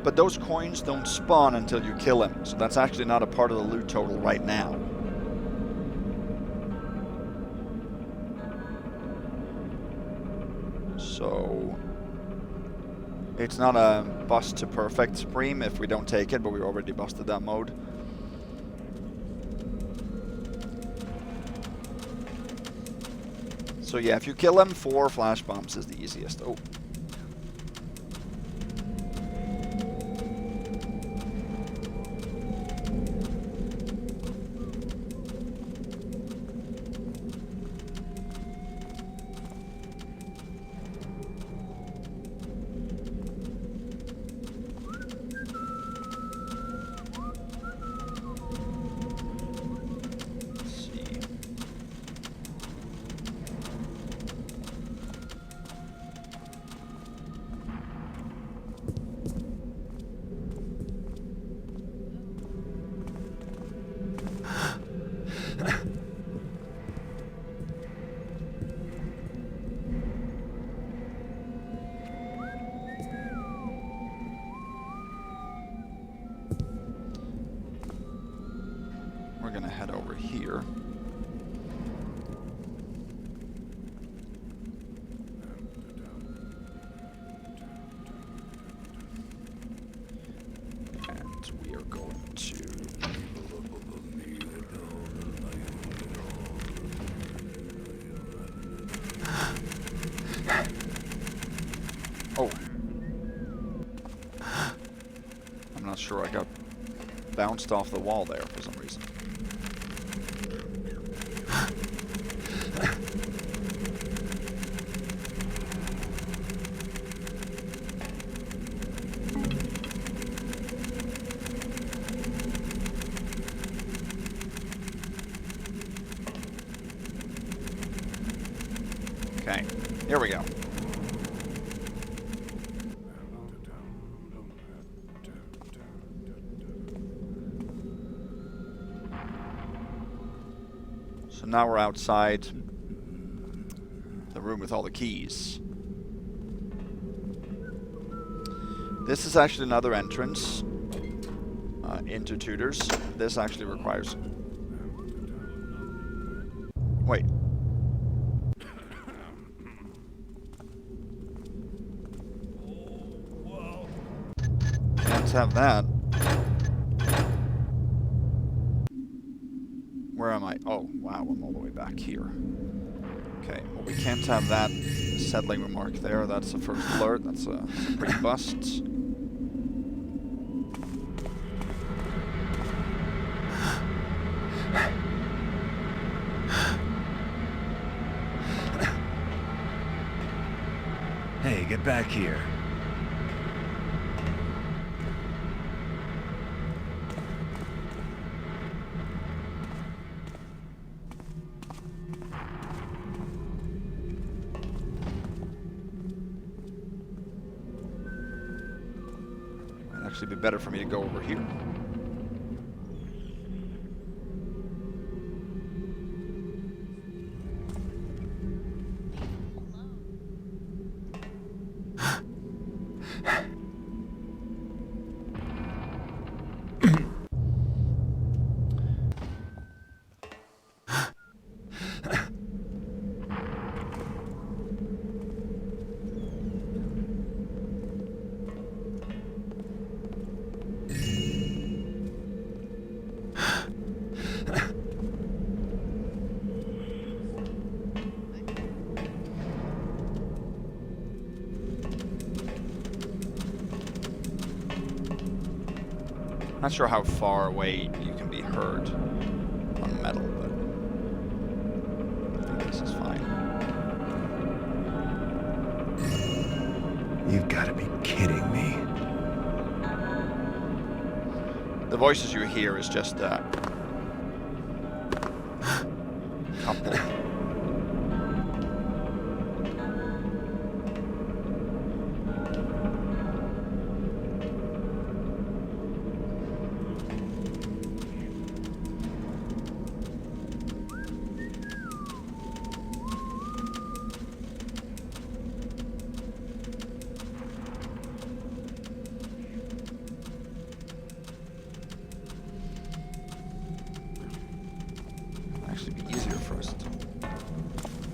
[SPEAKER 1] But those coins don't spawn until you kill him, so that's actually not a part of the loot total right now. So it's not a bust to perfect Supreme if we don't take it, but we already busted that mode. So yeah, if you kill him, 4 flash bombs is the easiest. Oh. here. And we are going to... Oh. I'm not sure, I got bounced off the wall there for some reason. Okay, here we go. So now we're outside the room with all the keys. This is actually another entrance into Tudor's. This actually requires... Wait. Can't have that. Where am I? Oh, wow, I'm all the way back here. Okay, well, we can't have that settling remark there. That's the first alert. That's a pretty bust.
[SPEAKER 4] Hey, get back here.
[SPEAKER 1] Might actually be better for me to go over here. Not sure how far away you can be heard on metal, but I think this is fine.
[SPEAKER 4] You've got to be kidding me.
[SPEAKER 1] The voices you hear is just a couple. Actually be easier first.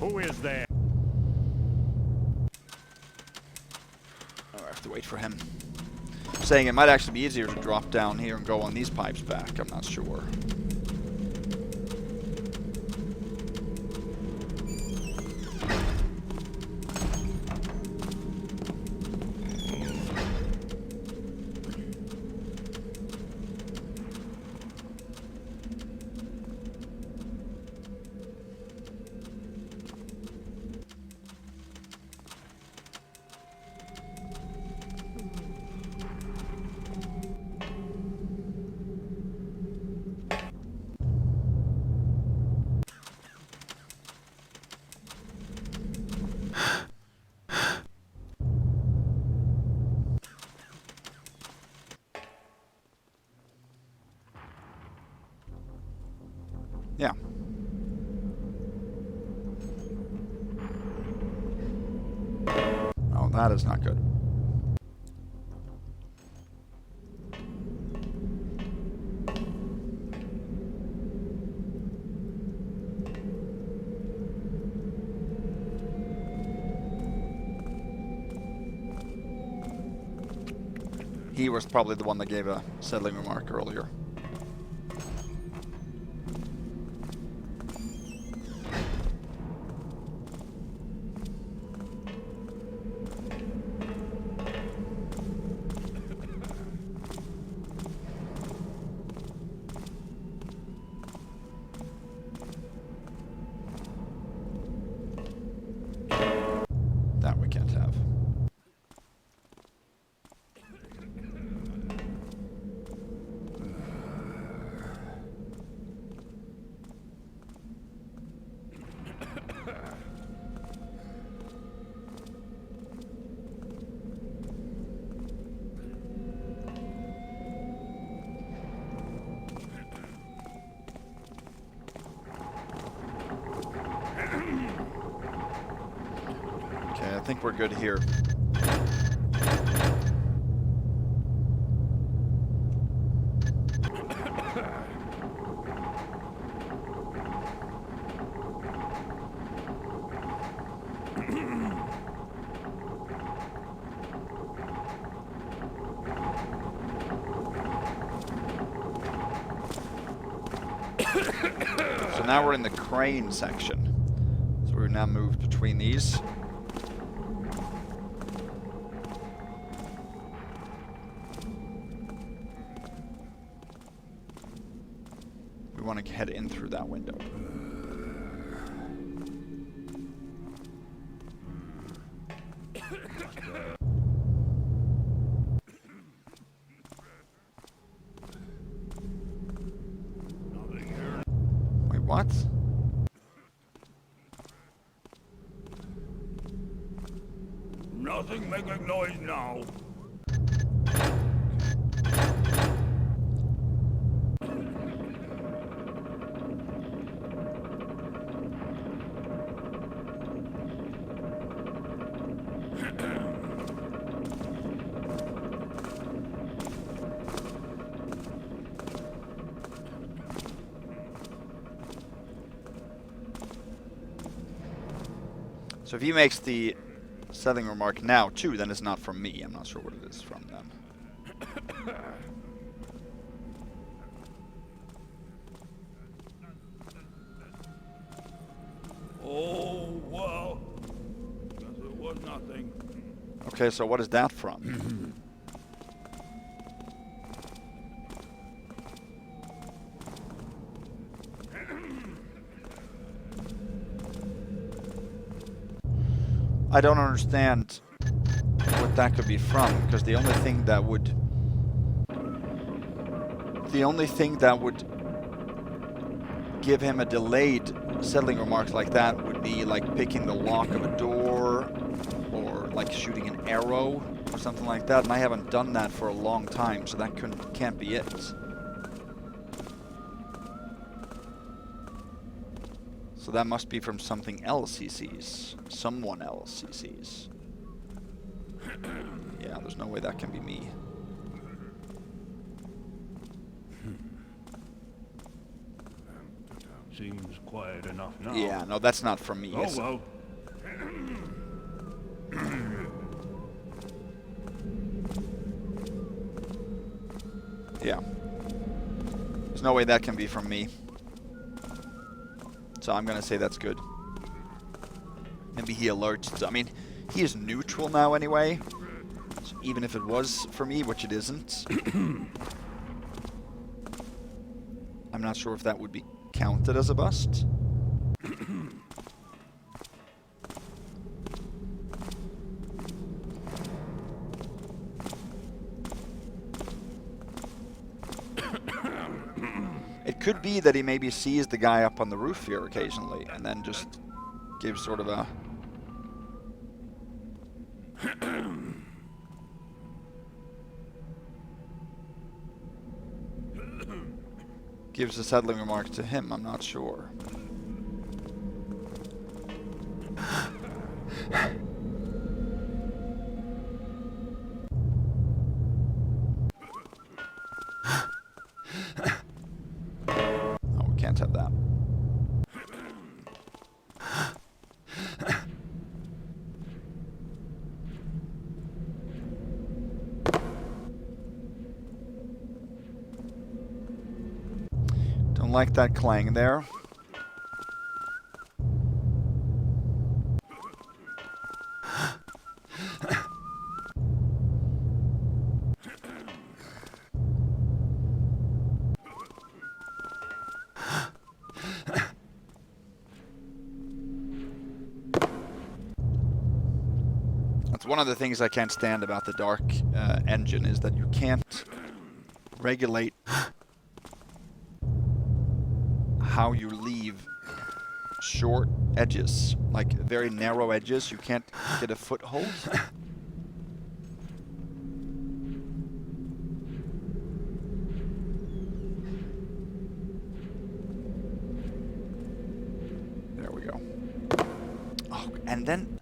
[SPEAKER 3] Who is there?
[SPEAKER 1] Oh, I have to wait for him. I'm saying it might actually be easier to drop down here and go on these pipes back. I'm not sure. Yeah. Oh, that is not good. He was probably the one that gave a settling remark earlier. That we can't have. Okay, I think we're good here. So now we're in the crane section. So we've now moved between these. We want to head in through that window. Wait, what?
[SPEAKER 3] Nothing making noise now.
[SPEAKER 1] So if he makes the settling remark now too, then it's not from me. I'm not sure what it is from then.
[SPEAKER 3] Oh, well. Guess it was nothing.
[SPEAKER 1] Okay, so what is that from? I don't understand what that could be from, because the only thing that would give him a delayed settling remark like that would be like picking the lock of a door or like shooting an arrow or something like that, and I haven't done that for a long time, so that can't be it. So that must be from something else he sees. Someone else he sees. Yeah, there's no way that can be me.
[SPEAKER 3] Seems quiet enough now.
[SPEAKER 1] Yeah, no, that's not from me.
[SPEAKER 3] Oh,
[SPEAKER 1] It's-
[SPEAKER 3] well.
[SPEAKER 1] Yeah. There's no way that can be from me. So I'm gonna say that's good. Maybe he alerts. I mean, he is neutral now anyway. So even if it was for me, which it isn't. I'm not sure if that would be counted as a bust. It could be that he maybe sees the guy up on the roof here occasionally and then just gives sort of a... gives a settling remark to him, I'm not sure. Oh, we can't have that. Don't like that clang there. That's one of the things I can't stand about the Dark engine, is that you can't regulate how you leave short edges, like very narrow edges. You can't get a foothold. There we go. Oh, and then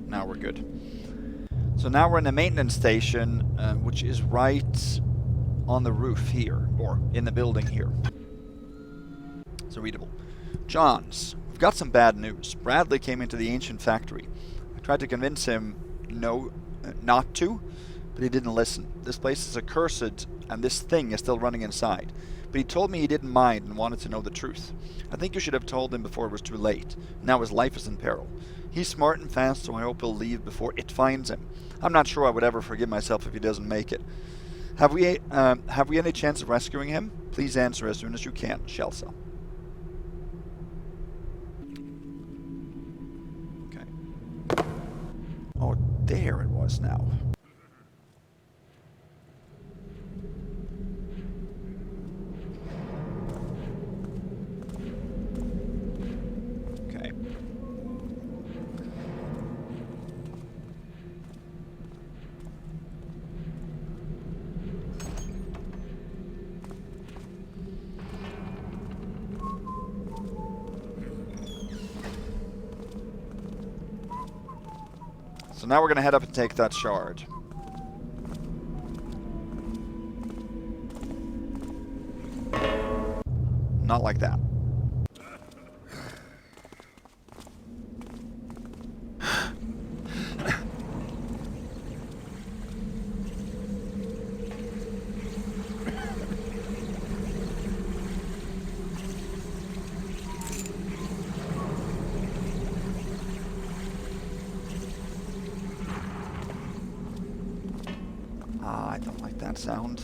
[SPEAKER 1] now we're good. So now we're in the maintenance station, which is right on the roof here, or in the building here. So readable. Johns, we've got some bad news. Bradley came into the ancient factory. I tried to convince him not to, but he didn't listen. This place is accursed, and this thing is still running inside. But he told me he didn't mind and wanted to know the truth. I think you should have told him before it was too late. Now his life is in peril. He's smart and fast, so I hope he'll leave before it finds him. I'm not sure I would ever forgive myself if he doesn't make it. Have we any chance of rescuing him? Please answer as soon as you can, Shelsa. Okay. Oh, there it was now. So now we're going to head up and take that shard. Not like that. I don't like that sound.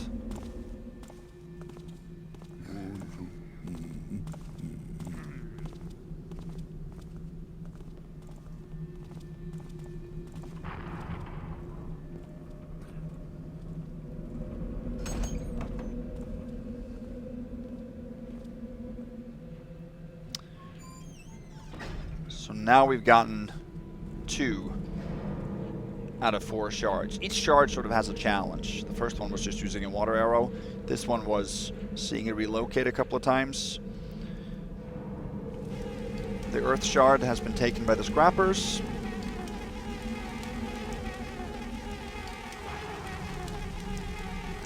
[SPEAKER 1] So now we've gotten 2 out of 4 shards. Each shard sort of has a challenge. The first one was just using a water arrow. This one was seeing it relocate a couple of times. The earth shard has been taken by the scrappers.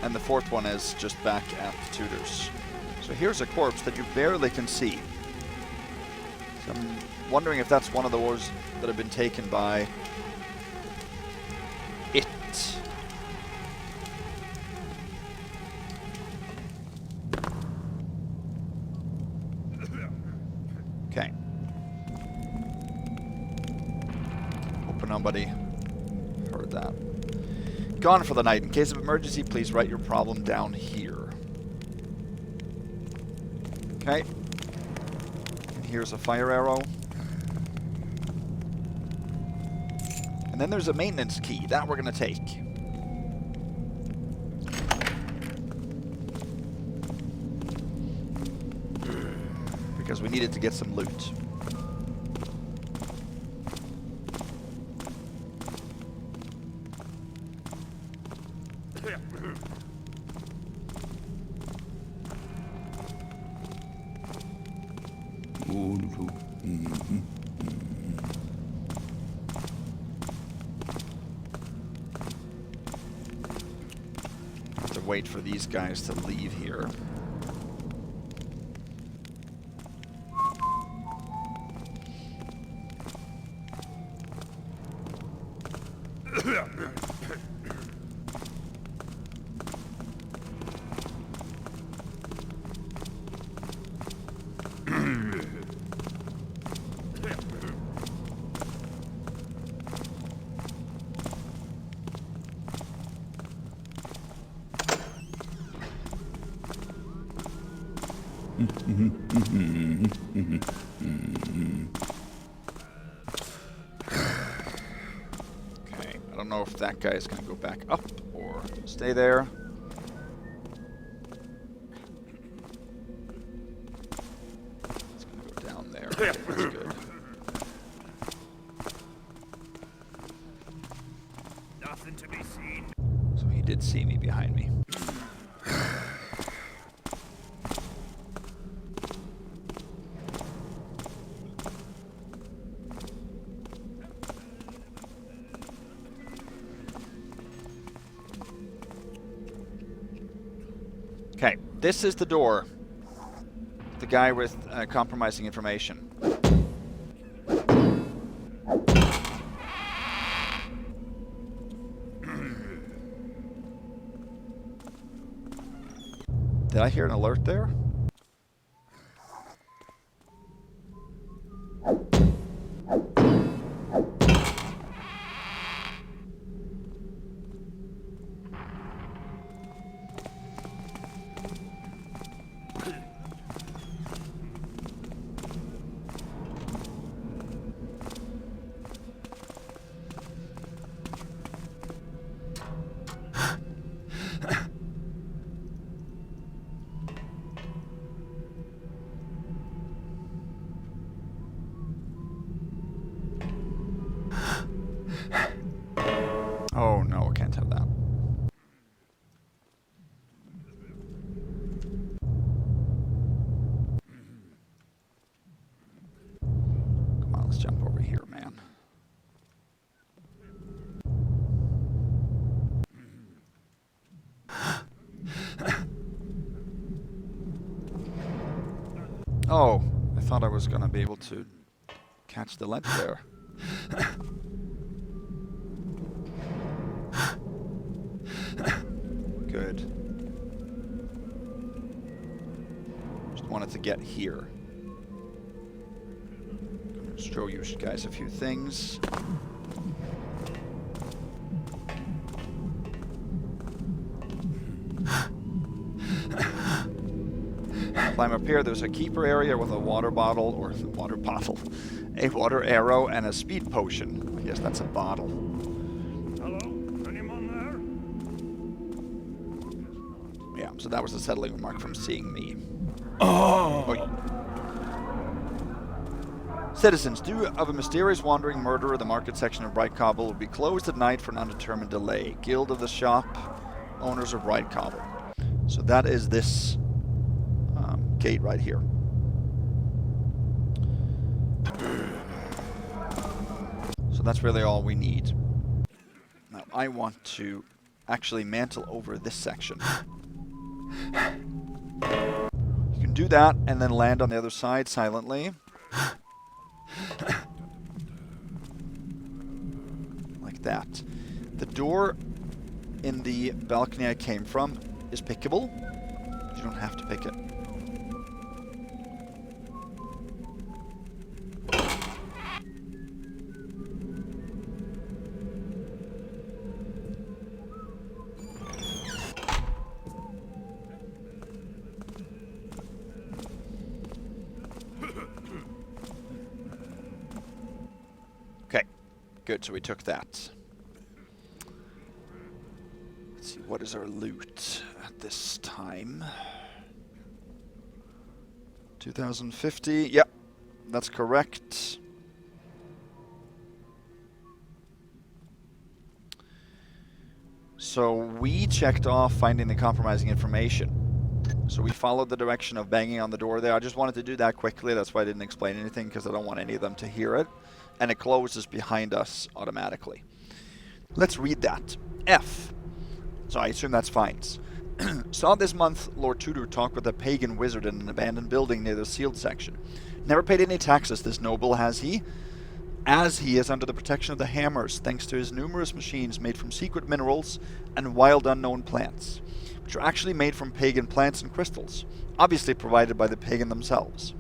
[SPEAKER 1] And the 4th one is just back at the Tudors. So here's a corpse that you barely can see. So I'm wondering if that's one of those that have been taken by it. Okay. Hope nobody heard that. Gone for the night. In case of emergency, please write your problem down here. Okay. And here's a fire arrow. And then there's a maintenance key. That we're going to take. Because we needed to get some loot. wait for these guys to leave here. Okay, I don't know if that guy is going to go back up or stay there. It's going to go down there. That's good.
[SPEAKER 3] Nothing to be seen.
[SPEAKER 1] So he did see me behind me. Okay, this is the door. The guy with compromising information. Did I hear an alert there? Oh no, I can't have that. Come on, let's jump over here, man. Oh, I thought I was gonna be able to catch the ledge there. Good. Just wanted to get here. Just show you guys a few things. Climb up here. There's a keeper area with a water bottle, or a water bottle, a water arrow, and a speed potion. I guess that's a bottle.
[SPEAKER 3] Hello? Anyone there?
[SPEAKER 1] Yeah, so that was a settling remark from seeing me.
[SPEAKER 8] Oh!
[SPEAKER 1] Citizens, due of a mysterious wandering murderer, the market section of Bright Cobble will be closed at night for an undetermined delay. Guild of the Shop, owners of Bright Cobble. So that is this gate right here. So that's really all we need. Now I want to actually mantle over this section. You can do that and then land on the other side silently. Like that. The door in the balcony I came from is pickable. You don't have to pick it. Good, so we took that. Let's see, what is our loot at this time? 2050, yep, that's correct. So we checked off finding the compromising information. So we followed the direction of banging on the door there. I just wanted to do that quickly, that's why I didn't explain anything, because I don't want any of them to hear it. And it closes behind us automatically. Let's read that. F. So I assume that's fines. Saw this month Lord Tudor talk with a pagan wizard in an abandoned building near the sealed section. Never paid any taxes, this noble, has he? As he is under the protection of the Hammers, thanks to his numerous machines made from secret minerals and wild unknown plants, which are actually made from pagan plants and crystals, obviously provided by the pagan themselves.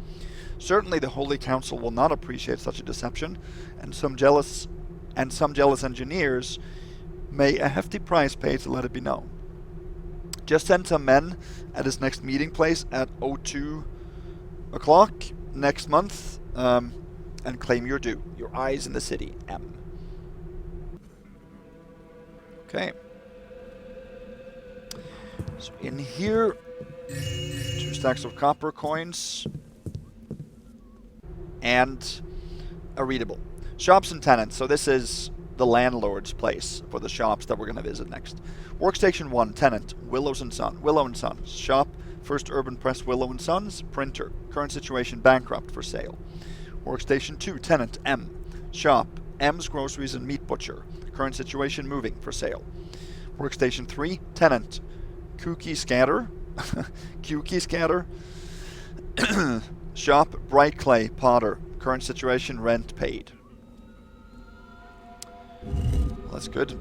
[SPEAKER 1] Certainly the Holy Council will not appreciate such a deception, and some jealous engineers may a hefty price pay to let it be known. Just send some men at his next meeting place at 02 o'clock next month, and claim your due. Your eyes in the city, M. Okay. So in here, 2 stacks of copper coins and a readable. Shops and tenants. So this is the landlord's place for the shops that we're going to visit next. Workstation 1, tenant, Willow and Sons. Shop, First Urban Press, Willow and Sons. Printer, current situation, bankrupt, for sale. Workstation 2, tenant, M. Shop, M's Groceries and Meat Butcher. Current situation, moving, for sale. Workstation 3, tenant, Kooky Scatter. Kooky Scatter. Shop, Bright Clay, Potter. Current situation, rent paid. Well, that's good.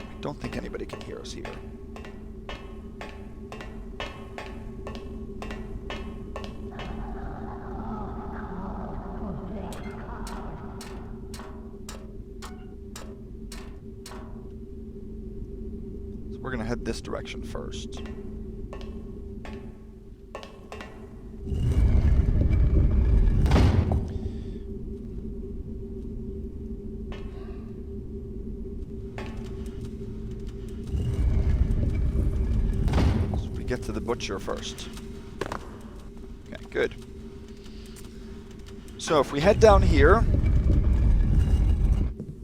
[SPEAKER 1] I don't think anybody can hear us here. We're going to head this direction first. So we get to the butcher first. Okay, good. So if we head down here,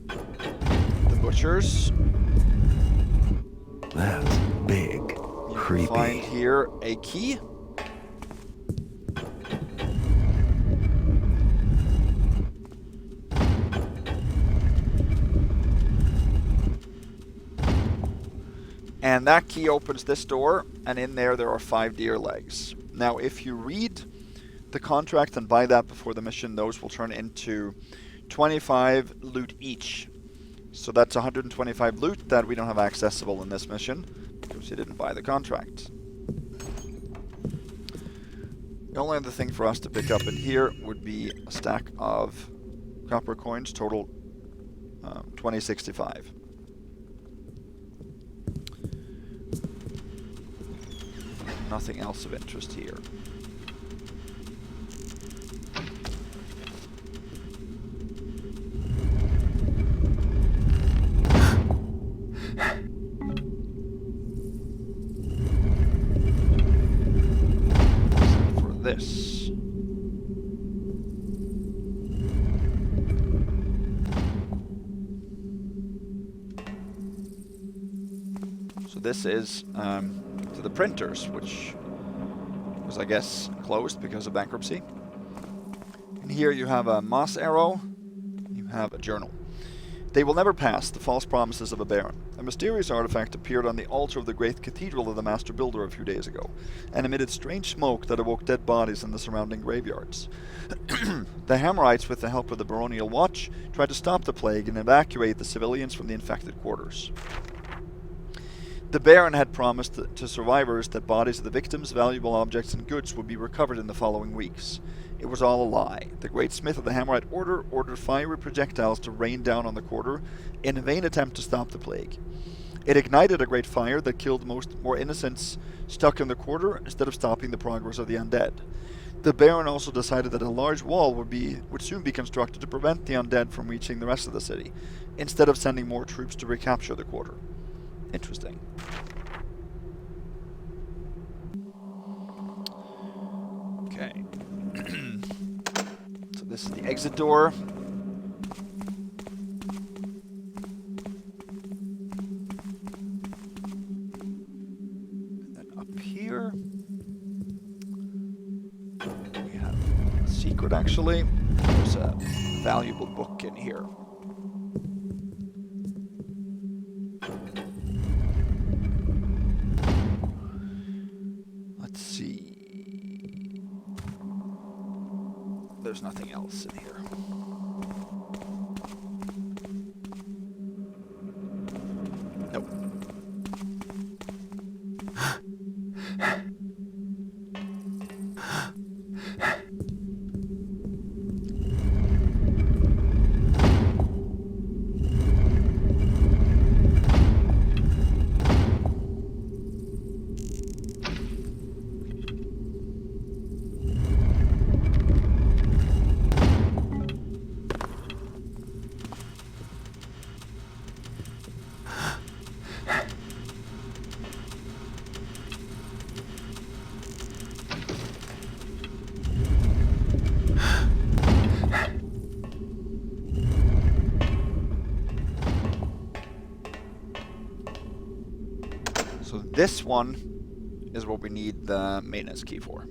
[SPEAKER 1] the butcher's.
[SPEAKER 4] That's big. Creepy.
[SPEAKER 1] Find here a key. And that key opens this door, and in there are 5 deer legs. Now, if you read the contract and buy that before the mission, those will turn into 25 loot each. So that's 125 loot that we don't have accessible in this mission, because you didn't buy the contract. The only other thing for us to pick up in here would be a stack of copper coins, total 2065. Nothing else of interest here. This. So this is to the printers, which was, I guess, closed because of bankruptcy. And here you have a moss arrow, you have a journal. They will never pass, the false promises of a baron. A mysterious artifact appeared on the altar of the great cathedral of the Master Builder a few days ago, and emitted strange smoke that awoke dead bodies in the surrounding graveyards. The Hammerites, with the help of the baronial watch, tried to stop the plague and evacuate the civilians from the infected quarters. The Baron had promised to survivors that bodies of the victims, valuable objects, and goods would be recovered in the following weeks. It was all a lie. The great smith of the Hammerite order ordered fiery projectiles to rain down on the quarter in a vain attempt to stop the plague. It ignited a great fire that killed more innocents stuck in the quarter instead of stopping the progress of the undead. The Baron also decided that a large wall would soon be constructed to prevent the undead from reaching the rest of the city, instead of sending more troops to recapture the quarter. Interesting. Okay. So this is the exit door. And then up here, we have a secret, actually. There's a valuable book in here. there's nothing else in here. Nope. So this one is what we need the maintenance key for.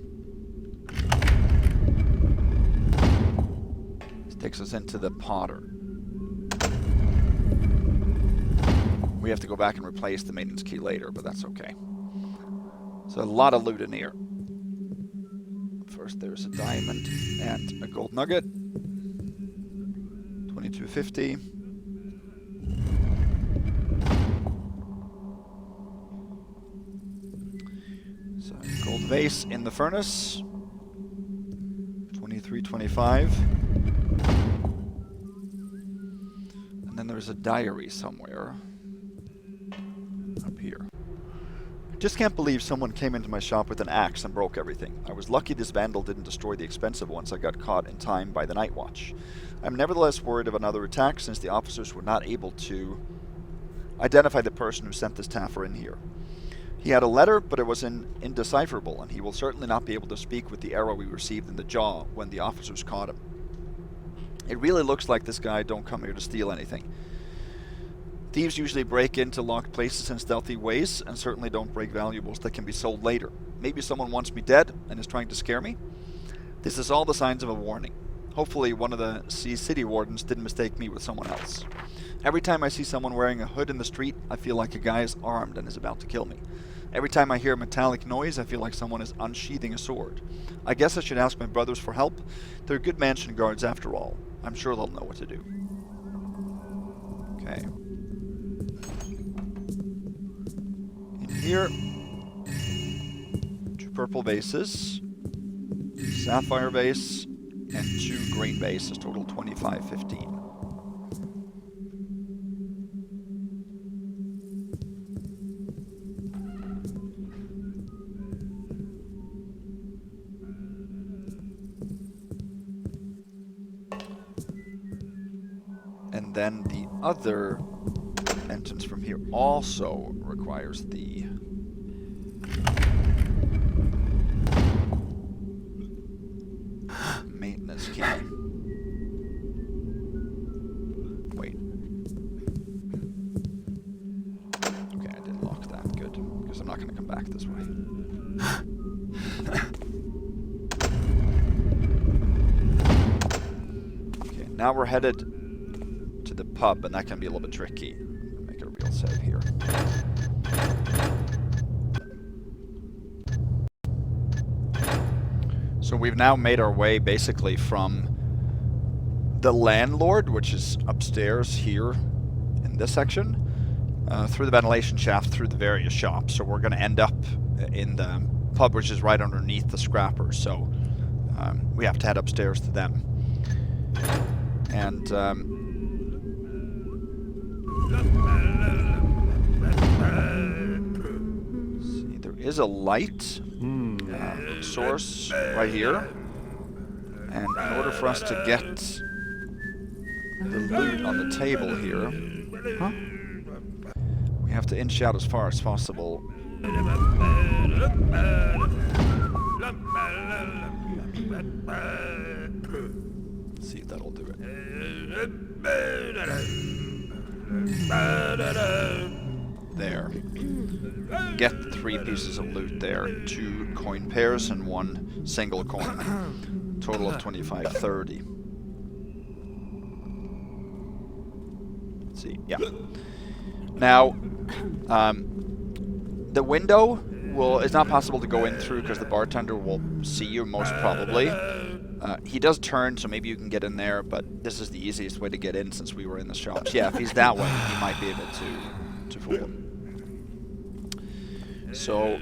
[SPEAKER 1] This takes us into the potter. We have to go back and replace the maintenance key later, but that's okay. So a lot of loot in here. First there's a diamond and a gold nugget. 2250. So gold vase in the furnace. 2325. And then there's a diary somewhere. Up here. I just can't believe someone came into my shop with an axe and broke everything. I was lucky this vandal didn't destroy the expensive ones I got caught in time by the night watch. I'm nevertheless worried of another attack since the officers were not able to identify the person who sent this Taffer in here. He had a letter, but it was indecipherable, and he will certainly not be able to speak with the arrow we received in the jaw when the officers caught him. It really looks like this guy don't come here to steal anything. Thieves usually break into locked places in stealthy ways, and certainly don't break valuables that can be sold later. Maybe someone wants me dead, and is trying to scare me? This is all the signs of a warning. Hopefully one of the city wardens didn't mistake me with someone else. Every time I see someone wearing a hood in the street, I feel like a guy is armed and is about to kill me. Every time I hear a metallic noise, I feel like someone is unsheathing a sword. I guess I should ask my brothers for help. They're good mansion guards after all. I'm sure they'll know what to do. Okay. In here, 2 purple vases, sapphire vase, and 2 green vases, total 2515. And then the other entrance from here also requires the maintenance key. Wait. Okay, I didn't lock that. Good. Because I'm not going to come back this way. Okay, now we're headed to the pub, and that can be a little bit tricky. Make a real save here. So we've now made our way basically from the landlord, which is upstairs here in this section, through the ventilation shaft, through the various shops. So we're going to end up in the pub, which is right underneath the scrappers. So we have to head upstairs to them. And see, there is a light source right here, and in order for us to get the loot on the table here, we have to inch out as far as possible. Let's see if that'll do it. There. Get 3 pieces of loot there. 2 coin pairs and 1 single coin. Total of 2530. Let's see. Yeah. Now, the window it's not possible to go in through because the bartender will see you most probably. He does turn, so maybe you can get in there, but this is the easiest way to get in since we were in the shops. Yeah, if he's that way, he might be able to fool him. So,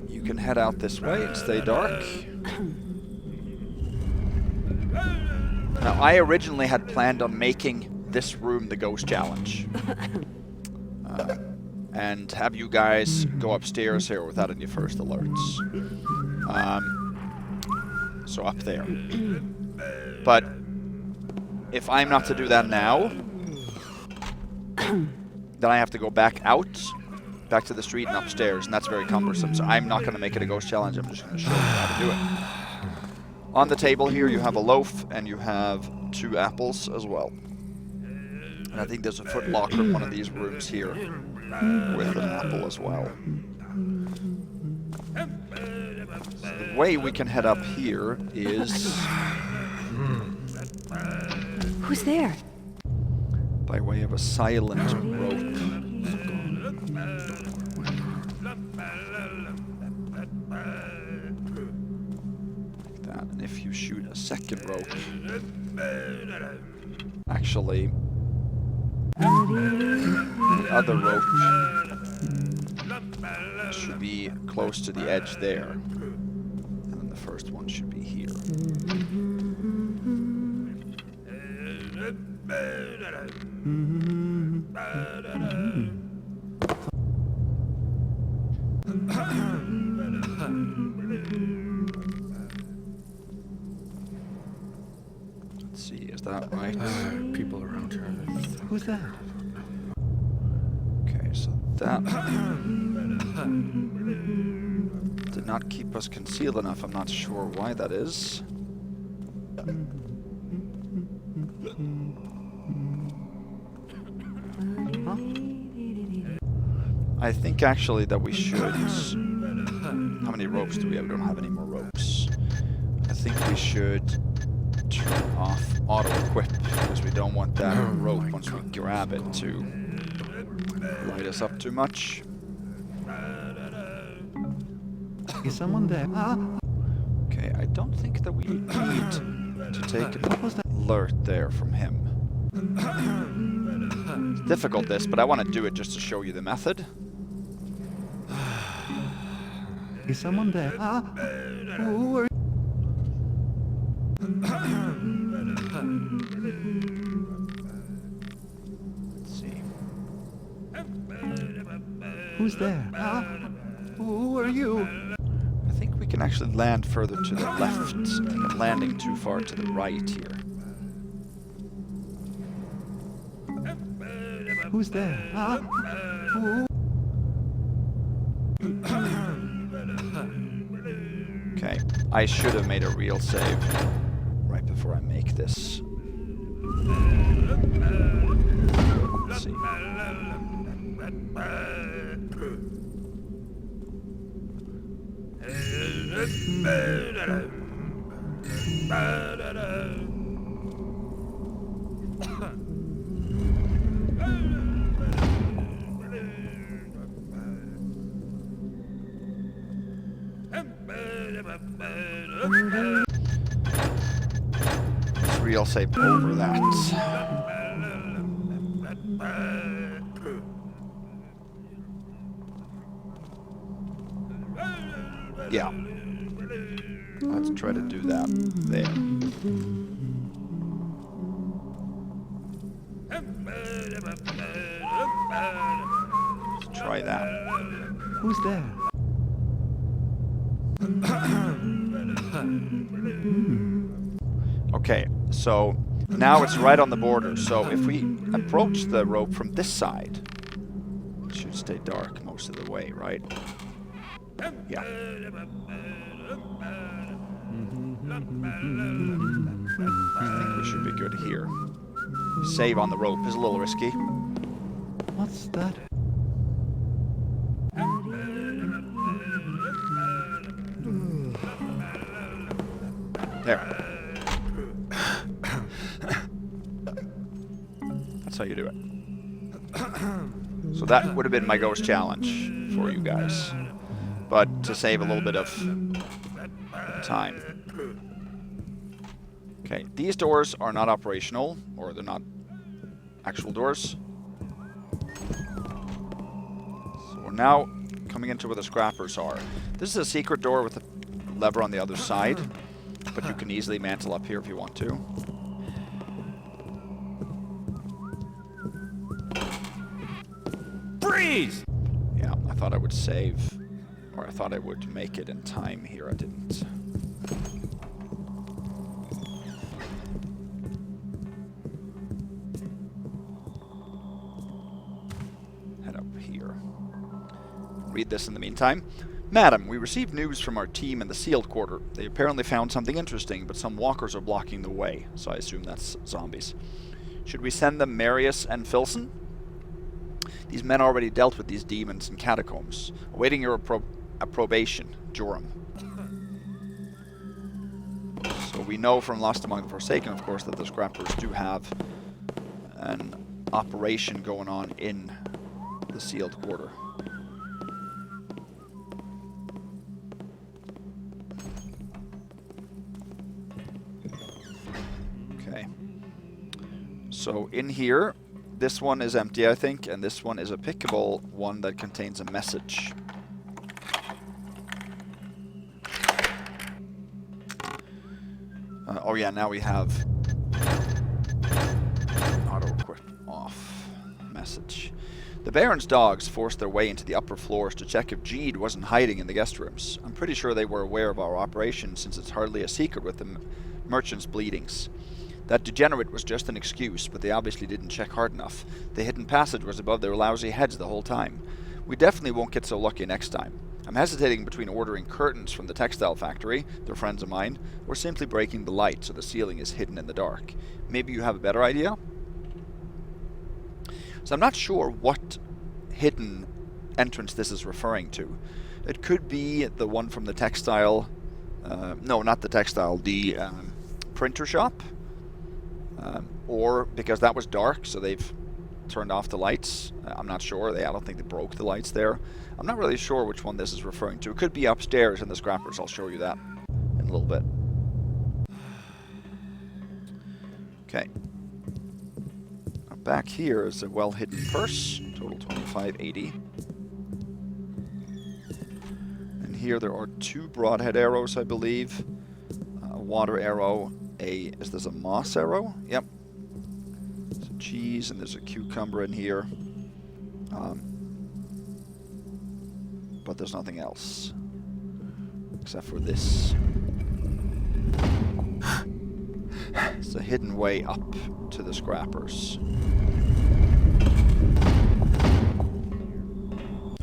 [SPEAKER 1] you can head out this way and stay dark. Now, I originally had planned on making this room the ghost challenge. And have you guys go upstairs here without any first alerts. So up there. But if I'm not to do that now, then I have to go back out, back to the street and upstairs, and that's very cumbersome. So I'm not going to make it a ghost challenge. I'm just going to show you how to do it. On the table here you have a loaf and you have 2 apples as well. And I think there's a foot locker in one of these rooms here with an apple as well. So the way we can head up here is...
[SPEAKER 10] Who's there?
[SPEAKER 1] by way of a silent rope. Like that. And if you shoot a second rope, actually, the other rope should be close to the edge there. And then the first one should be here. Let's see, is that right?
[SPEAKER 8] People around her.
[SPEAKER 4] Who's that?
[SPEAKER 1] Okay, so that did not keep us concealed enough. I'm not sure why that is. I think actually that we should... How many ropes do we have? We don't have any more ropes. I think we should turn off auto-equip because we don't want that rope once we grab it to light us up too much.
[SPEAKER 4] Is someone there?
[SPEAKER 1] Okay, I don't think that we need to take an alert there from him. It's difficult this, but I want to do it just to show you the method.
[SPEAKER 4] Is someone there? Who are
[SPEAKER 1] Let's see.
[SPEAKER 4] Who's there? Who are you?
[SPEAKER 1] I think we can actually land further to the left. I think I'm landing too far to the right here.
[SPEAKER 4] Who's there? Who?
[SPEAKER 1] Okay, I should have made a real save right before I make this. Let's see. Let's real save over that. Yeah. Let's try to do that there. Let's try that.
[SPEAKER 4] Who's there?
[SPEAKER 1] Okay, so now it's right on the border. So if we approach the rope from this side, it should stay dark most of the way, right? Yeah. I think we should be good here. Save on the rope is a little risky.
[SPEAKER 4] What's that?
[SPEAKER 1] There. That's how you do it. So that would have been my ghost challenge for you guys. But to save a little bit of time, Okay, these doors are not operational, or they're not actual doors. So we're now coming into where the scrappers are. This is a secret door with a lever on the other side, but you can easily mantle up here if you want to.
[SPEAKER 3] Freeze!
[SPEAKER 1] Yeah, I thought I would save, or I thought I would make it in time here. I didn't. Head up here. Read this in the meantime. Madam, we received news from our team in the sealed quarter. They apparently found something interesting, but some walkers are blocking the way, so I assume that's zombies. Should we send them Marius and Filson? These men already dealt with these demons in catacombs. Awaiting your approbation, Joram. So we know from Lost Among the Forsaken, of course, that the Scrappers do have an operation going on in the sealed quarter. Okay. So in here, this one is empty, I think, and this one is a pickable one that contains a message. Oh yeah, now we have auto-equip off. Message. The Baron's dogs forced their way into the upper floors to check if Jeed wasn't hiding in the guest rooms. I'm pretty sure they were aware of our operation, since it's hardly a secret with the merchant's bleedings. That degenerate was just an excuse, but they obviously didn't check hard enough. The hidden passage was above their lousy heads the whole time. We definitely won't get so lucky next time. I'm hesitating between ordering curtains from the textile factory, they're friends of mine, or simply breaking the light so the ceiling is hidden in the dark. Maybe you have a better idea? So I'm not sure what hidden entrance this is referring to. It could be the one from the textile... no, not the textile, the printer shop. Or because that was dark, so they've turned off the lights. I'm not sure. I don't think they broke the lights there. I'm not really sure which one this is referring to. It could be upstairs in the scrappers. I'll show you that in a little bit. Okay. Now back here is a well-hidden purse. Total 2580. And here there are 2 broadhead arrows, I believe. A water arrow. Is this a moss arrow? Yep. Some cheese, and there's a cucumber in here. But there's nothing else. Except for this. It's a hidden way up to the scrappers.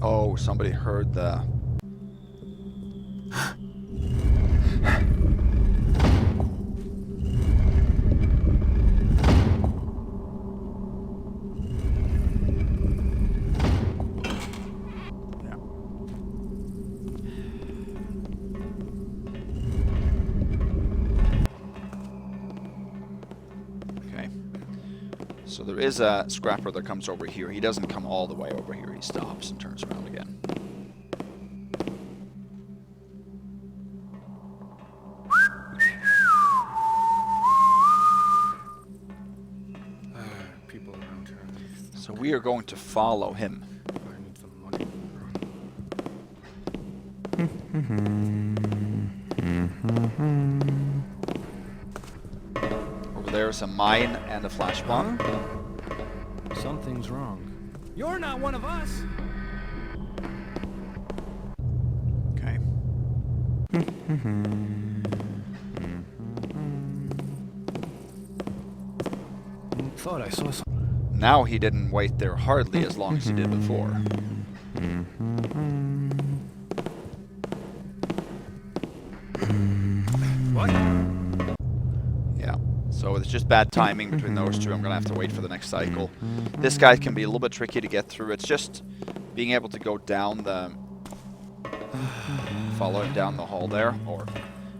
[SPEAKER 1] Oh, somebody heard the... So there is a scrapper that comes over here. He doesn't come all the way over here. He stops and turns around again.
[SPEAKER 11] People around town.
[SPEAKER 1] So we are going to follow him.
[SPEAKER 11] I need some money.
[SPEAKER 1] Over there is a mine and a flash bomb.
[SPEAKER 11] Something's wrong. You're not one of us!
[SPEAKER 1] Okay.
[SPEAKER 11] Thought I saw something.
[SPEAKER 1] Now he didn't wait there hardly as long as he did before.
[SPEAKER 11] What?
[SPEAKER 1] Yeah. So it's just bad timing between those two. I'm going to have to wait for the next cycle. This guy can be a little bit tricky to get through. It's just being able to go down the... follow him down the hall there. Or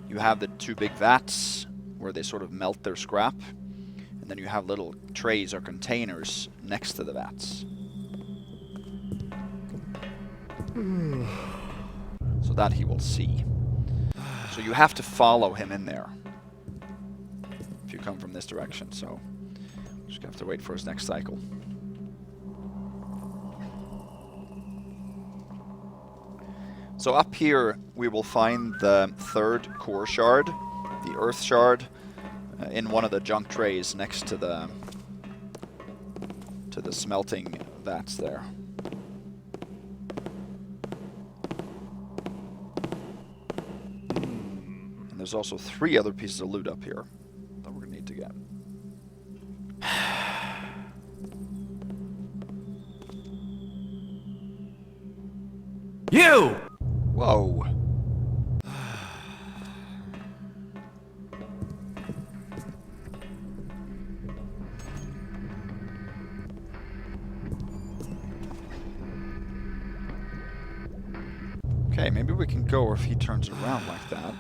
[SPEAKER 1] you have the 2 big vats where they sort of melt their scrap. And then you have little trays or containers next to the vats. So that he will see. So you have to follow him in there. if you come from this direction, so just gonna have to wait for his next cycle. So up here we will find the third core shard, the earth shard, in one of the junk trays next to the smelting vats there. And there's also 3 other pieces of loot up here that we're gonna need to get.
[SPEAKER 11] You!
[SPEAKER 1] Whoa. Okay, maybe we can go if he turns around like that.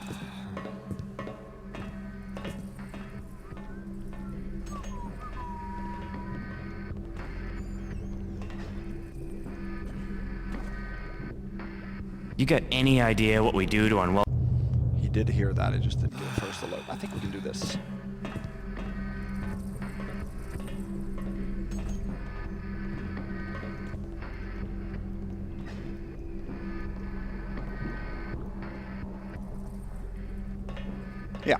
[SPEAKER 12] You got any idea what we do to unwell?
[SPEAKER 1] He did hear that, it just didn't get a first alert. I think we can do this. Yeah.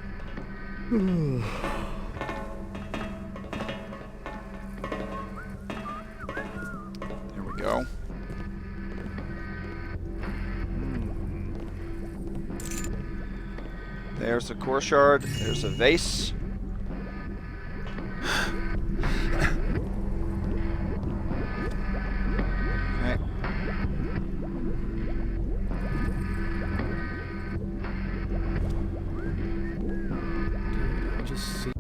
[SPEAKER 1] There we go. There's a core shard, there's a vase. Okay.
[SPEAKER 11] I just see.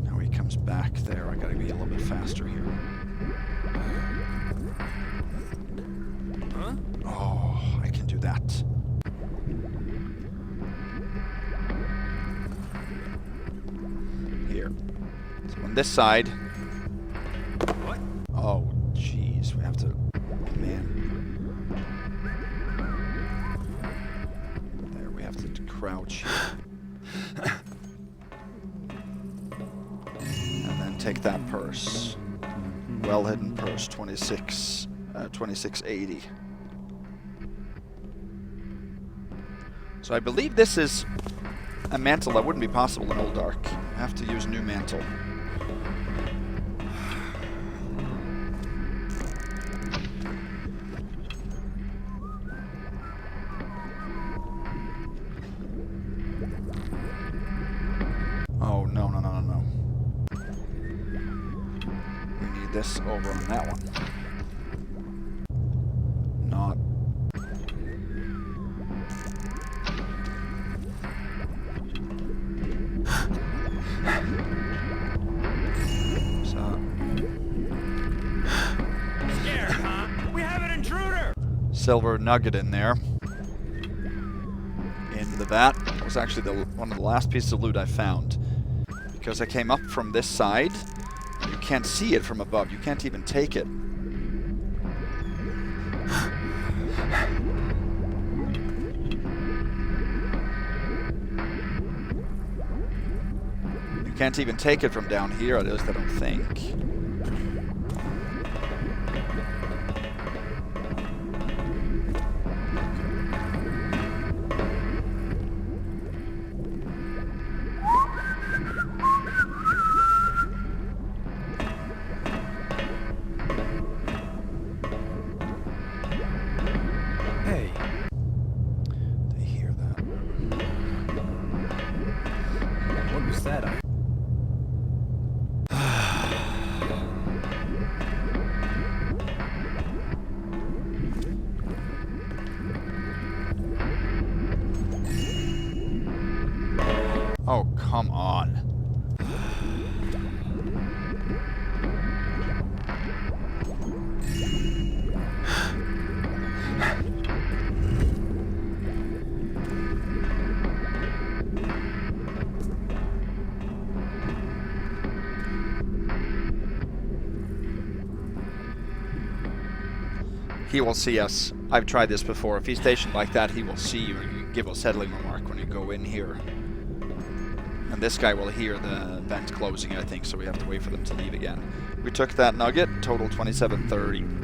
[SPEAKER 1] Now he comes back there. I gotta be a little bit faster here.
[SPEAKER 11] Huh?
[SPEAKER 1] Oh, I can do that. Here. So on this side.
[SPEAKER 11] What?
[SPEAKER 1] Oh, jeez. We have to. Man. There, we have to crouch here. And then take that purse. Well hidden purse, 2680. So I believe this is a mantle that wouldn't be possible in Old Ark. I have to use new mantle. Oh, no, no, no, no, no. We need this over on that one. Not.
[SPEAKER 3] Scared, huh? We have an intruder!
[SPEAKER 1] Silver nugget in there. In the vat. That was actually one of the last pieces of loot I found. Because I came up from this side. You can't see it from above. You can't even take it. You can't even take it from down here, at least I don't think. Oh, come on. He will see us. I've tried this before. If he's stationed like that, he will see you and give a settling remark when you go in here. And this guy will hear the vent closing, I think, so we have to wait for them to leave again. We took that nugget, total 2730.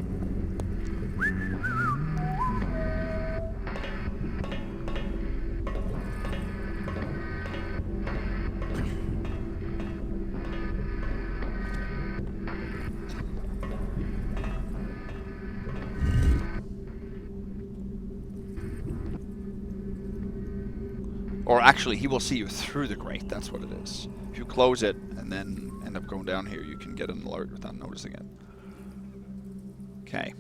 [SPEAKER 1] Or actually, he will see you through the grate, that's what it is. If you close it and then end up going down here, you can get an alert without noticing it. Okay.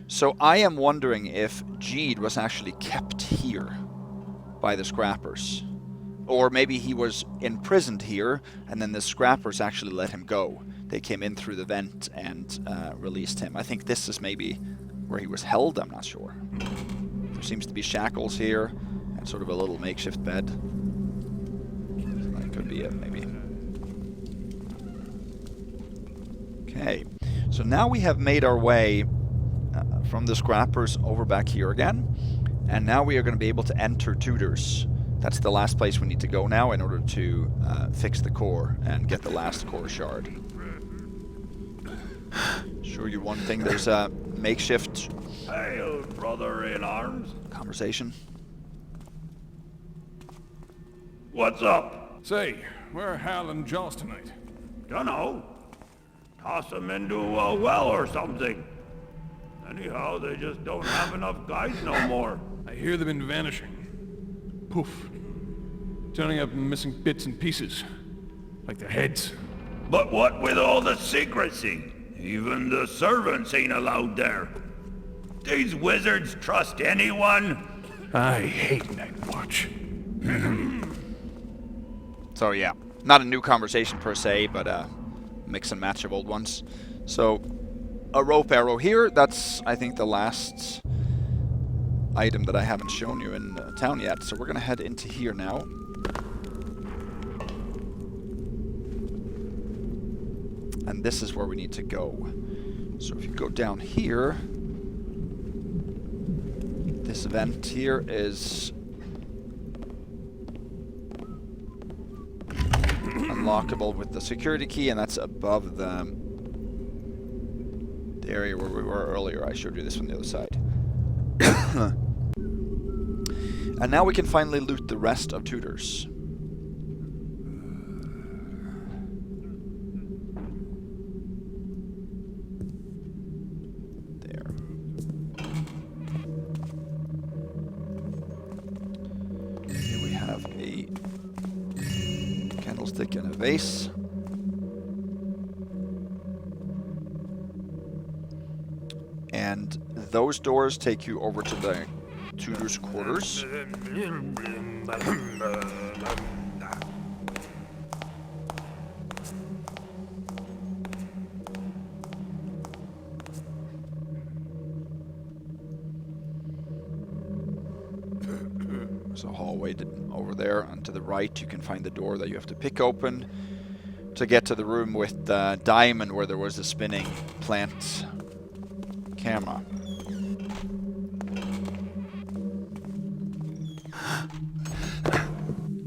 [SPEAKER 1] So I am wondering if Jeed was actually kept here by the scrappers. Or maybe he was imprisoned here, and then the scrappers actually let him go. They came in through the vent and released him. I think this is maybe where he was held, I'm not sure. There seems to be shackles here. Sort of a little makeshift bed. That could be it, maybe. Okay, so now we have made our way from the scrappers over back here again, and now we are going to be able to enter Tudor's. That's the last place we need to go now in order to fix the core and get the last core shard. Show you one thing, there's a makeshift
[SPEAKER 3] Hail, brother in arms.
[SPEAKER 1] Conversation.
[SPEAKER 3] What's up?
[SPEAKER 8] Say, where are Hal and Jaws tonight?
[SPEAKER 3] Dunno. Toss them into a well or something. Anyhow, they just don't have enough guys no more.
[SPEAKER 8] I hear they've been vanishing. Poof. Turning up and missing bits and pieces. Like their heads.
[SPEAKER 3] But what with all the secrecy? Even the servants ain't allowed there. These wizards trust anyone?
[SPEAKER 8] I hate Night Watch.
[SPEAKER 1] So yeah, not a new conversation per se, but a mix and match of old ones. So a rope arrow here, that's I think the last item that I haven't shown you in town yet. So we're going to head into here now. And this is where we need to go. So if you go down here, this vent here is unlockable with the security key, and that's above the area where we were earlier. I showed you this from the other side. And now we can finally loot the rest of Tudor's. There. Here we have a candlestick and a vase. And those doors take you over to the Tudor's quarters. There's a hallway over there, and to the right you can find the door that you have to pick open to get to the room with the diamond where there was a spinning plant camera.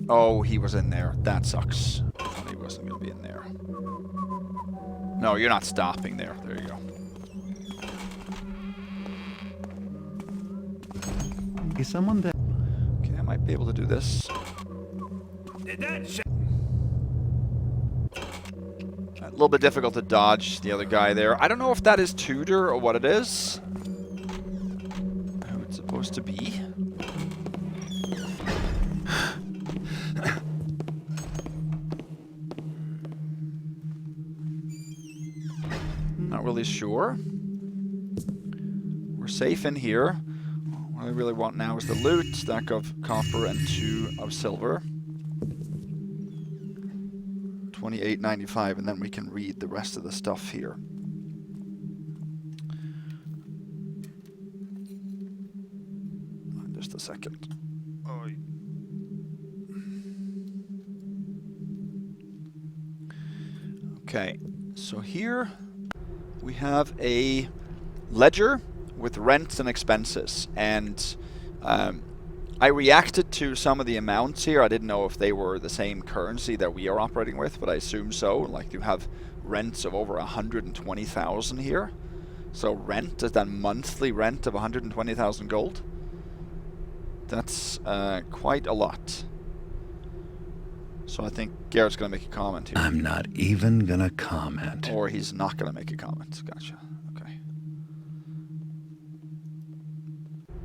[SPEAKER 1] Oh, he was in there. That sucks. I thought he wasn't going to be in there. No, you're not stopping there. There you go.
[SPEAKER 4] Is someone there?
[SPEAKER 1] Okay, I might be able to do this. A little bit difficult to dodge the other guy there. I don't know if that is Tudor or what it is. Who it's supposed to be. Not really sure. We're safe in here. What I really want now is the loot. Stack of copper and 2 of silver. 28.95, and then we can read the rest of the stuff here. Just a second. Okay, so here we have a ledger with rents and expenses, and I reacted to some of the amounts here. I didn't know if they were the same currency that we are operating with, but I assume so. Like, you have rents of over 120,000 here. So rent is that monthly rent of 120,000 gold. That's quite a lot. So I think Garrett's going to make a comment here.
[SPEAKER 4] I'm not even gonna comment.
[SPEAKER 1] Or he's not going to make a comment. Gotcha. Okay.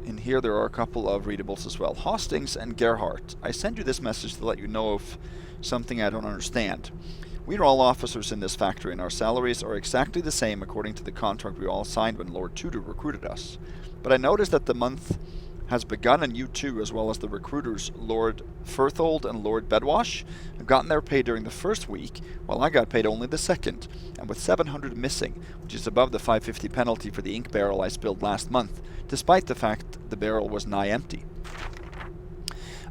[SPEAKER 1] In here there are a couple of readables as well. Hostings and Gerhardt. I send you this message to let you know of something I don't understand. We are all officers in this factory, and our salaries are exactly the same according to the contract we all signed when Lord Tudor recruited us. But I noticed that the month has begun, and you too, as well as the recruiters, Lord Firthold and Lord Bedwash, have gotten their pay during the first week, while I got paid only the second, and with 700 missing, which is above the 550 penalty for the ink barrel I spilled last month, despite the fact the barrel was nigh empty.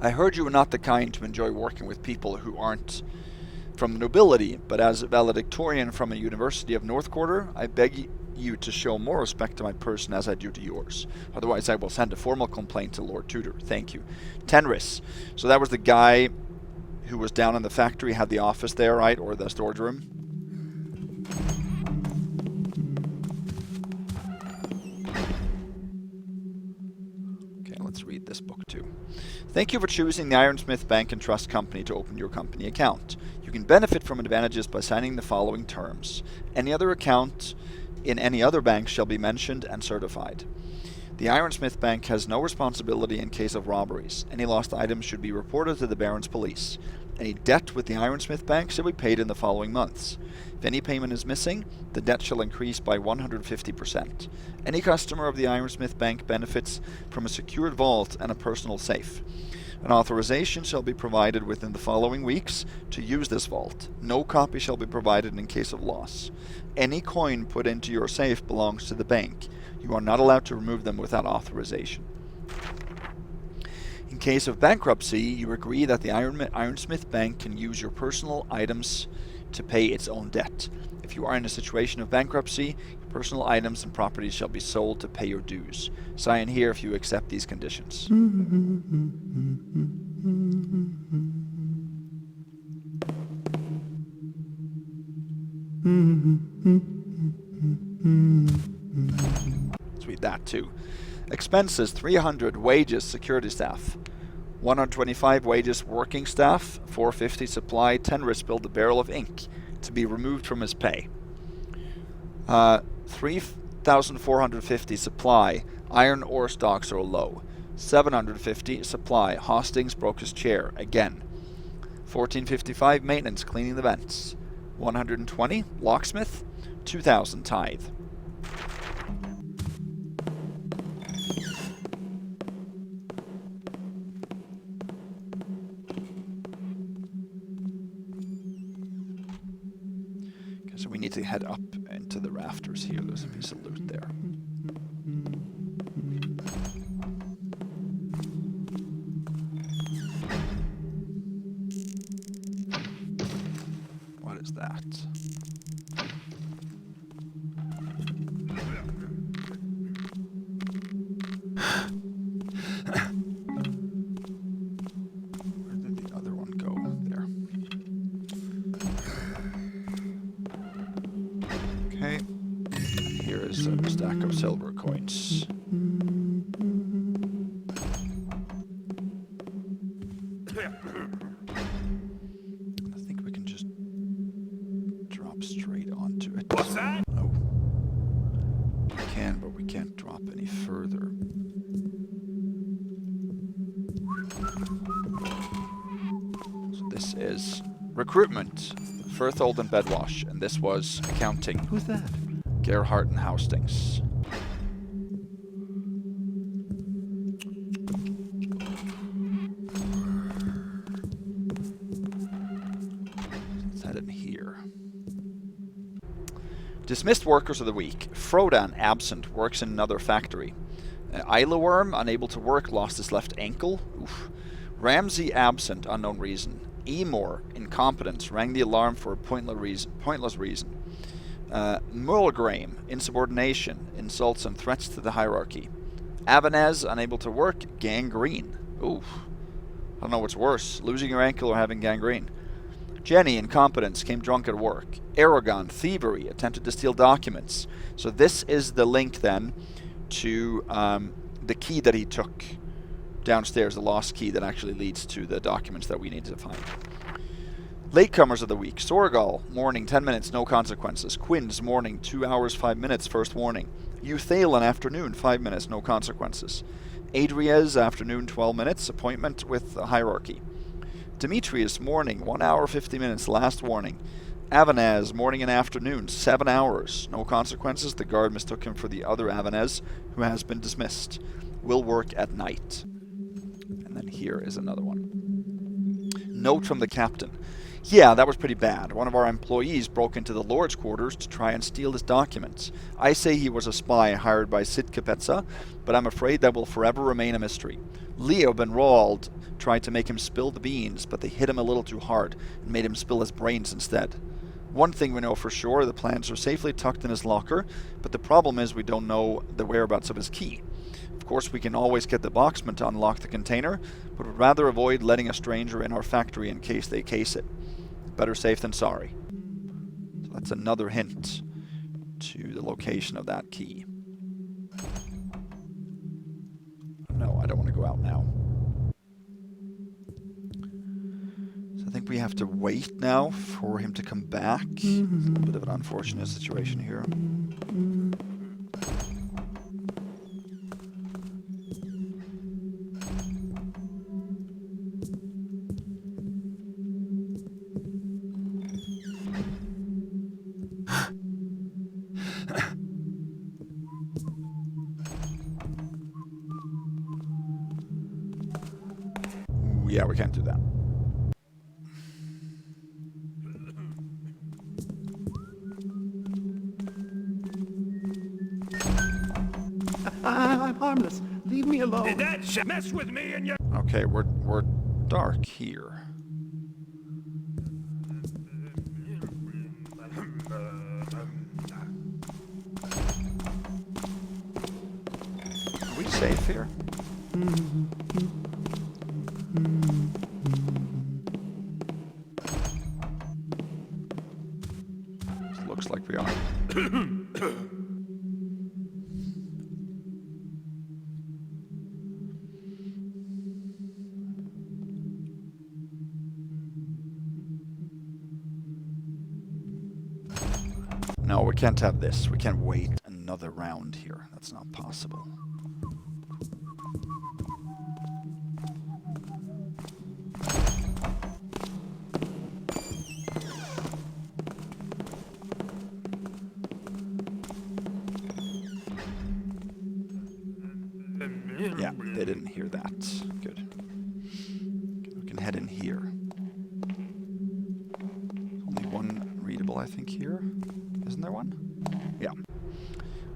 [SPEAKER 1] I heard you were not the kind to enjoy working with people who aren't from the nobility, but as a valedictorian from a university of North Quarter, I beg you to show more respect to my person as I do to yours. Otherwise, I will send a formal complaint to Lord Tudor. Thank you. Tenris. So that was the guy who was down in the factory, had the office there, right? Or the storage room. Okay, let's read this book too. Thank you for choosing the Ironsmith Bank and Trust Company to open your company account. You can benefit from advantages by signing the following terms. Any other account in any other bank shall be mentioned and certified. The Ironsmith Bank has no responsibility in case of robberies. Any lost items should be reported to the Baron's police. Any debt with the Ironsmith Bank shall be paid in the following months. If any payment is missing, the debt shall increase by 150%. Any customer of the Ironsmith Bank benefits from a secured vault and a personal safe. An authorization shall be provided within the following weeks to use this vault. No copy shall be provided in case of loss. Any coin put into your safe belongs to the bank. You are not allowed to remove them without authorization. In case of bankruptcy, you agree that the Ironsmith Bank can use your personal items to pay its own debt. If you are in a situation of bankruptcy, your personal items and properties shall be sold to pay your dues. Sign here if you accept these conditions. Let's read that too. Expenses 300, wages security staff 125, wages working staff 450, supply. Tenris spilled the barrel of ink to be removed from his pay. 3,450, supply. Iron ore stocks are low. 750, supply. Hostings broke his chair again. 1455, maintenance, cleaning the vents. 120, locksmith. 2,000, tithe. Okay, so we need to head up into the rafters here. There's a piece of loot there. What is that? Where did the other one go? There. Okay. And here is a stack of silver coins. I think we can just drop straight onto it.
[SPEAKER 3] What's that?
[SPEAKER 1] Oh. We can, but we can't drop any further. So this is recruitment, Firthold and Bedwash, and this was accounting.
[SPEAKER 4] Who's that?
[SPEAKER 1] Gerhardt and Hastings. Let's head in here. Dismissed workers of the week. Frodan, absent, works in another factory. Islaworm, unable to work, lost his left ankle. Oof. Ramsey, absent, unknown reason. Emor, incompetence, rang the alarm for a pointless reason. Mulgrame, insubordination, insults and threats to the hierarchy. Avanez, unable to work, gangrene. Oof. I don't know what's worse, losing your ankle or having gangrene. Jenny, incompetence, came drunk at work. Aragon, thievery, attempted to steal documents. So this is the link then to the key that he took downstairs, the lost key that actually leads to the documents that we need to find. Latecomers of the week. Sorgal, morning, 10 minutes, no consequences. Quinn's, morning, 2 hours, 5 minutes, first warning. Euthalen, afternoon, 5 minutes, no consequences. Adriez, afternoon, 12 minutes, appointment with the hierarchy. Demetrius, morning, 1 hour, 50 minutes, last warning. Avanaz, morning and afternoon, 7 hours, no consequences. The guard mistook him for the other Avanaz, who has been dismissed. Will work at night. And then here is another one. Note from the captain. Yeah, that was pretty bad. One of our employees broke into the Lord's quarters to try and steal his documents. I say he was a spy hired by Sid Capezza, but I'm afraid that will forever remain a mystery. Leo Ben Roald tried to make him spill the beans, but they hit him a little too hard and made him spill his brains instead. One thing we know for sure, the plans are safely tucked in his locker, but the problem is we don't know the whereabouts of his key. Of course, we can always get the boxman to unlock the container, but would rather avoid letting a stranger in our factory in case they case it. Better safe than sorry. So that's another hint to the location of that key. No, I don't want to go out now. So I think we have to wait now for him to come back. It's a bit of an unfortunate situation here. Yeah, we can't do that.
[SPEAKER 4] I'm harmless. Leave me alone.
[SPEAKER 3] Did that mess with me and your...
[SPEAKER 1] Okay, we're dark here. Are we safe here? Looks like we are. No, we can't have this. We can't wait another round here. That's not possible. Yeah, they didn't hear that. Good. We can head in here. Only one readable, I think, here. Isn't there one? Yeah.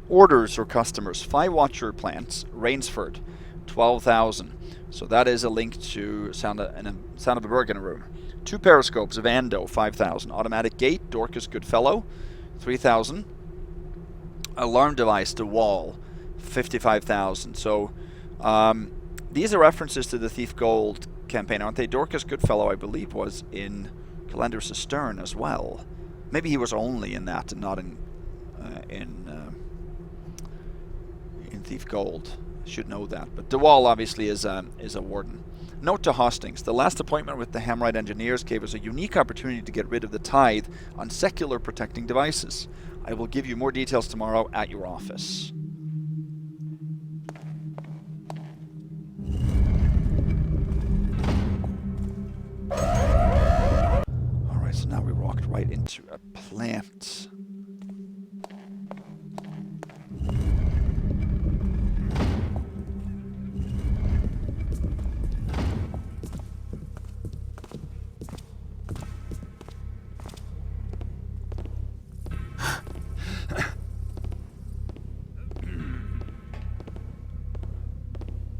[SPEAKER 1] Orders or customers. 5 Watcher plants. Rainsford. 12,000. So that is a link to Sound of a Bergen room. 2 periscopes of Ando. 5,000. Automatic gate. Dorcas Goodfellow. 3,000. Alarm device to wall. 55,000. So these are references to the Thief Gold campaign, aren't they? Dorcas Goodfellow, I believe, was in Calendar's Stern as well. Maybe he was only in that and not in Thief Gold. I should know that. But DeWall obviously is a warden. Note to hostings. The last appointment with the Hammerite engineers gave us a unique opportunity to get rid of the tithe on secular protecting devices. I will give you more details tomorrow at your office. Alright, so now we walked right into a plant.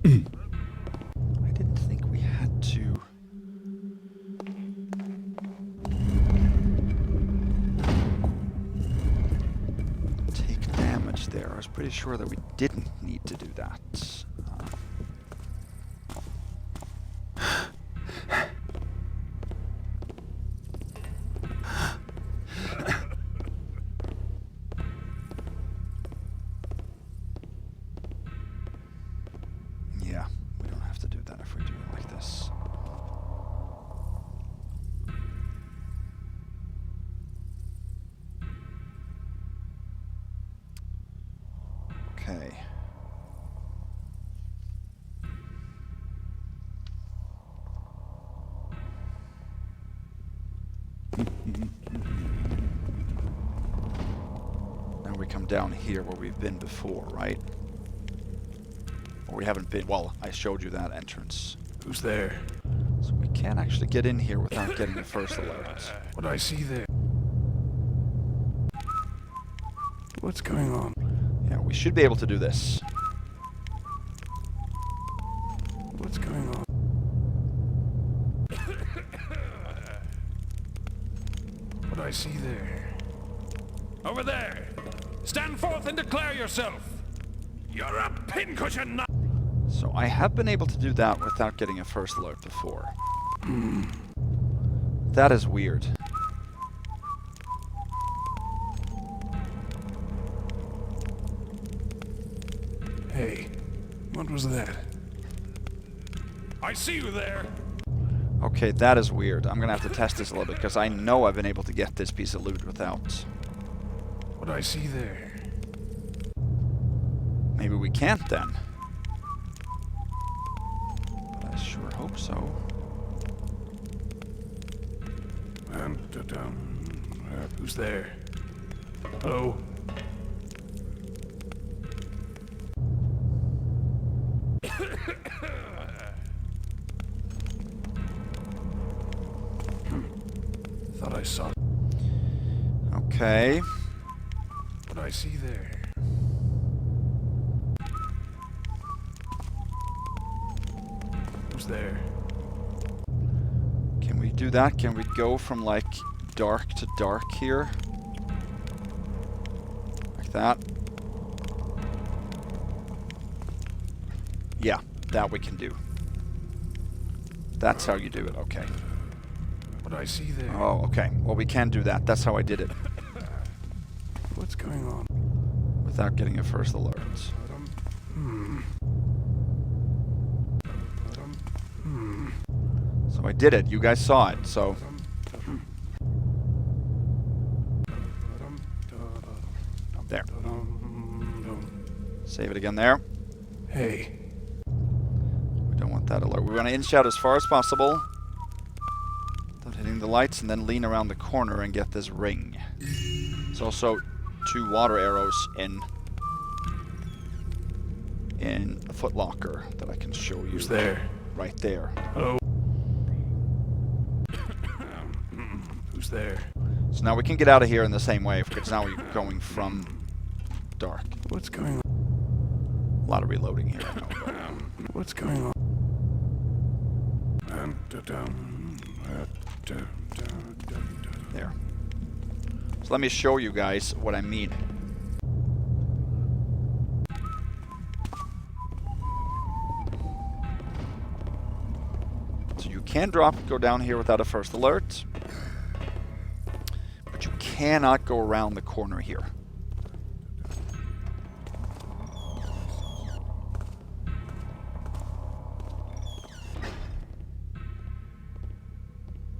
[SPEAKER 1] I didn't think we had to... take damage there. I was pretty sure that we didn't need to do that. Okay. Now we come down here where we've been before, right? Or we haven't been. Well, I showed you that entrance.
[SPEAKER 8] Who's there?
[SPEAKER 1] So we can't actually get in here without getting the first alert.
[SPEAKER 8] What do I see there? What's going on?
[SPEAKER 1] Yeah, we should be able to do this.
[SPEAKER 8] What's going on? What do I see there? Over there! Stand forth and declare yourself! You're a pincushion now!
[SPEAKER 1] So I have been able to do that without getting a first alert before. That is weird.
[SPEAKER 8] Hey, what was that? I see you there!
[SPEAKER 1] Okay, that is weird. I'm gonna have to test this a little bit, because I know I've been able to get this piece of loot without...
[SPEAKER 8] What do I see there?
[SPEAKER 1] Maybe we can't then. But I sure hope so.
[SPEAKER 8] Who's there? Hello? Thought I saw.
[SPEAKER 1] Okay.
[SPEAKER 8] What do I see there? Who's there?
[SPEAKER 1] Can we do that? Can we go from like dark to dark here? Like that? Yeah, that we can do. That's how you do it, okay.
[SPEAKER 8] What do I see there?
[SPEAKER 1] Oh, okay. Well, we can do that. That's how I did it.
[SPEAKER 8] What's going on?
[SPEAKER 1] Without getting a first alert. So I did it. You guys saw it, so... There. Save it again there.
[SPEAKER 8] Hey.
[SPEAKER 1] We don't want that alert. We want to inch out as far as possible without hitting the lights, and then lean around the corner and get this ring. There's also 2 water arrows in a footlocker that I can show you.
[SPEAKER 8] Who's there?
[SPEAKER 1] Right there.
[SPEAKER 8] Hello? Who's there?
[SPEAKER 1] So now we can get out of here in the same way, because now we're going from dark.
[SPEAKER 8] What's going on?
[SPEAKER 1] A lot of reloading here, I know.
[SPEAKER 8] What's going on?
[SPEAKER 1] There. So let me show you guys what I mean. So you can go down here without a first alert, but you cannot go around the corner here.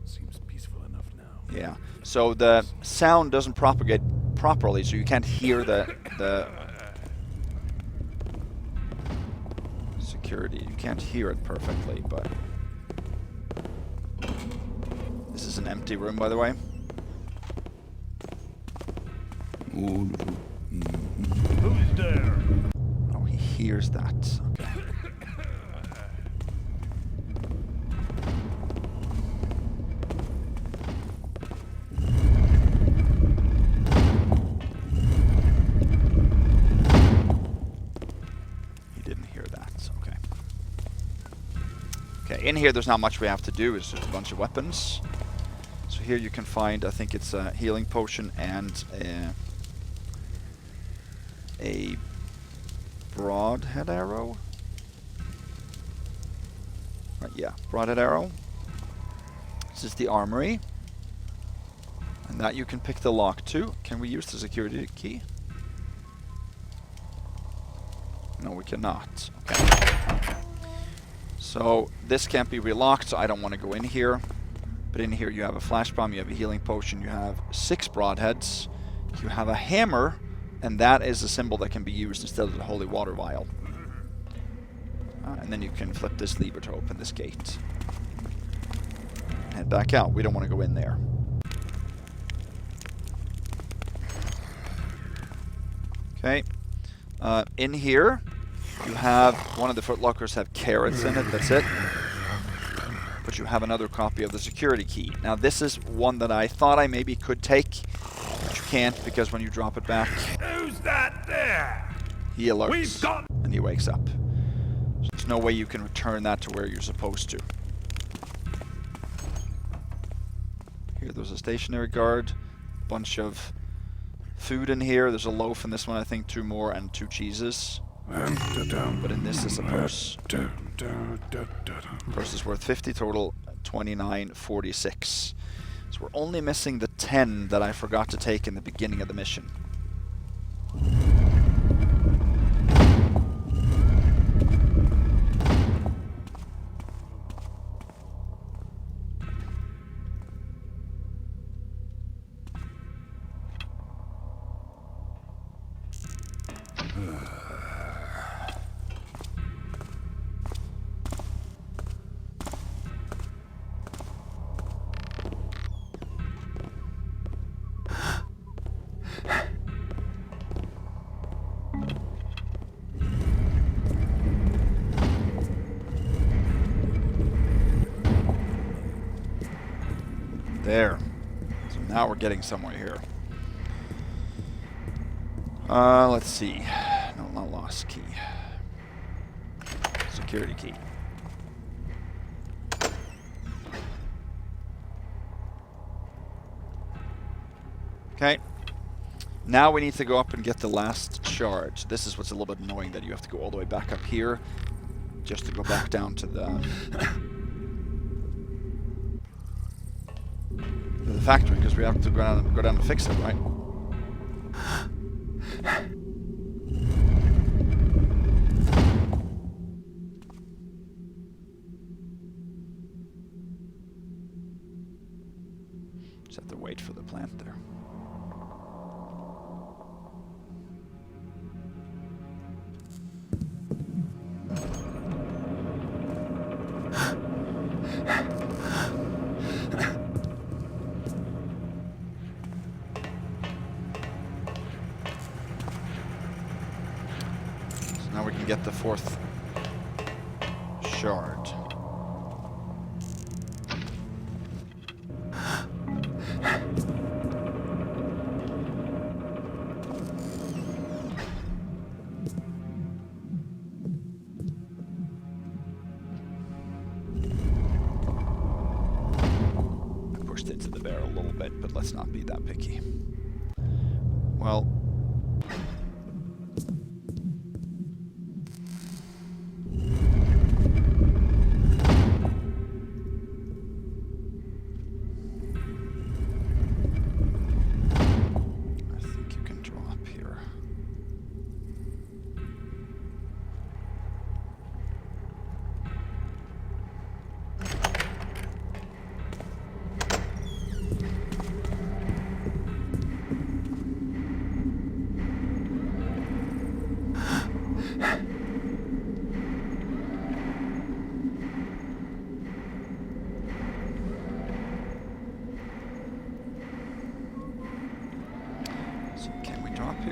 [SPEAKER 8] Seems peaceful enough now.
[SPEAKER 1] Yeah. So the sound doesn't propagate properly, so you can't hear the security. You can't hear it perfectly, but this is an empty room, by the way.
[SPEAKER 3] Who's there?
[SPEAKER 1] Oh, he hears that. Okay. In here, there's not much we have to do. It's just a bunch of weapons. So here you can find, I think it's a healing potion and a broadhead arrow. Right, yeah, broadhead arrow. This is the armory. And that you can pick the lock to. Can we use the security key? No, we cannot. Okay. So this can't be relocked, so I don't want to go in here. But in here you have a flash bomb, you have a healing potion, you have 6 broadheads, you have a hammer, And that is a symbol that can be used instead of the holy water vial. And then you can flip this lever to open this gate. Head back out. We don't want to go in there. Okay. In here, you have one of the footlockers have carrots in it. That's it. But you have another copy of the security key. Now this is one that I thought I maybe could take, but you can't because when you drop it back,
[SPEAKER 3] Who's that there?
[SPEAKER 1] he alerts
[SPEAKER 3] We've got...
[SPEAKER 1] and he wakes up. So there's no way you can return that to where you're supposed to. Here there's a stationary guard, bunch of food in here. There's a loaf in this one, I think 2 more, and 2 cheeses. But in this is a purse. Purse is worth 50, total 29.46. So we're only missing the 10 that I forgot to take in the beginning of the mission. There. So now we're getting somewhere here. Let's see. No, not lost key. Security key. Okay. Now we need to go up and get the last shards. This is what's a little bit annoying, that you have to go all the way back up here just to go back down to the factory, because we have to go down and fix it, right? Just have to wait for the plant there. Now we can get the 4th shard. I pushed into the barrel a little bit, but let's not be that picky. Well,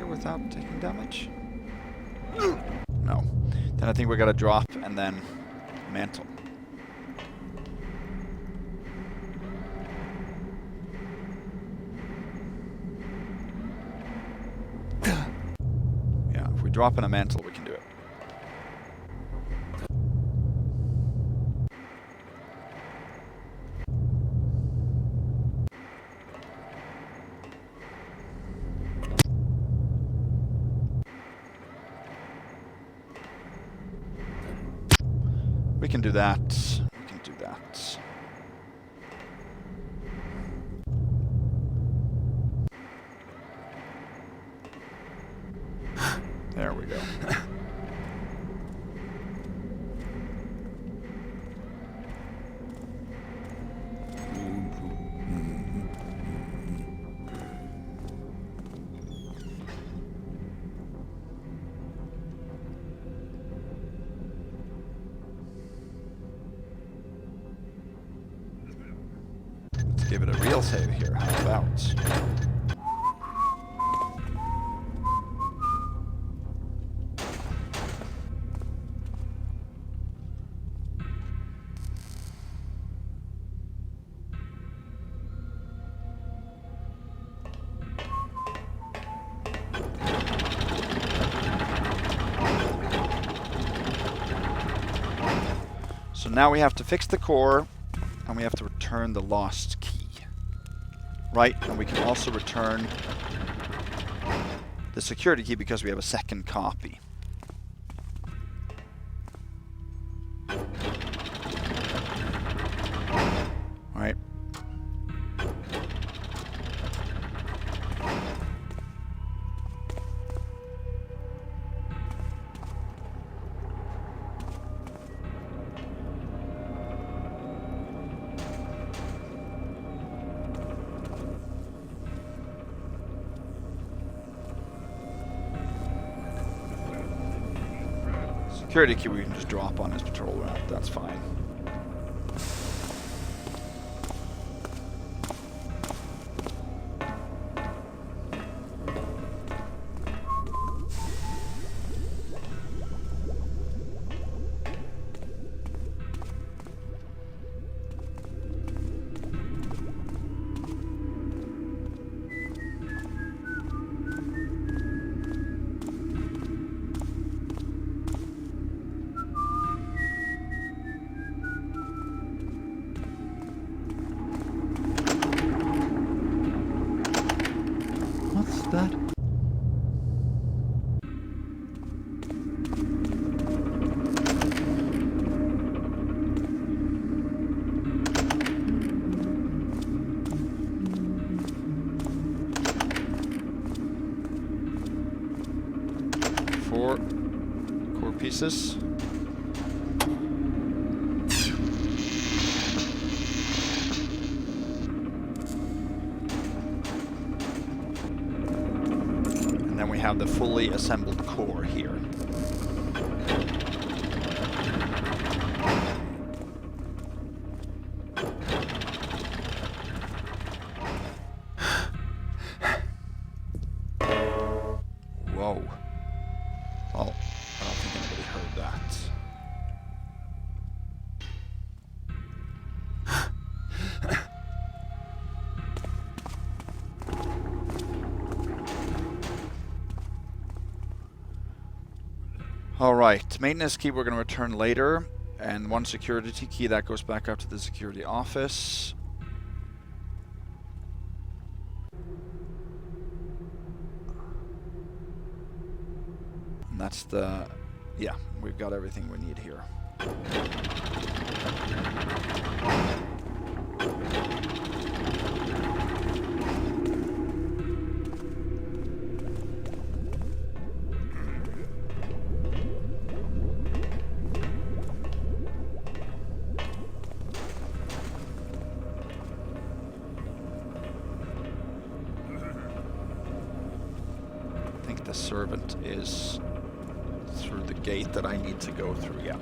[SPEAKER 1] without taking damage? No. Then I think we gotta drop and then mantle. Yeah, if we drop in a mantle, we can do it. We can do that. We can do that. There we go. give it a real save here. How about? So now we have to fix the core, and we have to return the lost key. Right, and we can also return the security key because we have a second copy. Alright. Security key we can just drop on his patrol route, that's fine.
[SPEAKER 4] What's that?
[SPEAKER 1] Four core pieces. And then we have the fully assembled core here. Whoa. Well, I don't think anybody heard that. Alright, maintenance key we're going to return later, and one security key that goes back up to the security office. And that's the... yeah, we've got everything we need here. I think the servant is through the gate that I need to go through, yeah.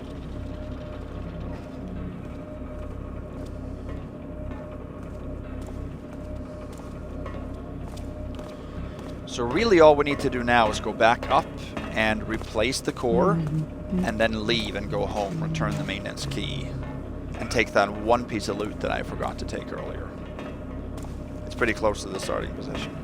[SPEAKER 1] So really all we need to do now is go back up and replace the core, and then leave and go home, return the maintenance key, and take that one piece of loot that I forgot to take earlier. It's pretty close to the starting position.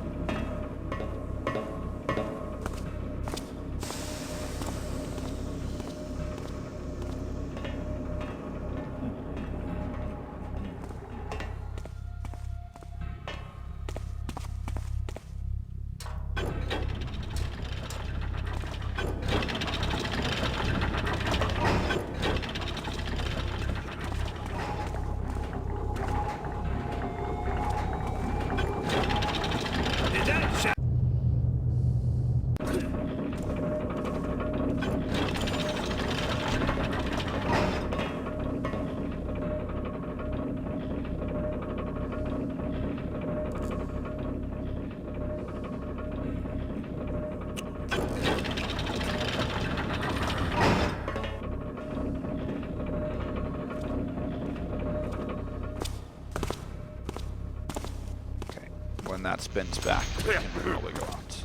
[SPEAKER 1] that spins back, we can probably go out.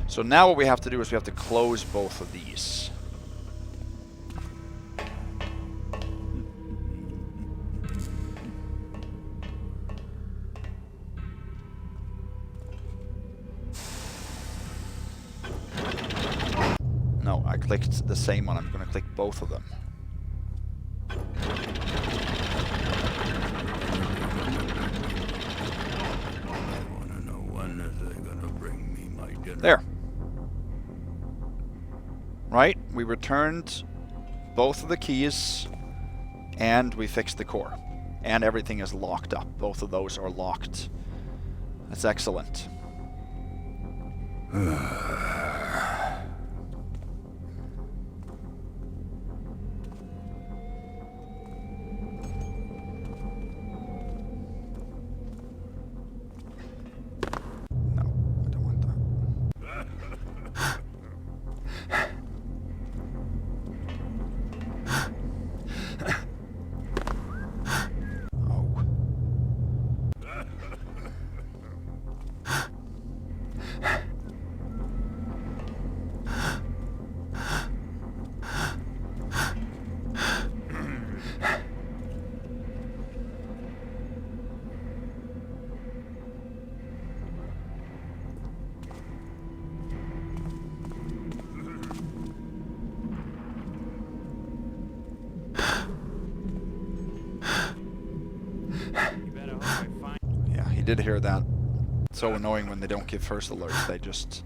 [SPEAKER 1] So now what we have to do is we have to close both of these. No, I clicked the same one. I'm going to click both of them. There. Right, we returned both of the keys, and we fixed the core. And everything is locked up. Both of those are locked. That's excellent. Did hear that. It's so annoying when they don't give first alerts, they just...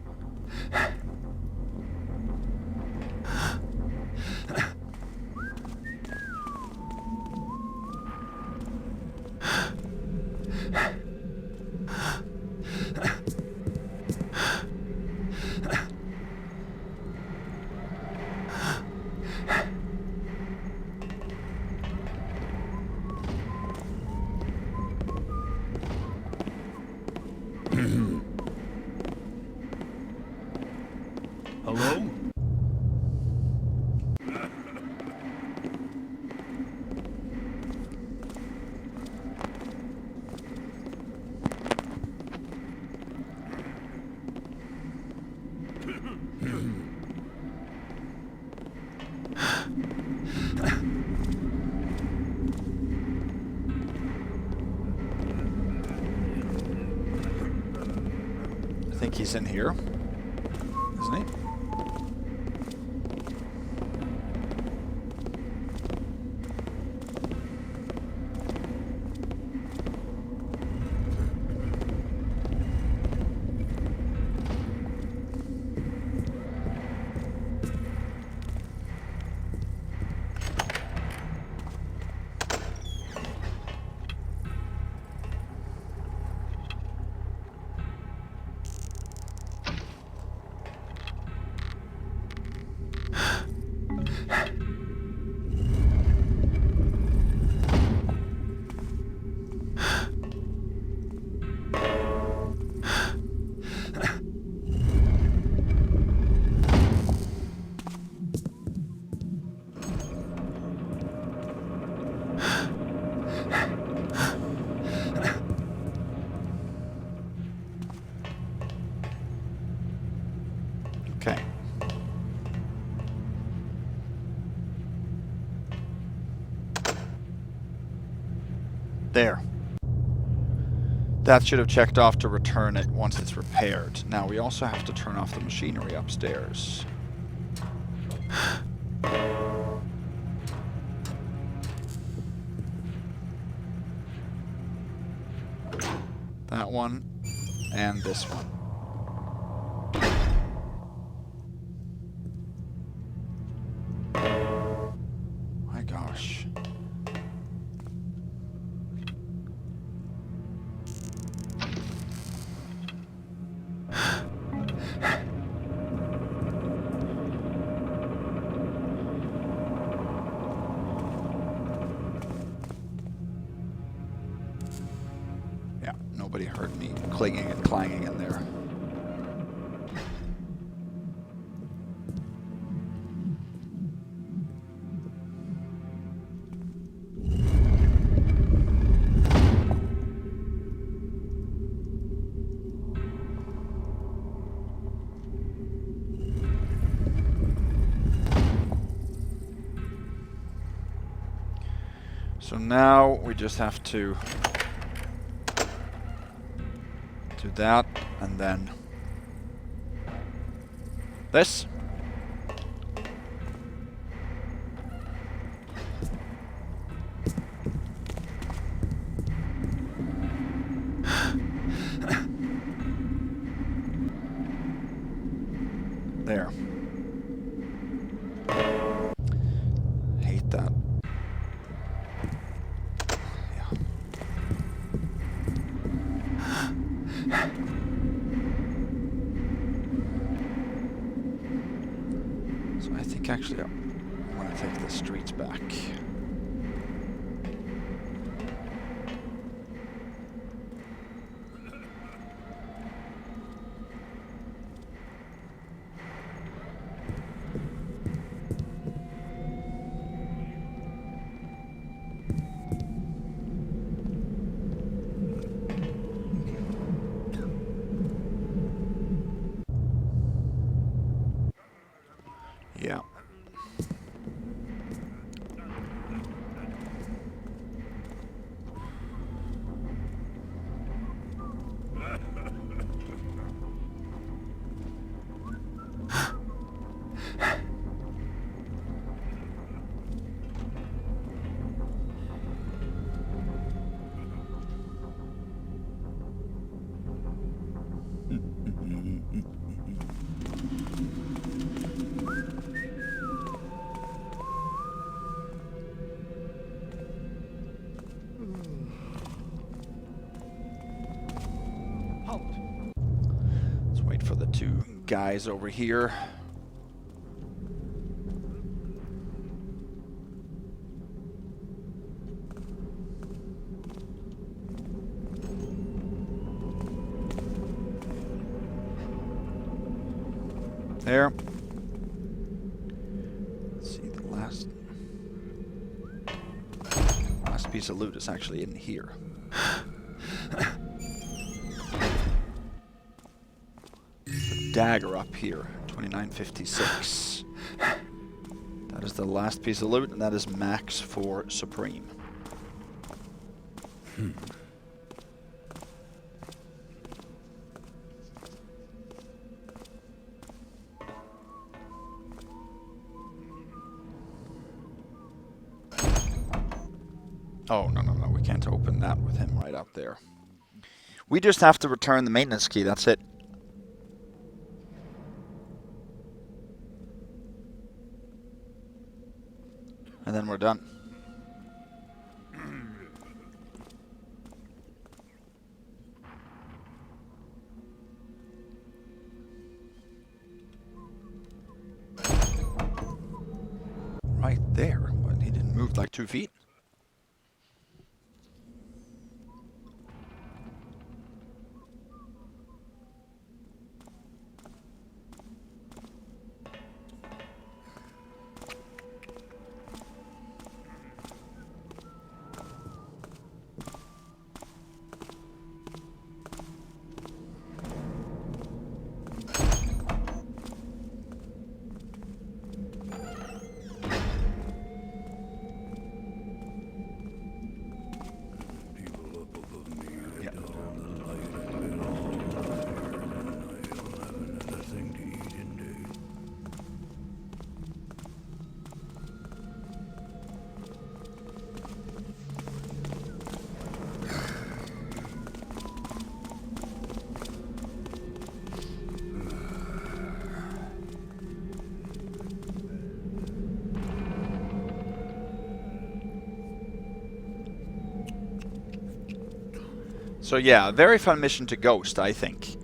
[SPEAKER 3] Hello?
[SPEAKER 1] I think he's in here, isn't he? Okay. There. That should have checked off to return it once it's repaired. Now we also have to turn off the machinery upstairs. That one and this one. My gosh. Yeah, nobody heard me clinging and clanging in there. So now we just have to do that, and then this. There. Hate that. Yeah. So I think actually I want to take the streets back. Yeah. Let's wait for the two guys over here. There. Let's see, the last piece of loot is actually in here. The dagger up here, 2956. That is the last piece of loot, and that is max for Supreme. Oh, no, we can't open that with him right up there. We just have to return the maintenance key, that's it. And then we're done. Right there. But he didn't move like 2 feet. So yeah, a very fun mission to ghost, I think.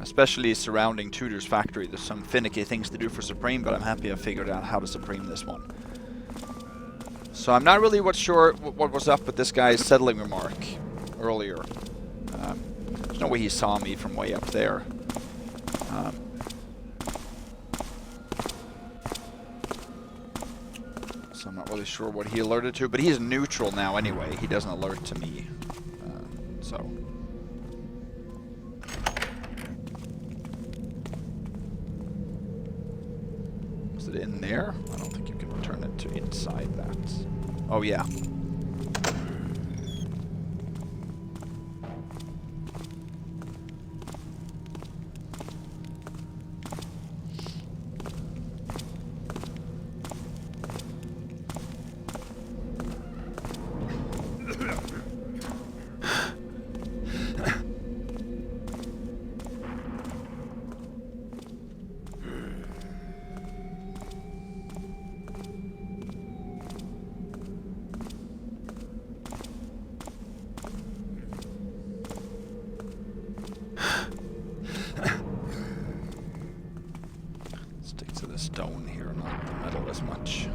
[SPEAKER 1] Especially surrounding Tudor's factory. There's some finicky things to do for Supreme, but I'm happy I figured out how to Supreme this one. So I'm not really sure what was up with this guy's settling remark earlier. There's no way he saw me from way up there. So I'm not really sure what he alerted to, but he's neutral now anyway. He doesn't alert to me. So... in there? I don't think you can return it to inside that. Oh yeah. as much.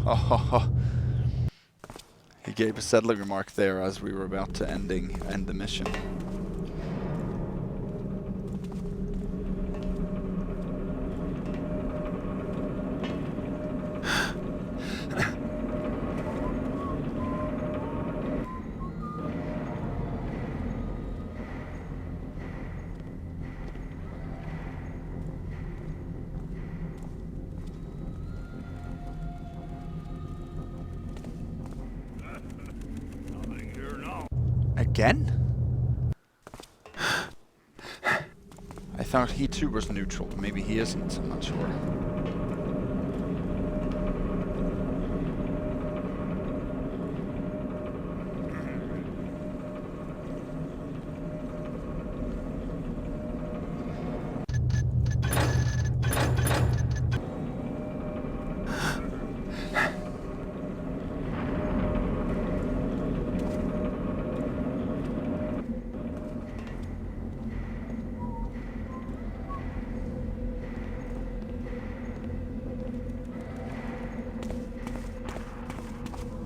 [SPEAKER 1] Oh, he gave a settling remark there as we were about to end the mission. Again? I thought he too was neutral, but maybe he isn't, I'm not sure.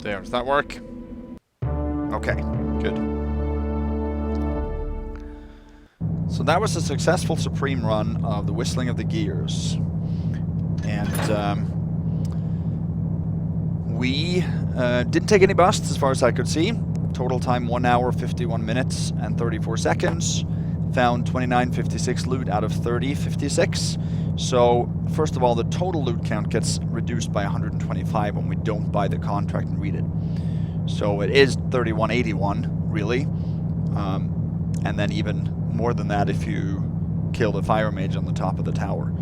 [SPEAKER 1] There, does that work? Okay, good. So that was a successful Supreme run of the Whistling of the Gears. And we didn't take any busts as far as I could see. Total time 1 hour, 51 minutes and 34 seconds. Found 2956 loot out of 3056. So, first of all, the total loot count gets reduced by 125 when we don't buy the contract and read it. So it is 3181, really. And then even more than that if you kill the Firemage on the top of the tower.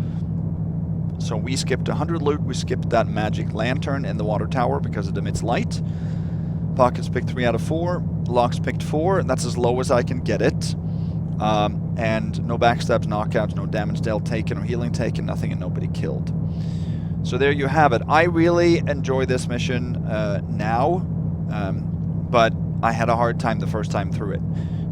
[SPEAKER 1] So we skipped 100 loot, we skipped that magic lantern in the water tower because it emits light. Pockets picked 3 out of 4, locks picked 4, that's as low as I can get it. And no backstabs, knockouts, no damage dealt taken or healing taken, nothing and nobody killed. So there you have it. I really enjoy this mission now, but I had a hard time the first time through it.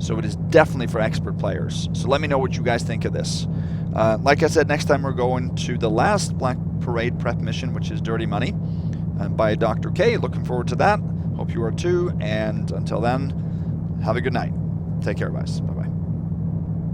[SPEAKER 1] So it is definitely for expert players. So let me know what you guys think of this. Like I said, next time we're going to the last Black Parade prep mission, which is Dirty Money, by Dr. K. Looking forward to that. Hope you are too. And until then, have a good night. Take care, guys. Bye-bye.